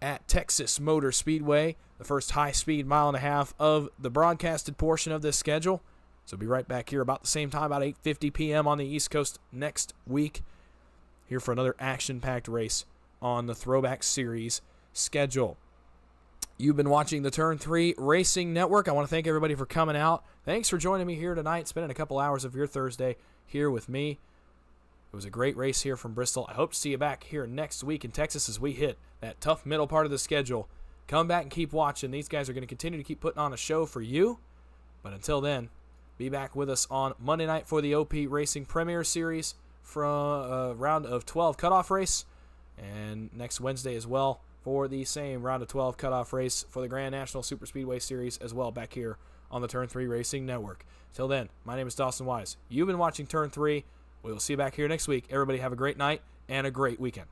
at Texas Motor Speedway, the first high-speed mile and a half of the broadcasted portion of this schedule. So be right back here about the same time, about 8:50 p.m. on the East Coast next week, here for another action-packed race on the Throwback Series schedule. You've been watching the Turn 3 Racing Network. I want to thank everybody for coming out. Thanks for joining me here tonight, spending a couple hours of your Thursday here with me. It was a great race here from Bristol. I hope to see you back here next week in Texas as we hit that tough middle part of the schedule. Come back and keep watching. These guys are going to continue to keep putting on a show for you. But until then, be back with us on Monday night for the OP Racing Premier Series from a round of 12 cutoff race. And next Wednesday as well for the same round of 12 cutoff race for the Grand National Super Speedway Series as well, back here on the Turn 3 Racing Network. Till then, my name is Dawson Wise. You've been watching Turn 3. We will see you back here next week. Everybody have a great night and a great weekend.